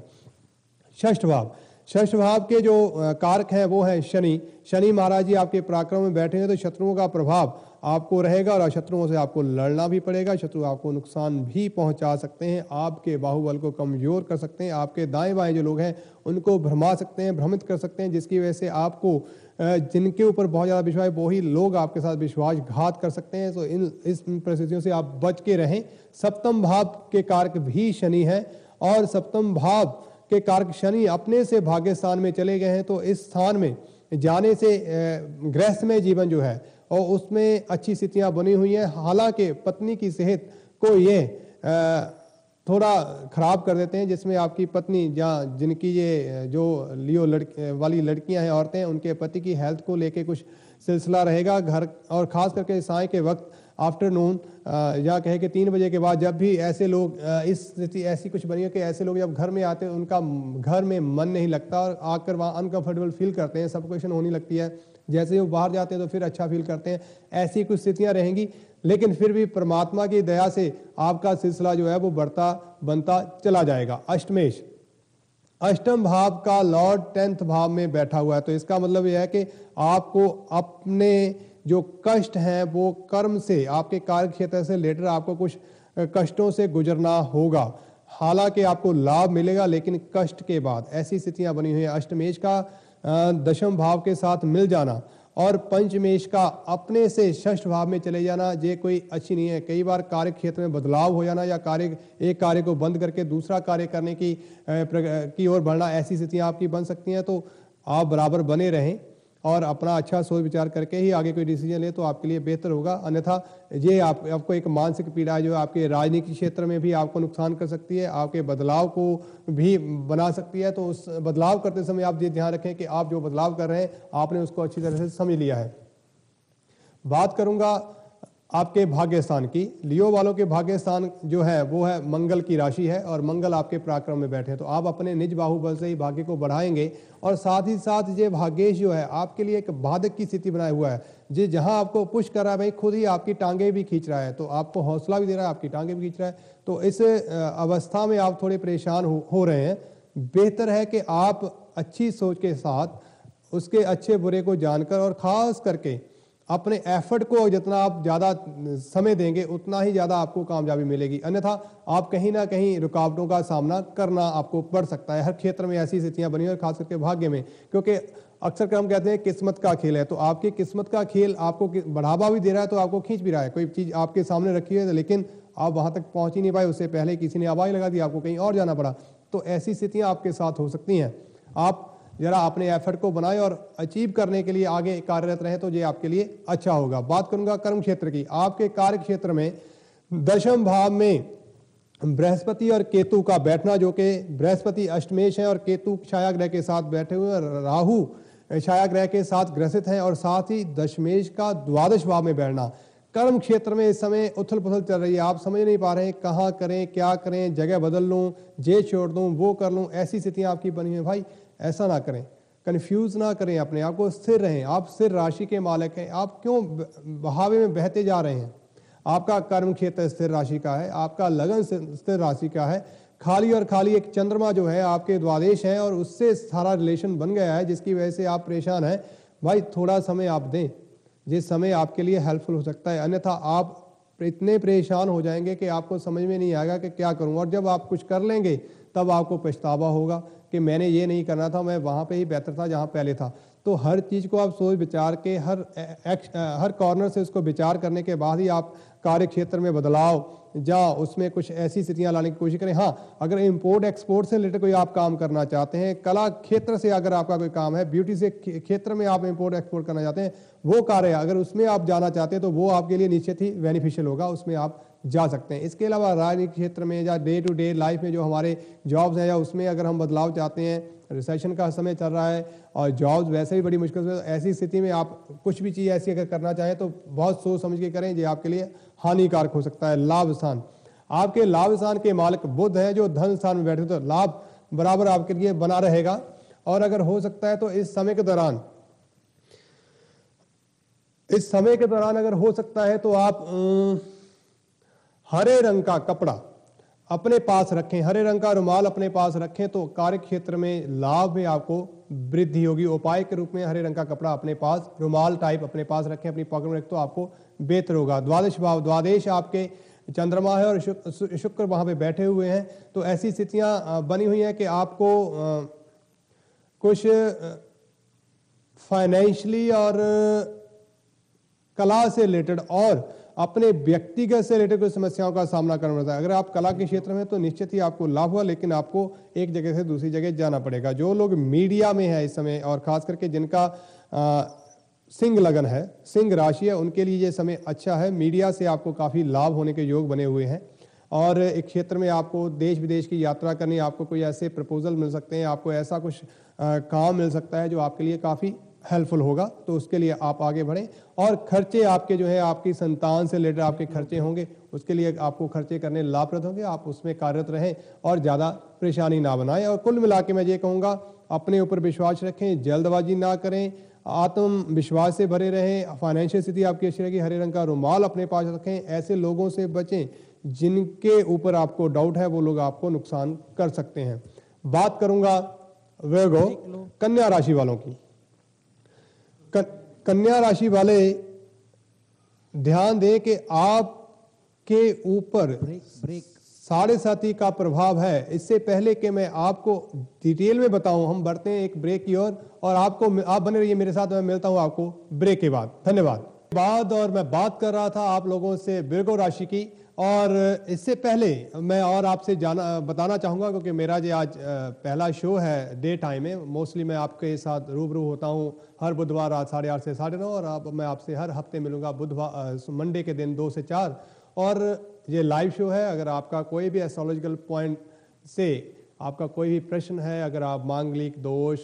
षष्ठ भाव, षष्ठ भाव के जो कारक हैं वो हैं शनि। शनि महाराज जी आपके पराक्रम में बैठे हैं, तो शत्रुओं का प्रभाव आपको रहेगा और शत्रुओं से आपको लड़ना भी पड़ेगा। शत्रु आपको नुकसान भी पहुंचा सकते हैं, आपके बाहुबल को कमजोर कर सकते हैं, आपके दाएं बाएं जो लोग हैं उनको भ्रमा सकते हैं, भ्रमित कर सकते हैं, जिसकी वजह से आपको जिनके ऊपर बहुत ज़्यादा विश्वास है वही लोग आपके साथ विश्वासघात कर सकते हैं। तो इस परिस्थितियों से आप बच के रहें। सप्तम भाव के कारक भी शनि है और सप्तम भाव के कारक शनि अपने से भाग्य स्थान में चले गए हैं। तो इस स्थान में जाने से गृहस्थमय जीवन जो है और उसमें अच्छी स्थितियां बनी हुई हैं। हालांकि पत्नी की सेहत को ये थोड़ा खराब कर देते हैं, जिसमें आपकी पत्नी जिनकी ये जो लियो वाली लड़कियां हैं, औरतें, उनके पति की हेल्थ को लेके कुछ सिलसिला रहेगा घर, और खास करके साय के वक्त आफ्टरनून या कहे कि 3 बजे के बाद, जब भी ऐसे लोग इस स्थिति ऐसी कुछ बनी है कि ऐसे लोग जब घर में आते हैं उनका घर में मन नहीं लगता और आकर वहाँ अनकंफर्टेबल फील करते हैं, सफोकेशन होने लगती है। जैसे ही वो बाहर जाते हैं तो फिर अच्छा फील करते हैं। ऐसी कुछ स्थितियां रहेंगी, लेकिन फिर भी परमात्मा की दया से आपका सिलसिला जो है वो बढ़ता बनता चला जाएगा। अष्टमेश, अष्टम भाव का लॉर्ड 10th भाव में बैठा हुआ है, तो इसका मतलब यह है कि आपको अपने जो कष्ट हैं वो कर्म से, आपके कार्य क्षेत्र से रिलेटेड आपको कुछ कष्टों से गुजरना होगा। हालांकि आपको लाभ मिलेगा, लेकिन कष्ट के बाद। ऐसी स्थितियां बनी हुई हैं। अष्टमेश का दशम भाव के साथ मिल जाना और पंचमेश का अपने से षष्ठ भाव में चले जाना, ये कोई अच्छी नहीं है। कई बार कार्य क्षेत्र में बदलाव हो जाना या एक कार्य को बंद करके दूसरा कार्य करने की ओर बढ़ना, ऐसी स्थितियां आपकी बन सकती हैं। तो आप बराबर बने रहें और अपना अच्छा सोच विचार करके ही आगे कोई डिसीजन ले तो आपके लिए बेहतर होगा। अन्यथा ये आपको एक मानसिक पीड़ा है जो आपके राजनीतिक क्षेत्र में भी आपको नुकसान कर सकती है, आपके बदलाव को भी बना सकती है। तो उस बदलाव करते समय आप ये ध्यान रखें कि आप जो बदलाव कर रहे हैं आपने उसको अच्छी तरह से समझ लिया है। बात करूंगा आपके भाग्य स्थान की। लियो वालों के भाग्य स्थान जो है वो है मंगल की राशि है और मंगल आपके पराक्रम में बैठे हैं, तो आप अपने निज बाहुबल से ही भाग्य को बढ़ाएंगे। और साथ ही साथ ये भाग्येश जो है आपके लिए एक बाधक की स्थिति बनाए हुआ है, जी जहां आपको पुश कर रहा है, भाई खुद ही आपकी टांगे भी खींच रहा है, तो आपको हौसला भी दे रहा है, आपकी टांगे भी खींच रहा है। तो इस अवस्था में आप थोड़े परेशान हो रहे हैं। बेहतर है कि आप अच्छी सोच के साथ उसके अच्छे बुरे को जानकर और खास करके अपने एफर्ट को जितना आप ज़्यादा समय देंगे उतना ही ज़्यादा आपको कामयाबी मिलेगी। अन्यथा आप कहीं ना कहीं रुकावटों का सामना करना आपको पड़ सकता है। हर क्षेत्र में ऐसी स्थितियां बनी और खास करके भाग्य में, क्योंकि अक्सर हम कहते हैं किस्मत का खेल है, तो आपकी किस्मत का खेल आपको बढ़ावा भी दे रहा है, तो आपको खींच भी रहा है। कोई चीज़ आपके सामने रखी है लेकिन आप वहाँ तक पहुँच ही नहीं पाए, उससे पहले किसी ने आवाज़ लगा दी, आपको कहीं और जाना पड़ा। तो ऐसी स्थितियाँ आपके साथ हो सकती हैं। आप जरा अपने एफर्ट को बनाएं और अचीव करने के लिए आगे कार्यरत रहें, तो ये आपके लिए अच्छा होगा। बात करूंगा कर्म क्षेत्र की। आपके कार्य क्षेत्र में दशम भाव में बृहस्पति और केतु का बैठना, जो कि बृहस्पति अष्टमेश है और केतु छाया ग्रह के साथ बैठे हुए हैं, राहु छाया ग्रह के साथ ग्रसित हैं और साथ ही दशमेश का द्वादश भाव में बैठना। कर्म क्षेत्र में इस समय उथल पुथल चल रही है, आप समझ नहीं पा रहे हैं कहाँ करें, क्या करें, जगह बदल लूँ, जे छोड़ दूँ, वो कर लूँ, ऐसी स्थितियाँ आपकी बनी हुई। भाई ऐसा ना करें, कंफ्यूज ना करें अपने आप को, स्थिर रहें। आप स्थिर राशि के मालिक हैं, आप क्यों बहावे में बहते जा रहे हैं? आपका कर्म क्षेत्र स्थिर राशि का है, आपका लगन स्थिर राशि का है। खाली और खाली एक चंद्रमा जो है आपके द्वादश है और उससे सारा रिलेशन बन गया है, जिसकी वजह से आप परेशान हैं। भाई थोड़ा समय आप दें, जिस समय आपके लिए हेल्पफुल हो सकता है, अन्यथा आप इतने परेशान हो जाएंगे कि आपको समझ में नहीं आएगा कि क्या करूं, और जब आप कुछ कर लेंगे तब आपको पछतावा होगा। कि मैंने ये नहीं करना था, मैं वहाँ पे ही बेहतर था जहाँ पहले था। तो हर चीज़ को आप सोच विचार के हर कॉर्नर से उसको विचार करने के बाद ही आप कार्य क्षेत्र में बदलाव या उसमें कुछ ऐसी स्थितियां लाने की कोशिश करें। हाँ, अगर इंपोर्ट एक्सपोर्ट से रिलेटेड कोई आप काम करना चाहते हैं, कला क्षेत्र से अगर आपका कोई काम है, ब्यूटी से क्षेत्र में आप इंपोर्ट एक्सपोर्ट करना चाहते हैं, वो कार्य अगर उसमें आप जाना चाहते हैं तो वो आपके लिए निश्चित ही बेनिफिशियल होगा, उसमें आप जा सकते हैं। इसके अलावा राजनीतिक क्षेत्र में या डे टू डे लाइफ में जो हमारे जॉब्स हैं या उसमें अगर हम बदलाव चाहते हैं, रिसेशन का समय चल रहा है और जॉब्स वैसे भी बड़ी मुश्किल से, ऐसी स्थिति में आप कुछ भी चीज़ ऐसी अगर करना चाहें तो बहुत सोच समझ के करें, ये आपके लिए हानिकारक हो सकता है। लाभ स्थान, आपके लाभ स्थान के मालिक बुध हैं जो धन स्थान में बैठे, तो लाभ बराबर आपके लिए बना रहेगा। और अगर हो सकता है तो इस समय के दौरान अगर हो सकता है तो आप हरे रंग का कपड़ा अपने पास रखें, हरे रंग का रुमाल अपने पास रखें तो कार्य क्षेत्र में लाभ में आपको वृद्धि होगी। उपाय के रूप में हरे रंग का कपड़ा अपने पास, रुमाल टाइप अपने पास रखें, अपनी पॉकेट में रखें तो आपको बेहतर होगा। द्वादश भाव, द्वादश आपके चंद्रमा है और शुक्र वहां पे बैठे हुए हैं, तो ऐसी स्थितियां बनी हुई हैं कि आपको कुछ फाइनेंशियली और कला से रिलेटेड और अपने व्यक्तिगत से रिलेटेड कुछ समस्याओं का सामना करना पड़ता है। अगर आप कला के क्षेत्र में तो निश्चित ही आपको लाभ हुआ, लेकिन आपको एक जगह से दूसरी जगह जाना पड़ेगा। जो लोग मीडिया में है इस समय और खास करके जिनका सिंह लगन है, सिंह राशि है, उनके लिए ये समय अच्छा है। मीडिया से आपको काफ़ी लाभ होने के योग बने हुए हैं और एक क्षेत्र में आपको देश विदेश की यात्रा करनी, आपको कोई ऐसे प्रपोजल मिल सकते हैं, आपको ऐसा कुछ काम मिल सकता है जो आपके लिए काफ़ी हेल्पफुल होगा, तो उसके लिए आप आगे बढ़ें। और खर्चे आपके जो है आपकी संतान से रिलेटेड आपके खर्चे होंगे, उसके लिए आपको खर्चे करने लाभप्रद होंगे, आप उसमें कार्यरत रहें और ज़्यादा परेशानी ना बनाएं। और कुल मिला के मैं ये कहूँगा, अपने ऊपर विश्वास रखें, जल्दबाजी ना करें, आत्मविश्वास से भरे रहें, फाइनेंशियल स्थिति आपकी अच्छी रहेगी। हरे रंग का रुमाल अपने पास रखें, ऐसे लोगों से बचें जिनके ऊपर आपको डाउट है, वो लोग आपको नुकसान कर सकते हैं। बात करूंगा वर्गो कन्या राशि वालों की। कन्या राशि वाले ध्यान दें कि आपके ऊपर साढ़े साथी का प्रभाव है। इससे पहले कि मैं आपको डिटेल में बताऊं, हम बढ़ते हैं एक ब्रेक की ओर और आप बने रहिए मेरे साथ। मैं मिलता हूं आपको ब्रेक के बाद। धन्यवाद। और मैं बात कर रहा था आप लोगों से वृश्चिक राशि की, और इससे पहले मैं और आपसे बताना चाहूँगा, क्योंकि मेरा जो आज पहला शो है डे टाइम में, मोस्टली मैं आपके साथ रूबरू होता हूँ हर बुधवार रात 8:30 से 9:30, और अब मैं आपसे हर हफ्ते मिलूंगा मंडे के दिन 2 से 4। और ये लाइव शो है। अगर आपका कोई भी एस्ट्रोलॉजिकल पॉइंट से आपका कोई भी प्रश्न है, अगर आप मांगलिक दोष,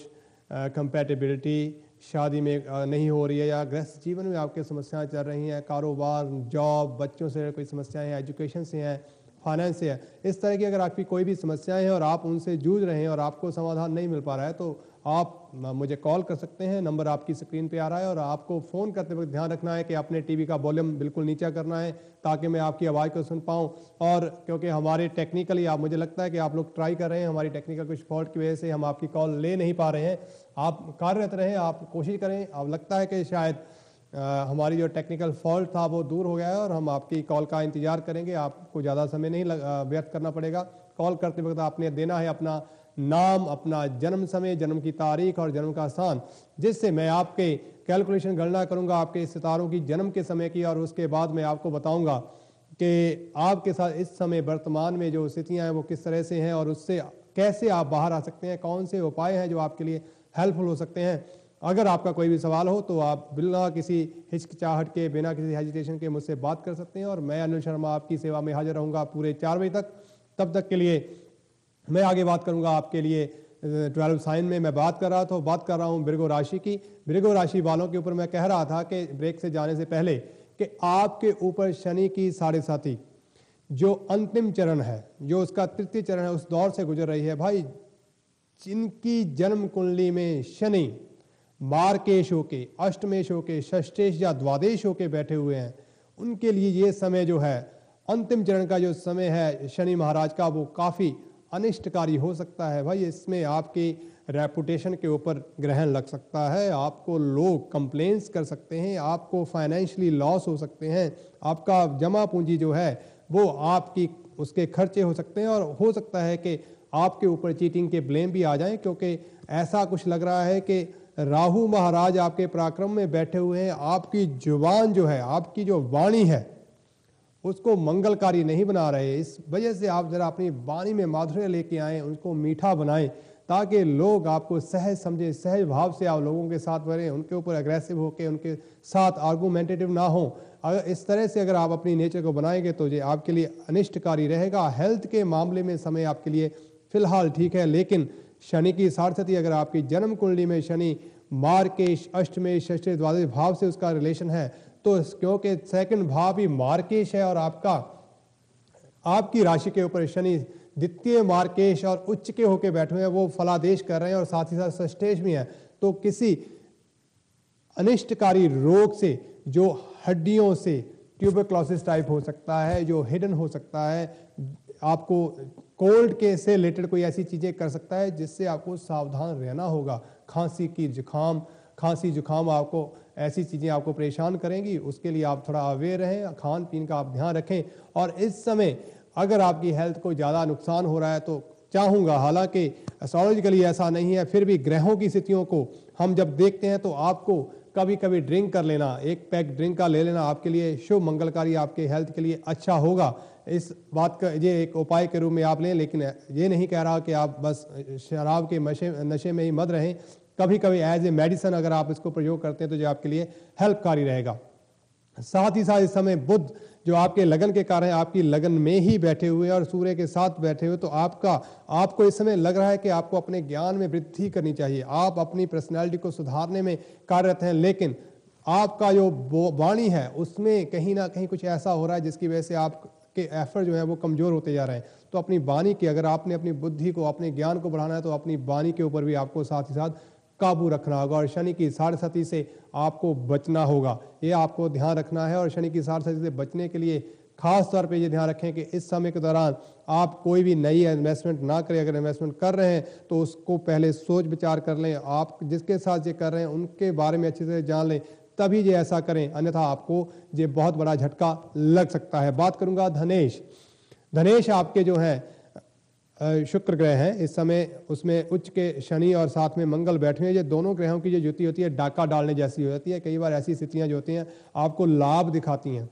कंपैटिबिलिटी, शादी में नहीं हो रही है, या गृहस्थ जीवन में आपके समस्याएं चल रही हैं, कारोबार, जॉब, बच्चों से कोई समस्याएं हैं, एजुकेशन से हैं, फाइनेंस से है, इस तरह की अगर आपकी कोई भी समस्याएं हैं और आप उनसे जूझ रहे हैं और आपको समाधान नहीं मिल पा रहा है, तो आप मुझे कॉल कर सकते हैं। नंबर आपकी स्क्रीन पे आ रहा है, और आपको फ़ोन करते वक्त ध्यान रखना है कि अपने टीवी का वॉल्यूम बिल्कुल नीचा करना है, ताकि मैं आपकी आवाज़ को सुन पाऊँ। और क्योंकि हमारे टेक्निकली मुझे लगता है कि आप लोग ट्राई कर रहे हैं, हमारी टेक्निकल कुछ फॉल्ट की वजह से हम आपकी कॉल ले नहीं पा रहे हैं। आप कार्यरत रहें, आप कोशिश करें। अब लगता है कि शायद हमारी जो टेक्निकल फॉल्ट था वो दूर हो गया है, और हम आपकी कॉल का इंतजार करेंगे। आपको ज़्यादा समय नहीं व्यर्थ करना पड़ेगा। कॉल करते वक्त आपने देना है अपना नाम, अपना जन्म समय, जन्म की तारीख और जन्म का स्थान, जिससे मैं आपके कैलकुलेशन गणना करूंगा आपके सितारों की जन्म के समय की, और उसके बाद मैं आपको बताऊंगा कि आपके साथ इस समय वर्तमान में जो स्थितियां हैं वो किस तरह से हैं, और उससे कैसे आप बाहर आ सकते हैं, कौन से उपाय हैं जो आपके लिए हेल्पफुल हो सकते हैं। अगर आपका कोई भी सवाल हो तो आप बिना किसी हिचकिचाहट के, बिना किसी हेजिटेशन के मुझसे बात कर सकते हैं, और मैं अनिल शर्मा आपकी सेवा में हाजिर रहूंगा पूरे 4 बजे तक। तब तक के लिए मैं आगे बात करूंगा आपके लिए 12 साइन में मैं बात कर रहा हूं वृश्चिक राशि की। वृश्चिक राशि वालों के ऊपर मैं कह रहा था कि ब्रेक से जाने से पहले कि आपके ऊपर शनि की 7.5 जो अंतिम चरण है, जो उसका तृतीय चरण है, उस दौर से गुजर रही है। भाई, जिनकी जन्म कुंडली में शनि मार्केश होके, अष्टमेश होके, षष्ठेश या द्वादश होके बैठे हुए हैं, उनके लिए ये समय जो है, अंतिम चरण का जो समय है शनि महाराज का, वो काफ़ी अनिष्टकारी हो सकता है। भाई, इसमें आपकी रेपुटेशन के ऊपर ग्रहण लग सकता है, आपको लोग कंप्लेंट्स कर सकते हैं, आपको फाइनेंशियली लॉस हो सकते हैं, आपका जमा पूंजी जो है वो आपकी उसके खर्चे हो सकते हैं, और हो सकता है कि आपके ऊपर चीटिंग के ब्लेम भी आ जाएं, क्योंकि ऐसा कुछ लग रहा है कि राहु महाराज आपके पराक्रम में बैठे हुए हैं। आपकी जुबान जो है, आपकी जो वाणी है, उसको मंगलकारी नहीं बना रहे। इस वजह से आप जरा अपनी वाणी में माधुर्य लेके आएँ, उनको मीठा बनाएं, ताकि लोग आपको सहज समझें, सहज भाव से आप लोगों के साथ बढ़ें, उनके ऊपर एग्रेसिव होकर उनके साथ आर्गूमेंटेटिव ना हो। अगर इस तरह से अगर आप अपनी नेचर को बनाएंगे तो ये आपके लिए अनिष्टकारी रहेगा। हेल्थ के मामले में समय आपके लिए फिलहाल ठीक है, लेकिन शनि की साढ़े अगर आपकी जन्म कुंडली में शनि मार्केश अष्टमेश षष्ठ द्वादश भाव से उसका रिलेशन है, तो क्योंकि सेकंड भाव ही मार्केश है और आपकी राशि के ऊपर शनि द्वितीय मार्केश और उच्च के होके बैठे हुए हैं, वो फलादेश कर रहे हैं और साथ ही साथ षष्ठेश भी है। तो किसी अनिष्टकारी रोग से, जो हड्डियों से ट्यूबरक्लोसिस टाइप हो सकता है, जो हिडन हो सकता है, आपको कोल्ड के से रिलेटेड कोई ऐसी चीजें कर सकता है जिससे आपको सावधान रहना होगा। खांसी जुकाम आपको ऐसी चीजें आपको परेशान करेंगी, उसके लिए आप थोड़ा अवेयर रहें, खान पीन का आप ध्यान रखें। और इस समय अगर आपकी हेल्थ को ज़्यादा नुकसान हो रहा है तो चाहूँगा, हालांकि एस्ट्रोलॉजिकली ऐसा नहीं है, फिर भी ग्रहों की स्थितियों को हम जब देखते हैं तो आपको कभी कभी ड्रिंक कर लेना, एक पैक ड्रिंक का ले लेना आपके लिए शुभ मंगलकारी, आपके हेल्थ के लिए अच्छा होगा। इस बात का ये एक उपाय के रूप में आप लें, लेकिन ये नहीं कह रहा कि आप बस शराब के नशे में ही मत रहें। कभी कभी एज ए मेडिसिन अगर आप इसको प्रयोग करते हैं तो ये आपके लिए हेल्पकारी रहेगा। साथ ही साथ इस समय बुध जो आपके लगन के कारण आपकी लगन में ही बैठे हुए और सूर्य के साथ बैठे हुए, तो आपको इस समय लग रहा है कि आपको अपने ज्ञान में वृद्धि करनी चाहिए। आप अपनी पर्सनैलिटी को सुधारने में कार्यरत हैं, लेकिन आपका जो वाणी है उसमें कहीं ना कहीं कुछ ऐसा हो रहा है जिसकी वजह से आपके एफर्ट जो है वो कमजोर होते जा रहे हैं। तो अपनी वाणी की, अगर आपने अपनी बुद्धि को, अपने ज्ञान को बढ़ाना है तो अपनी वाणी के ऊपर भी आपको साथ ही साथ काबू रखना होगा और शनि की साढ़े से आपको बचना होगा, ये आपको ध्यान रखना है। और शनि की साढ़े से बचने के लिए खास तौर पे ये ध्यान रखें कि इस समय के दौरान आप कोई भी नई इन्वेस्टमेंट ना करें। अगर इन्वेस्टमेंट कर रहे हैं तो उसको पहले सोच विचार कर लें, आप जिसके साथ ये कर रहे हैं उनके बारे में अच्छे से जान लें, तभी ये ऐसा करें, अन्यथा आपको ये बहुत बड़ा झटका लग सकता है। बात करूंगा धनेश आपके जो है शुक्र ग्रह हैं इस समय, उसमें उच्च के शनि और साथ में मंगल बैठे हैं। ये दोनों ग्रहों की जो युति होती है डाका डालने जैसी हो जाती है। कई बार ऐसी स्थितियां जो होती हैं आपको लाभ दिखाती हैं,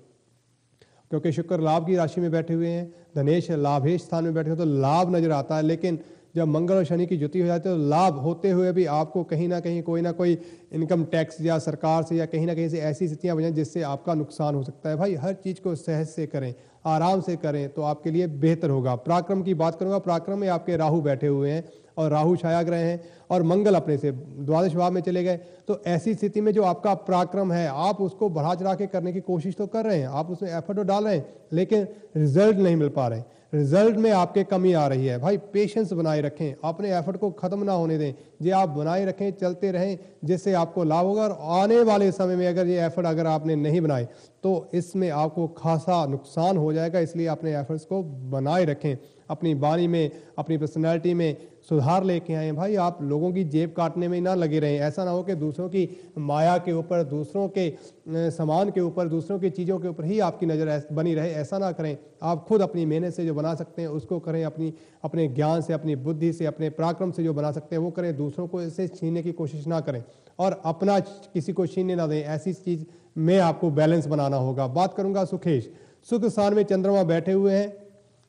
क्योंकि शुक्र लाभ की राशि में बैठे हुए हैं, धनेश लाभेश स्थान में बैठे हुए, तो लाभ नजर आता है। लेकिन जब मंगल और शनि की युति हो जाती है तो लाभ होते हुए भी आपको कहीं ना कहीं कोई ना कोई इनकम टैक्स या सरकार से या कहीं ना कहीं से ऐसी स्थितियां बन जाएं जिससे आपका नुकसान हो सकता है। भाई हर चीज को सहज से करें, आराम से करें तो आपके लिए बेहतर होगा। पराक्रम की बात करूंगा, पराक्रम में आपके राहु बैठे हुए हैं और राहु छाया ग्रह हैं और मंगल अपने से द्वादश भाव में चले गए। तो ऐसी स्थिति में जो आपका पराक्रम है आप उसको बढ़ा चढ़ा के करने की कोशिश तो कर रहे हैं, आप उसमें एफर्ट तो डाल रहे हैं, लेकिन रिजल्ट नहीं मिल पा रहे, रिजल्ट में आपके कमी आ रही है। भाई पेशेंस बनाए रखें, अपने एफर्ट को खत्म ना होने दें, ये आप बनाए रखें, चलते रहें, जिससे आपको लाभ होगा। और आने वाले समय में अगर ये एफर्ट अगर आपने नहीं बनाए तो इसमें आपको खासा नुकसान हो जाएगा। इसलिए अपने एफर्ट्स को बनाए रखें, अपनी वाणी में, अपनी पर्सनैलिटी में सुधार लेके आए। भाई आप लोगों की जेब काटने में ना लगे रहें। ऐसा ना हो कि दूसरों की माया के ऊपर, दूसरों के सामान के ऊपर, दूसरों की चीज़ों के ऊपर ही आपकी नज़र बनी रहे, ऐसा ना करें। आप खुद अपनी मेहनत से जो बना सकते हैं उसको करें, अपने ज्ञान से, अपनी बुद्धि से, अपने पराक्रम से जो बना सकते हैं वो करें। दूसरों को इससे छीनने की कोशिश ना करें और अपना किसी को छीनने ना दें। ऐसी चीज़ में आपको बैलेंस बनाना होगा। बात करूंगा सुखेश। सुख स्थान में चंद्रमा बैठे हुए हैं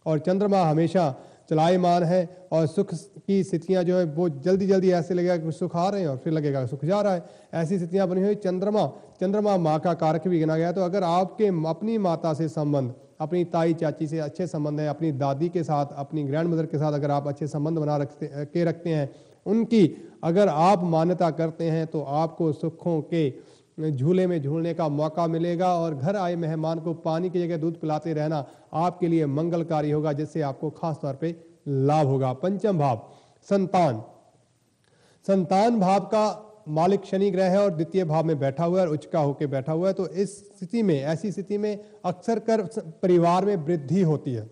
और चंद्रमा हमेशा चलायमान है और सुख की स्थितियां जो है वो जल्दी जल्दी ऐसे लगेगा कि सुख आ रहे हैं और फिर लगेगा सुख जा रहा है, ऐसी स्थितियां बनी हुई। चंद्रमा माँ का कारक भी गिना गया। तो अगर आपके अपनी माता से संबंध, अपनी ताई चाची से अच्छे संबंध है, अपनी दादी के साथ, अपनी ग्रैंड मदर के साथ अगर आप अच्छे संबंध बना रखते हैं, उनकी अगर आप मान्यता करते हैं तो आपको सुखों के झूले में झूलने का मौका मिलेगा और घर आए मेहमान को पानी की जगह दूध पिलाते रहना आपके लिए मंगलकारी होगा, जिससे आपको खास तौर पे लाभ होगा। पंचम भाव संतान भाव का मालिक शनि ग्रह है और द्वितीय भाव में बैठा हुआ है और उच्च का होकर बैठा हुआ है। तो इस स्थिति में, ऐसी स्थिति में अक्सर कर परिवार में वृद्धि होती है,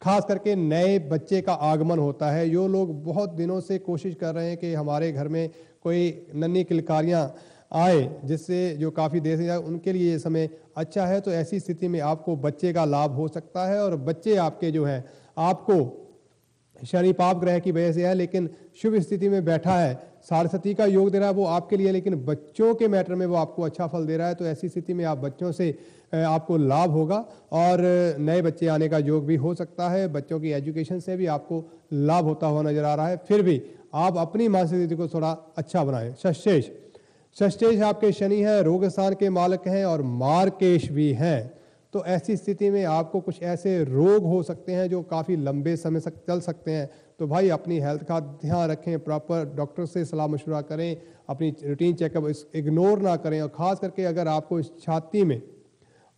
खास करके नए बच्चे का आगमन होता है। जो लोग बहुत दिनों से कोशिश कर रहे हैं कि हमारे घर में कोई नन्ही किलकारियां आए, जिससे जो काफ़ी देर से जाए, उनके लिए ये समय अच्छा है। तो ऐसी स्थिति में आपको बच्चे का लाभ हो सकता है और बच्चे आपके जो हैं आपको शनि पाप ग्रह की वजह से है, लेकिन शुभ स्थिति में बैठा है, साढ़े का योग दे रहा है वो आपके लिए, लेकिन बच्चों के मैटर में वो आपको अच्छा फल दे रहा है। तो ऐसी स्थिति में आप बच्चों से आपको लाभ होगा और नए बच्चे आने का योग भी हो सकता है। बच्चों की एजुकेशन से भी आपको लाभ होता हुआ नजर आ रहा है। फिर भी आप अपनी मानसिक स्थिति को थोड़ा अच्छा बनाएं। षष्ठेश आपके शनि है, रोग स्थान के मालक हैं और मार्केश भी हैं। तो ऐसी स्थिति में आपको कुछ ऐसे रोग हो सकते हैं जो काफ़ी लंबे समय तक चल सकते हैं। तो भाई अपनी हेल्थ का ध्यान रखें, प्रॉपर डॉक्टर से सलाह मशवरा करें, अपनी रूटीन चेकअप इग्नोर ना करें। और ख़ास करके अगर आपको इस छाती में,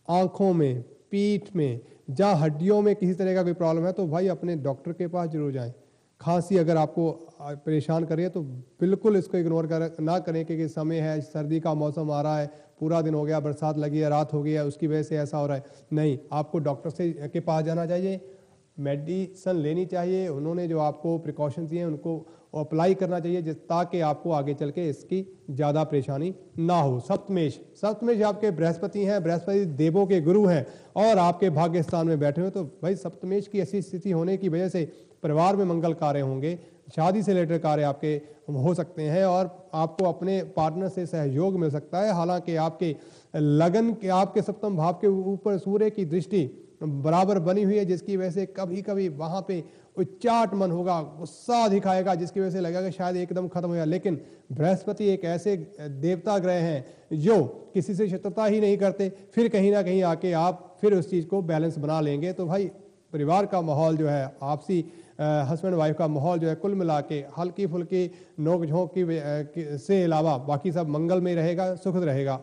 आँखों में, पीठ में, जहाँ हड्डियों में किसी तरह का कोई प्रॉब्लम है तो भाई अपने डॉक्टर के पास जरूर जाएं। खांसी अगर आपको परेशान कर रही है तो बिल्कुल इसको इग्नोर ना करें, क्योंकि समय है, सर्दी का मौसम आ रहा है, पूरा दिन हो गया, बरसात लगी है, रात हो गई है, उसकी वजह से ऐसा हो रहा है। नहीं, आपको डॉक्टर से के पास जाना चाहिए, मेडिसिन लेनी चाहिए, उन्होंने जो आपको प्रिकॉशन दिए हैं उनको अप्लाई करना चाहिए, ताकि आपको आगे चल के इसकी ज़्यादा परेशानी ना हो। सप्तमेश आपके बृहस्पति हैं, बृहस्पति देवों के गुरु हैं और आपके भाग्य स्थान में बैठे हुए। तो भाई सप्तमेश की ऐसी स्थिति होने की वजह से परिवार में मंगल कार्य होंगे, शादी से रिलेटेड कार्य आपके हो सकते हैं और आपको अपने पार्टनर से सहयोग मिल सकता है। हालांकि आपके लगन के, आपके सप्तम भाव के ऊपर सूर्य की दृष्टि बराबर बनी हुई है, जिसकी वजह से कभी कभी वहां पे उच्चाट मन होगा, गुस्सा दिखाएगा, जिसकी वजह से लगेगा शायद एकदम खत्म हो गया। लेकिन बृहस्पति एक ऐसे देवता ग्रह हैं जो किसी से शत्रुता ही नहीं करते, फिर कहीं ना कहीं आके आप फिर उस चीज को बैलेंस बना लेंगे। तो भाई परिवार का माहौल जो है, आपसी हस्बैंड वाइफ का माहौल जो है, कुल मिला के हल्की फुल्की नोक झोंक की से अलावा बाकी सब मंगल में रहेगा, सुखद रहेगा।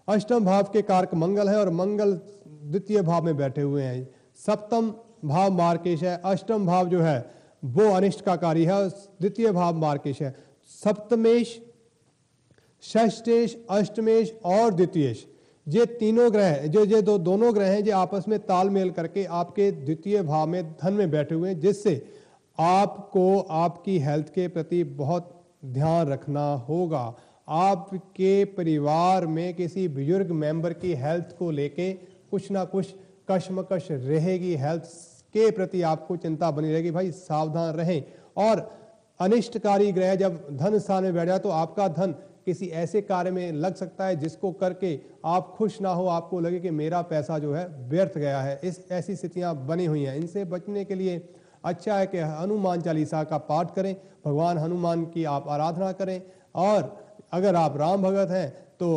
अष्टम भाव के कारक मंगल है और मंगल द्वितीय भाव में बैठे हुए हैं। सप्तम भाव मार्केश है, अष्टम भाव जो है वो अनिष्ट का कार्य है, द्वितीय भाव मार्केश है। सप्तमेश, षष्ठेश, अष्टमेश और द्वितीयेश, ये तीनों ग्रह जो दोनों ग्रह हैं, जो आपस में तालमेल करके आपके द्वितीय भाव में धन में बैठे हुए हैं, जिससे आपको आपकी हेल्थ के प्रति बहुत ध्यान रखना होगा। आपके परिवार में किसी बुजुर्ग मेंबर की हेल्थ को लेके कुछ ना कुछ कश्मकश रहेगी, हेल्थ के प्रति आपको चिंता बनी रहेगी। भाई सावधान रहें। और अनिष्टकारी ग्रह जब धन स्थान में बैठ जाए तो आपका धन किसी ऐसे कार्य में लग सकता है जिसको करके आप खुश ना हो, आपको लगे कि मेरा पैसा जो है व्यर्थ गया है। ऐसी स्थितियां बनी हुई हैं। इनसे बचने के लिए अच्छा है कि हनुमान चालीसा का पाठ करें, भगवान हनुमान की आप आराधना करें। और अगर आप राम भगत हैं तो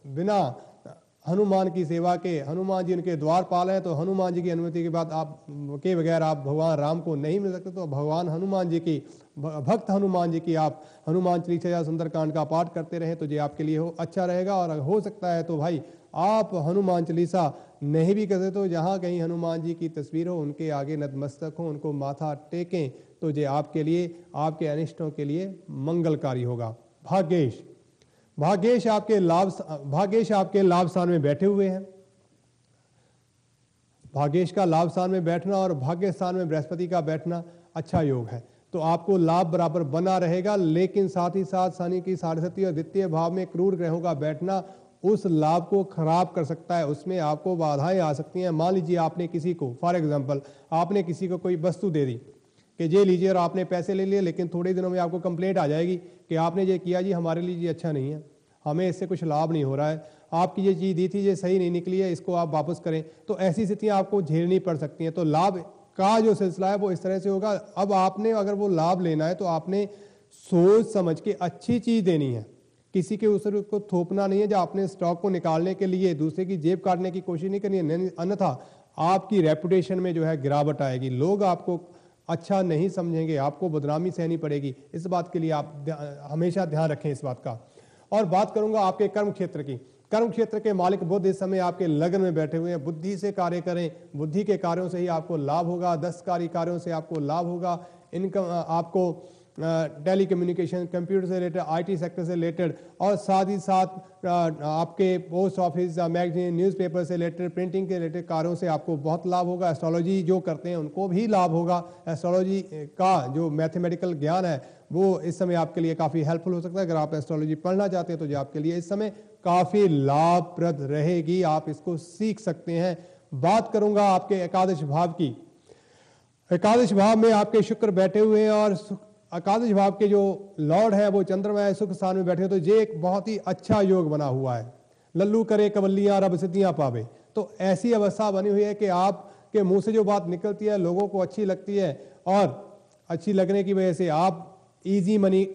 बिना हनुमान की सेवा के, हनुमान जी उनके द्वारपाल हैं, तो हनुमान जी की अनुमति के बाद आप के बगैर आप भगवान राम को नहीं मिल सकते। तो भगवान हनुमान जी की, भक्त हनुमान जी की आप हनुमान चालीसा या सुंदरकांड का पाठ करते रहें तो ये आपके लिए अच्छा रहेगा। और हो सकता है तो भाई आप हनुमान चालीसा नहीं भी करते तो जहाँ कहीं हनुमान जी की तस्वीर हो, उनके आगे नतमस्तक हो, उनको माथा टेकें, तो ये आपके लिए, आपके अनिष्टों के लिए मंगलकारी होगा। भाग्येश आपके लाभ स्थान में बैठे हुए हैं। भाग्येश का लाभ स्थान में बैठना और भाग्य स्थान में बृहस्पति का बैठना अच्छा योग है, तो आपको लाभ बराबर बना रहेगा। लेकिन साथ ही साथ शनि की साढ़े और द्वितीय भाव में क्रूर ग्रहों का बैठना उस लाभ को खराब कर सकता है, उसमें आपको बाधाएं आ सकती हैं। मान लीजिए आपने किसी को, फॉर एग्जांपल आपने किसी को कोई वस्तु दे दी कि ये लीजिए, और आपने पैसे ले लिए, लेकिन थोड़े दिनों में आपको कंप्लेंट आ जाएगी कि आपने ये किया जी, हमारे लिए ये अच्छा नहीं है, हमें इससे कुछ लाभ नहीं हो रहा है, आपकी ये चीज़ दी थी ये सही नहीं निकली है, इसको आप वापस करें। तो ऐसी स्थितियाँ आपको झेलनी पड़ सकती हैं। तो लाभ का जो सिलसिला है वो इस तरह से होगा। अब आपने अगर वो लाभ लेना है तो आपने सोच समझ के अच्छी चीज़ देनी है, किसी के ऊपर को थोपना नहीं है। जो आपने स्टॉक को निकालने के लिए दूसरे की जेब काटने की कोशिश नहीं करनी है, अन्यथा आपकी रेपुटेशन में जो है गिरावट आएगी, लोग आपको अच्छा नहीं समझेंगे, आपको बदनामी सहनी पड़ेगी। इस बात के लिए आप हमेशा ध्यान रखें इस बात का। और बात करूंगा आपके कर्म क्षेत्र की। कर्म क्षेत्र के मालिक बुध इस समय आपके लगन में बैठे हुए हैं। बुद्धि से कार्य करें, बुद्धि के कार्यों से ही आपको लाभ होगा, 10 कार्य कार्यों से आपको लाभ होगा। इनकम आपको टेली कम्युनिकेशन, कंप्यूटर से रिलेटेड, आईटी सेक्टर से रिलेटेड, और साथ ही साथ आपके पोस्ट ऑफिस, मैगजीन, न्यूज़पेपर से रिलेटेड, प्रिंटिंग के रिलेटेड कार्यों से आपको बहुत लाभ होगा। एस्ट्रोलॉजी जो करते हैं उनको भी लाभ होगा। एस्ट्रोलॉजी का जो मैथमेटिकल ज्ञान है वो इस समय आपके लिए काफ़ी हेल्पफुल हो सकता है। अगर आप एस्ट्रोलॉजी पढ़ना चाहते हैं तो जो आपके लिए इस समय काफ़ी लाभप्रद रहेगी, आप इसको सीख सकते हैं। बात करूंगा आपके एकादश भाव की। एकादश भाव में आपके शुक्र बैठे हुए हैं और एकादश भाव के जो लॉर्ड है वो चंद्रमा है, सुख स्थान में बैठे हैं, तो ये एक बहुत ही अच्छा योग बना हुआ है। लल्लू करे कवल्लियां रब सिद्धियां पावे। तो ऐसी अवस्था बनी हुई है कि आपके मुंह से जो बात निकलती है लोगों को अच्छी लगती है और अच्छी लगने की वजह से आप इजी मनी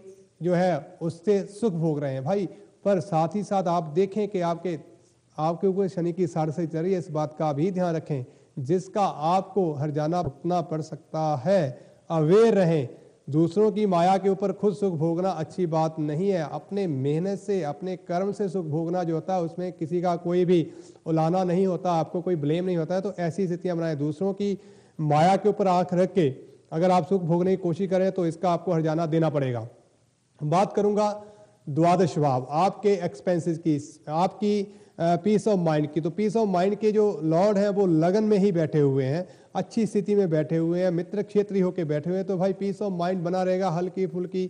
जो है उससे सुख भोग रहे हैं भाई। पर साथ ही साथ आप देखें कि आपके ऊपर शनि की साढ़े चल रही है, इस बात का भी ध्यान रखें जिसका आपको हर्जाना भुगतना पड़ सकता है। अवेयर रहें, दूसरों की माया के ऊपर खुद सुख भोगना अच्छी बात नहीं है। अपने मेहनत से अपने कर्म से सुख भोगना जो होता है उसमें किसी का कोई भी उलाना नहीं होता, आपको कोई ब्लेम नहीं होता है। तो ऐसी स्थितियां बनाए, दूसरों की माया के ऊपर आंख रख के अगर आप सुख भोगने की कोशिश करें तो इसका आपको हर्जाना देना पड़ेगा। बात करूंगा द्वादश भाव आपके एक्सपेंसेस की, आपकी पीस ऑफ माइंड की। तो पीस ऑफ माइंड के जो लॉर्ड हैं वो लगन में ही बैठे हुए हैं, अच्छी स्थिति में बैठे हुए हैं, मित्र क्षेत्रीय होकर बैठे हुए हैं। तो भाई पीस ऑफ माइंड बना रहेगा, हल्की फुल्की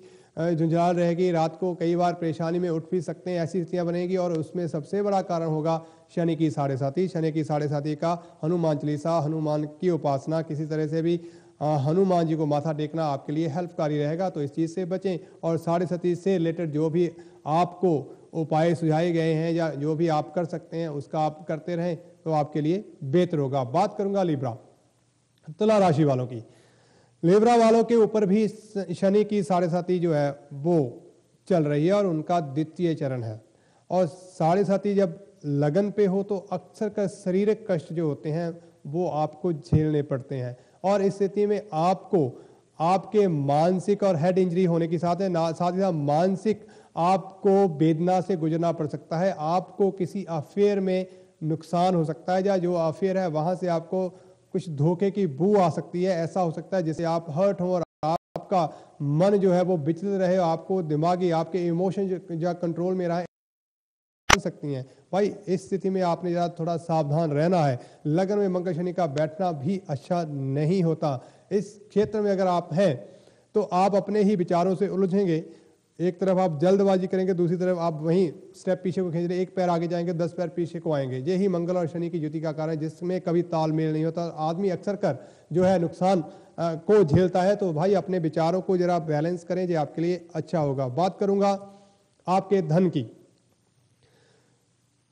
झुंझाल रहेगी, रात को कई बार परेशानी में उठ भी सकते हैं, ऐसी स्थितियां बनेगी। और उसमें सबसे बड़ा कारण होगा शनि की साढ़े साथी। शनि की साढ़े साथी का हनुमान चालीसा, हनुमान की उपासना, किसी तरह से भी हनुमान जी को माथा टेकना आपके लिए हेल्पकारी रहेगा। तो इस चीज़ से बचें और साढ़े साथी से रिलेटेड जो भी आपको उपाय सुझाए गए हैं या जो भी आप कर सकते हैं उसका आप करते रहें तो आपके लिए बेहतर होगा। बात करूंगा लिब्रा, तुला राशि वालों की। लिब्रा वालों के ऊपर भी शनि की साढ़े साथी जो है वो चल रही है और उनका द्वितीय चरण है। और साढ़े साथी जब लगन पे हो तो अक्सर का शारीरिक कष्ट जो होते हैं वो आपको झेलने पड़ते हैं। और इस स्थिति में आपको आपके मानसिक और हेड इंजरी होने के साथ ही साथ मानसिक आपको वेदना से गुजरना पड़ सकता है। आपको किसी अफेयर में नुकसान हो सकता है, या जो अफेयर है वहां से आपको कुछ धोखे की बू आ सकती है। ऐसा हो सकता है जिससे आप हर्ट हो और आपका मन जो है वो विचलित रहे, आपको दिमागी आपके इमोशन जो कंट्रोल में रहे सकती हैं। भाई इस स्थिति में आपने जरा थोड़ा सावधान रहना है। लगन में मंगल शनि का बैठना भी अच्छा नहीं होता। इस क्षेत्र में अगर आप हैं तो आप अपने ही विचारों से उलझेंगे। एक तरफ आप जल्दबाजी करेंगे, दूसरी तरफ आप वहीं स्टेप पीछे को खींच रहे, एक पैर आगे जाएंगे 10 पैर पीछे को आएंगे। यही मंगल और शनि की युति का कारण है जिसमें कभी तालमेल नहीं होता। आदमी अक्सर कर जो है नुकसान को झेलता है। तो भाई अपने विचारों को जरा बैलेंस करें, जो आपके लिए अच्छा होगा। बात करूंगा आपके धन की।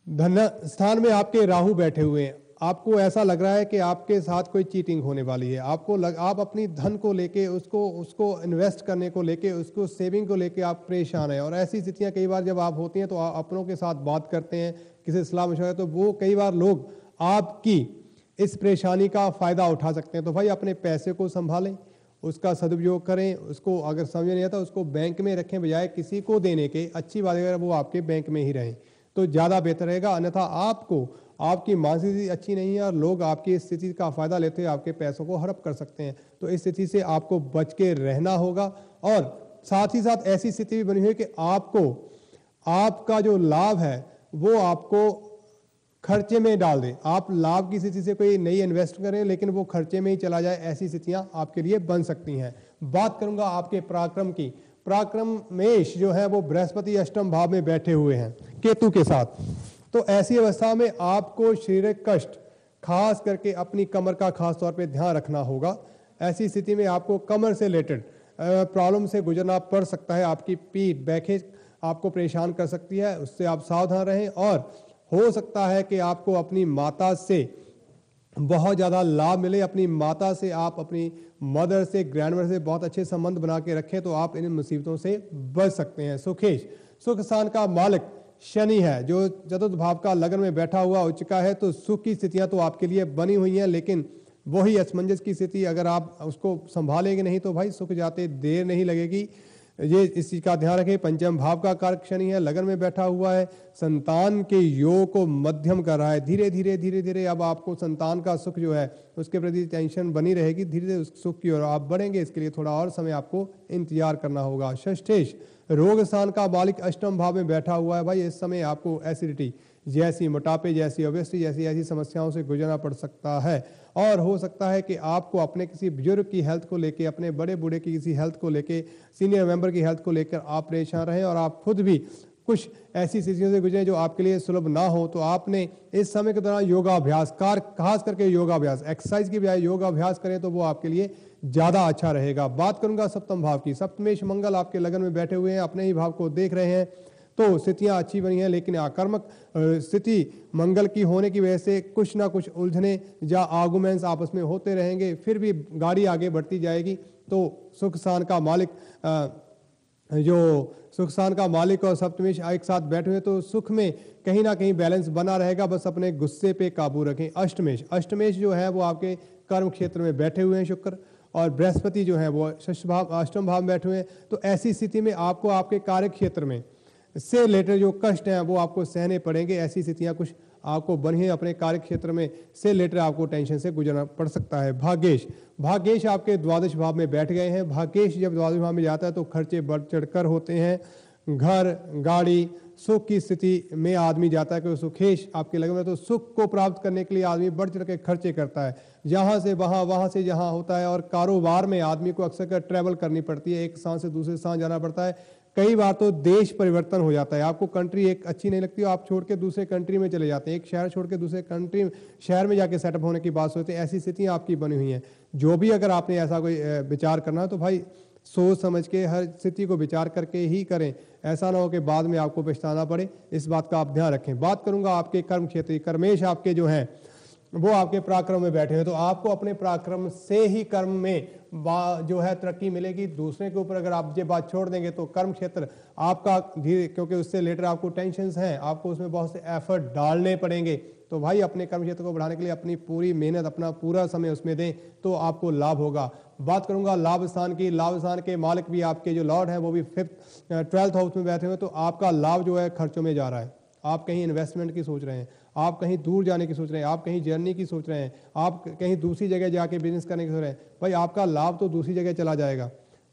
धन स्थान में आपके राहु बैठे हुए हैं। आपको ऐसा लग रहा है कि आपके साथ कोई चीटिंग होने वाली है। आप अपनी धन को लेके उसको इन्वेस्ट करने को लेके, उसको सेविंग को लेके आप परेशान हैं। और ऐसी स्थितियां कई बार जब आप होती हैं तो आप अपनों के साथ बात करते हैं, किसी सलाह मशवरा, तो वो कई बार लोग आपकी इस परेशानी का फायदा उठा सकते हैं। तो भाई अपने पैसे को संभालें, उसका सदुपयोग करें। उसको अगर समझ नहीं आता उसको बैंक में रखें, बजाय किसी को देने के। अच्छी बात है वो आपके बैंक में ही रहें तो ज़्यादा बेहतर रहेगा। अन्यथा आपकी मानसिक स्थिति अच्छी नहीं है और लोग आपकी स्थिति का फायदा लेते हुए आपके पैसों को हड़प कर सकते हैं। तो इस स्थिति से आपको बच के रहना होगा। और साथ ही साथ ऐसी स्थिति भी बनी हुई है कि आपका जो लाभ है वो आपको खर्चे में डाल दे। आप लाभ की स्थिति से कोई नई इन्वेस्ट करें लेकिन वो खर्चे में ही चला जाए, ऐसी स्थितियां आपके लिए बन सकती हैं। बात करूंगा आपके पराक्रम की। पराक्रम मेष जो है वो बृहस्पति अष्टम भाव में बैठे हुए हैं केतु के साथ। तो ऐसी अवस्था में आपको शारीरिक कष्ट, खास करके अपनी कमर का खास तौर पे ध्यान रखना होगा। ऐसी स्थिति में आपको कमर से रिलेटेड प्रॉब्लम से गुजरना पड़ सकता है। आपकी पीठ, बैकेज आपको परेशान कर सकती है, उससे आप सावधान रहें। और हो सकता है कि आपको अपनी माता से बहुत ज़्यादा लाभ मिले। अपनी माता से, आप अपनी मदर से, ग्रैंडमदर से बहुत अच्छे संबंध बना के रखें तो आप इन मुसीबतों से बच सकते हैं। सुखेश, सुख स्थान का मालिक शनि है जो चतुर्थ भाव का लगन में बैठा हुआ हो चुका है। तो सुख की स्थितियां तो आपके लिए बनी हुई हैं, लेकिन वही असमंजस की स्थिति अगर आप उसको संभालेंगे नहीं तो भाई सुख जाते देर नहीं लगेगी। ये इस चीज का ध्यान रखें। पंचम भाव का कारक शनि है, लगन में बैठा हुआ है, संतान के योग को मध्यम कर रहा है। धीरे धीरे अब आपको संतान का सुख जो है उसके प्रति टेंशन बनी रहेगी। धीरे धीरे उस सुख की ओर आप बढ़ेंगे, इसके लिए थोड़ा और समय आपको इंतजार करना होगा। षष्ठेश, रोग स्थान का मालिक अष्टम भाव में बैठा हुआ है। भाई इस समय आपको एसिडिटी जैसी, मोटापे जैसी, ओबेसिटी जैसी ऐसी समस्याओं से गुजरना पड़ सकता है। और हो सकता है कि आपको अपने किसी बुजुर्ग की हेल्थ को लेके, अपने बड़े बूढ़े की किसी हेल्थ को लेके, सीनियर मेंबर की हेल्थ को लेकर आप परेशान रहें और आप खुद भी कुछ ऐसी स्थितियों से गुजरे जो आपके लिए सुलभ ना हो, तो आपने इस समय के दौरान योगाभ्यास, खास करके योगाभ्यास, एक्सरसाइज की बजाय योगाभ्यास करें तो वो आपके लिए ज़्यादा अच्छा रहेगा। बात करूंगा सप्तम भाव की। सप्तमेश मंगल आपके लगन में बैठे हुए हैं, अपने ही भाव को देख रहे हैं, तो स्थितियां अच्छी बनी हैं, लेकिन आक्रामक स्थिति मंगल की होने की वजह से कुछ ना कुछ उलझने या आर्गुमेंट्स आपस में होते रहेंगे, फिर भी गाड़ी आगे बढ़ती जाएगी। तो सुख शान का मालिक जो सुख शान का मालिक और सप्तमेश एक साथ बैठे हुए, तो सुख में कहीं ना कहीं बैलेंस बना रहेगा, बस अपने गुस्से पे काबू रखें। अष्टमेश जो है वो आपके कर्म क्षेत्र में बैठे हुए हैं शुक्र, और बृहस्पति जो है वो अष्टम भाव में बैठे हुए हैं। तो ऐसी स्थिति में आपको आपके कार्य क्षेत्र में से रिलेटेड जो कष्ट हैं वो आपको सहने पड़ेंगे। ऐसी स्थितियां कुछ आपको बनी है अपने कार्य क्षेत्र में, से रिलेटेड आपको टेंशन से गुजरना पड़ सकता है। भाग्येश आपके द्वादश भाव में बैठ गए हैं। भाग्येश जब द्वादश भाव में जाता है तो खर्चे बढ़ चढ़कर होते हैं। घर, गाड़ी, सुख की स्थिति में आदमी जाता है, क्योंकि सुखेश आपके लगन में, तो सुख को प्राप्त करने के लिए आदमी बढ़ चढ़ के खर्चे करता है, यहाँ से वहाँ, वहाँ से यहाँ होता है। और कारोबार में आदमी को अक्सर ट्रैवल करनी पड़ती है, एक स्थान से दूसरे स्थान जाना पड़ता है। कई बार तो देश परिवर्तन हो जाता है, आपको कंट्री एक अच्छी नहीं लगती, आप छोड़ के दूसरे कंट्री में चले जाते हैं, एक शहर छोड़ के दूसरे शहर में जाके सेटअप होने की बात सोचते हैं। ऐसी स्थितियां आपकी बनी हुई हैं। जो भी अगर आपने ऐसा कोई विचार करना है तो भाई सोच समझ के हर स्थिति को विचार करके ही करें, ऐसा ना हो कि बाद में आपको पछताना पड़े। इस बात का आप ध्यान रखें। बात करूंगा आपके कर्म क्षेत्र। कर्मेश आपके जो हैं वो आपके पराक्रम में बैठे हैं, तो आपको अपने पराक्रम से ही कर्म में जो है तरक्की मिलेगी। दूसरे के ऊपर अगर आप ये बात छोड़ देंगे तो कर्म क्षेत्र आपका धीरे, क्योंकि उससे लेटर आपको टेंशन्स हैं, आपको उसमें बहुत से एफर्ट डालने पड़ेंगे। तो भाई अपने कर्म क्षेत्र को बढ़ाने के लिए अपनी पूरी मेहनत, अपना पूरा समय उसमें दें, तो आपको लाभ होगा। बात करूंगा लाभ स्थान की। लाभ स्थान के मालिक भी आपके जो लॉर्ड है वो भी 12th हाउस में बैठे हुए, तो आपका लाभ जो है खर्चों में जा रहा है। आप कहीं इन्वेस्टमेंट की सोच रहे हैं, आप कहीं दूर जाने की सोच रहे हैं, आप कहीं जर्नी की सोच रहे हैं, आप कहीं दूसरी जगह जाके बिजनेस करने की सोच रहे हैं, भाई आपका लाभ तो दूसरी जगह चला जाएगा।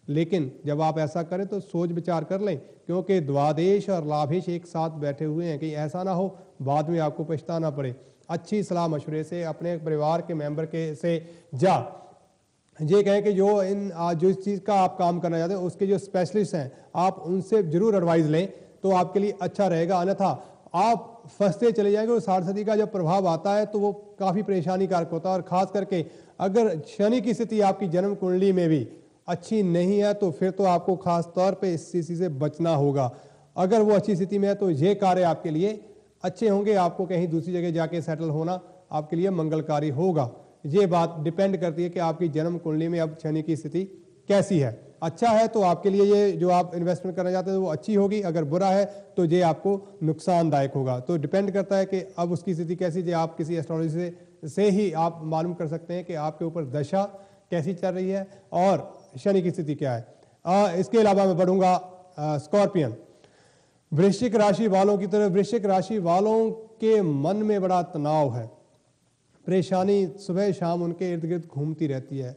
लेकिन जब आप ऐसा करें तो सोच विचार कर लें, क्योंकि द्वादेश और लाभेश एक साथ बैठे हुए हैं, कहीं ऐसा ना हो बाद में आपको पछताना पड़े। अच्छी सलाह मशवरे से अपने परिवार के मेंबर के से ये कहें कि जो इस चीज़ का आप काम करना चाहते हैं उसके जो स्पेशलिस्ट हैं आप उनसे जरूर एडवाइस लें, तो आपके लिए अच्छा रहेगा। अन्यथा आप फंसते चले जाएंगे। और 60 का जब प्रभाव आता है तो वो काफ़ी परेशानी कारक होता है। और ख़ास करके अगर शनि की स्थिति आपकी जन्म कुंडली में भी अच्छी नहीं है तो फिर तो आपको खास तौर पे इस स्थिति से बचना होगा। अगर वो अच्छी स्थिति में है तो ये कार्य आपके लिए अच्छे होंगे, आपको कहीं दूसरी जगह जाके सेटल होना आपके लिए मंगलकारी होगा। ये बात डिपेंड करती है कि आपकी जन्म कुंडली में अब शनि की स्थिति कैसी है। अच्छा है तो आपके लिए ये जो आप इन्वेस्टमेंट करना चाहते हैं वो अच्छी होगी, अगर बुरा है तो ये आपको नुकसानदायक होगा। तो डिपेंड करता है कि अब उसकी स्थिति कैसी, जो आप किसी एस्ट्रोलॉजी से ही आप मालूम कर सकते हैं कि आपके ऊपर दशा कैसी चल रही है और शनि की स्थिति क्या है। इसके अलावा मैं बढ़ूंगा स्कॉर्पियन, वृश्चिक राशि वालों की तरफ। वृश्चिक राशि वालों के मन में बड़ा तनाव है, परेशानी सुबह शाम उनके इर्द गिर्द घूमती रहती है,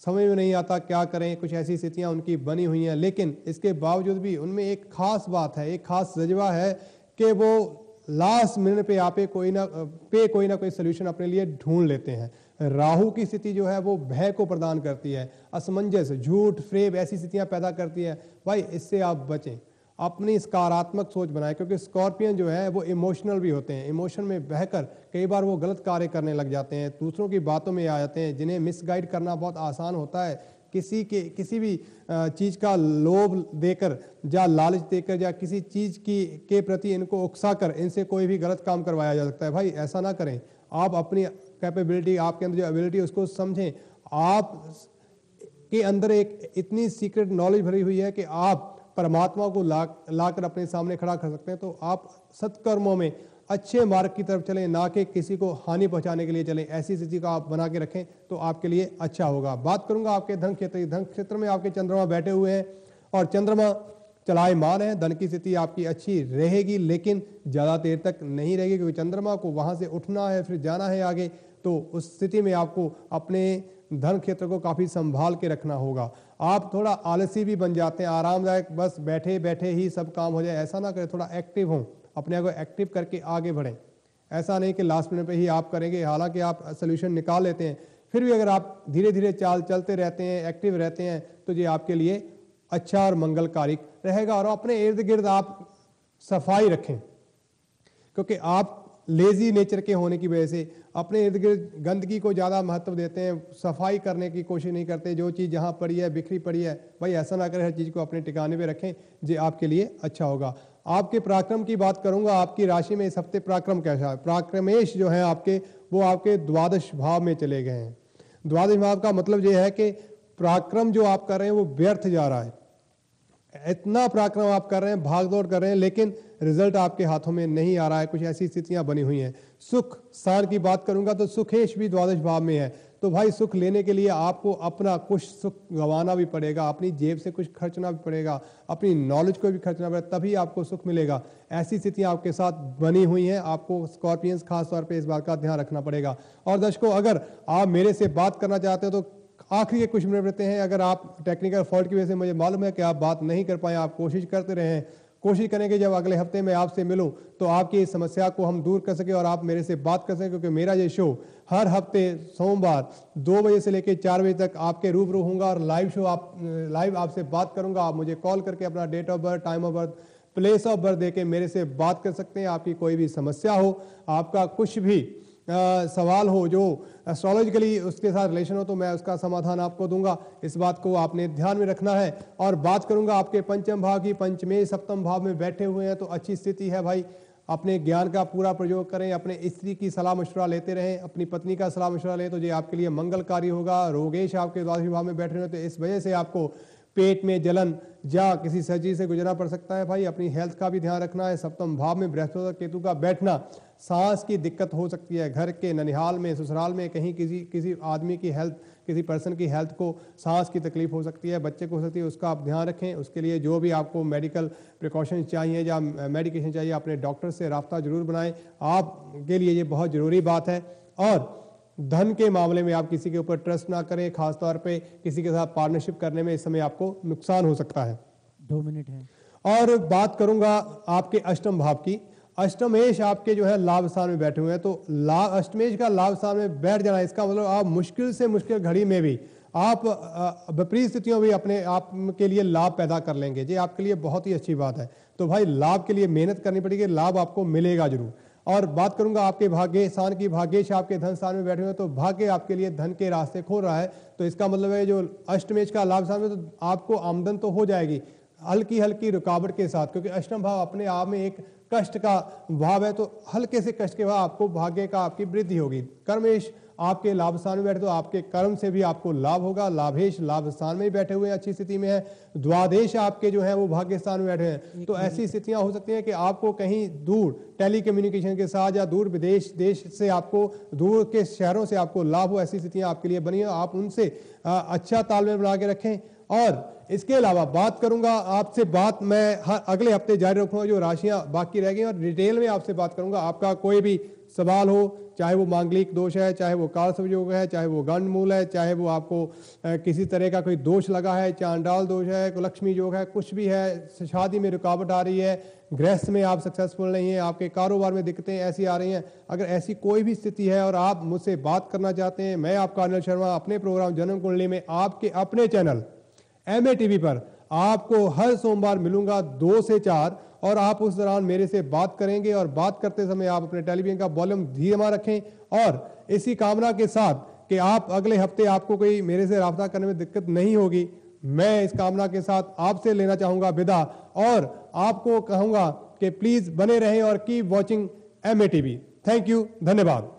समझ में नहीं आता क्या करें। कुछ ऐसी स्थितियां उनकी बनी हुई हैं, लेकिन इसके बावजूद भी उनमें एक खास बात है, एक खास जज्बा है कि वो लास्ट मिनट पे आप कोई ना कोई सोल्यूशन अपने लिए ढूंढ लेते हैं। राहु की स्थिति जो है वो भय को प्रदान करती है, असमंजस, झूठ, फ्रेब ऐसी स्थितियां पैदा करती है। भाई इससे आप बचें, अपनी सकारात्मक सोच बनाएं, क्योंकि स्कॉर्पियन जो है वो इमोशनल भी होते हैं। इमोशन में बहकर कई बार वो गलत कार्य करने लग जाते हैं, दूसरों की बातों में आ जाते हैं, जिन्हें मिसगाइड करना बहुत आसान होता है। किसी भी चीज़ का लोभ देकर या लालच देकर या किसी चीज़ के प्रति इनको उकसाकर इनसे कोई भी गलत काम करवाया जा सकता है। भाई ऐसा ना करें। आप अपनी कैपेबिलिटी, आपके अंदर जो एबिलिटी उसको समझें। आप के अंदर एक इतनी सीक्रेट नॉलेज भरी हुई है कि आप परमात्मा को लाकर अपने सामने खड़ा कर सकते हैं। तो आप सत्कर्मों में अच्छे मार्ग की तरफ चलें, ना कि किसी को हानि पहुंचाने के लिए चलें। ऐसी स्थिति को आप बना के रखें तो आपके लिए अच्छा होगा। बात करूंगा आपके धन क्षेत्र की। धन क्षेत्र में आपके चंद्रमा बैठे हुए हैं और चंद्रमा चलायमान है। धन की स्थिति आपकी अच्छी रहेगी, लेकिन ज़्यादा देर तक नहीं रहेगी, क्योंकि चंद्रमा को वहाँ से उठना है, फिर जाना है आगे। तो उस स्थिति में आपको अपने धन क्षेत्र को काफ़ी संभाल के रखना होगा। आप थोड़ा आलसी भी बन जाते हैं, आरामदायक बस बैठे बैठे ही सब काम हो जाए, ऐसा ना करें। थोड़ा एक्टिव हों, अपने आप को एक्टिव करके आगे बढ़ें। ऐसा नहीं कि लास्ट मिनट पे ही आप करेंगे, हालांकि आप सोल्यूशन निकाल लेते हैं, फिर भी अगर आप धीरे धीरे चलते रहते हैं, एक्टिव रहते हैं, तो ये आपके लिए अच्छा और मंगलकारिक रहेगा। और अपने इर्द गिर्द आप सफाई रखें, क्योंकि आप लेजी नेचर के होने की वजह से अपने इर्द गिर्द गंदगी को ज़्यादा महत्व देते हैं, सफाई करने की कोशिश नहीं करते। जो चीज़ जहाँ पड़ी है, बिखरी पड़ी है, भाई ऐसा ना करें, हर चीज़ को अपने ठिकाने पे रखें, जो आपके लिए अच्छा होगा। आपके पराक्रम की बात करूंगा, आपकी राशि में इस हफ्ते पराक्रम कैसा है। पराक्रमेश जो है आपके, वो आपके द्वादश भाव में चले गए हैं। द्वादश भाव का मतलब ये है कि पराक्रम जो आप कर रहे हैं वो व्यर्थ जा रहा है। इतना पराक्रम आप कर रहे हैं, भागदौड़ कर रहे हैं, लेकिन रिजल्ट आपके हाथों में नहीं आ रहा है। कुछ ऐसी स्थितियां बनी हुई हैं। सुख स्थान की बात करूंगा तो सुखेश भी द्वादश भाव में है। तो भाई सुख लेने के लिए आपको अपना कुछ सुख गंवाना भी पड़ेगा, अपनी जेब से कुछ खर्चना भी पड़ेगा, अपनी नॉलेज को भी खर्चना पड़ेगा, तभी आपको सुख मिलेगा। ऐसी स्थितियां आपके साथ बनी हुई हैं। आपको स्कॉर्पियंस खास तौर पे इस बात का ध्यान रखना पड़ेगा। और दर्शकों, अगर आप मेरे से बात करना चाहते हो तो आखिरी के कुछ मिनट रहते हैं। अगर आप टेक्निकल फॉल्ट की वजह से, मुझे मालूम है कि आप बात नहीं कर पाए, आप कोशिश करते रहे, कोशिश करेंगे जब अगले हफ्ते मैं आपसे मिलूं तो आपकी इस समस्या को हम दूर कर सके और आप मेरे से बात कर सकें। क्योंकि मेरा ये शो हर हफ्ते सोमवार 2 बजे से लेकर 4 बजे तक आपके रूबरू होऊंगा और लाइव आपसे बात करूंगा। आप मुझे कॉल करके अपना date of birth, time of birth, place of birth देके मेरे से बात कर सकते हैं। आपकी कोई भी समस्या हो, आपका कुछ भी सवाल हो जो एस्ट्रोलॉजिकली उसके साथ रिलेशन हो, तो मैं उसका समाधान आपको दूंगा। इस बात को आपने ध्यान में रखना है। और बात करूंगा आपके पंचम भाव की। पंचमें सप्तम भाव में बैठे हुए हैं तो अच्छी स्थिति है भाई। अपने ज्ञान का पूरा प्रयोग करें, अपने स्त्री की सलाह मशवरा लेते रहें, अपनी पत्नी का सलाह मशवरा लें तो ये आपके लिए मंगलकारी होगा। रोगेश आपके द्वादश भाव में बैठे हुए हैं तो इस वजह से आपको पेट में जलन या किसी सर्जरी से गुजरना पड़ सकता है। भाई अपनी हेल्थ का भी ध्यान रखना है। सप्तम भाव में बृहस्पति केतु का बैठना, सांस की दिक्कत हो सकती है। घर के ननिहाल में, ससुराल में कहीं किसी आदमी की हेल्थ, किसी पर्सन की हेल्थ को सांस की तकलीफ हो सकती है, बच्चे को हो सकती है, उसका आप ध्यान रखें। उसके लिए जो भी आपको मेडिकल प्रिकॉशन चाहिए या मेडिकेशन चाहिए, अपने डॉक्टर से राब्ता जरूर बनाएं। आपके लिए ये बहुत ज़रूरी बात है। और धन के मामले में आप किसी के ऊपर ट्रस्ट ना करें, खासतौर पे किसी के साथ पार्टनरशिप करने में इस समय आपको नुकसान हो सकता है। 2 मिनट है। और बात करूंगा आपके अष्टम भाव की। अष्टमेश आपके जो है लाभ स्थान में बैठे हुए हैं, तो अष्टमेश का लाभ स्थान में बैठ जाना, इसका मतलब आप मुश्किल से मुश्किल घड़ी में भी आप विपरीत स्थितियों में अपने आप के लिए लाभ पैदा कर लेंगे। ये आपके लिए बहुत ही अच्छी बात है। तो भाई लाभ के लिए मेहनत करनी पड़ेगी, लाभ आपको मिलेगा जरूर। और बात करूंगा आपके भाग्य स्थान की। भाग्येश आपके धन स्थान में बैठे हुए हैं तो भाग्य आपके लिए धन के रास्ते खोल रहा है। तो इसका मतलब है जो अष्टमेश का लाभ स्थान में, तो आपको आमदन तो हो जाएगी हल्की हल्की रुकावट के साथ, क्योंकि अष्टम भाव अपने आप में एक कष्ट का भाव है। तो हल्के से कष्ट के बाद आपको भाग्य का आपकी वृद्धि होगी। कर्मेश आपके लाभ स्थान में बैठे तो आपके कर्म से भी आपको लाभ होगा। लाभेश लाभ स्थान में ही बैठे हुए अच्छी स्थिति में है। द्वादेश आपके जो है वो भाग्य स्थान में बैठे हैं। तो ऐसी स्थितियां हो सकती हैं कि आपको कहीं दूर टेली कम्युनिकेशन के साथ या दूर विदेश देश से, आपको दूर के शहरों से आपको लाभ हो, ऐसी स्थितियां आपके लिए बनी हो। आप उनसे अच्छा तालमेल बना के रखें। और इसके अलावा बात करूंगा आपसे, बात मैं अगले हफ्ते जारी रखूंगा जो राशियां बाकी रह गई, और डिटेल में आपसे बात करूंगा। आपका कोई भी सवाल हो, चाहे वो मांगलिक दोष है, चाहे वो काल संयोग है, चाहे वो गंड मूल है, चाहे वो आपको किसी तरह का कोई दोष लगा है, चांडाल दोष है, लक्ष्मी योग है, कुछ भी है, शादी में रुकावट आ रही है, गृहस्थ में आप सक्सेसफुल नहीं है, आपके कारोबार में दिक्कतें ऐसी आ रही हैं, अगर ऐसी कोई भी स्थिति है और आप मुझसे बात करना चाहते हैं, मैं आपका अनिल शर्मा अपने प्रोग्राम जन्म कुंडली में आपके अपने चैनल MA TV पर आपको हर सोमवार मिलूंगा 2 से 4, और आप उस दौरान मेरे से बात करेंगे। और बात करते समय आप अपने टेलीविजन का वॉल्यूम धीमा रखें, और इसी कामना के साथ कि आप अगले हफ्ते आपको कोई मेरे से राब्ता करने में दिक्कत नहीं होगी, मैं इस कामना के साथ आपसे लेना चाहूंगा विदा, और आपको कहूंगा कि प्लीज बने रहें और keep watching MA TV। Thank you, धन्यवाद।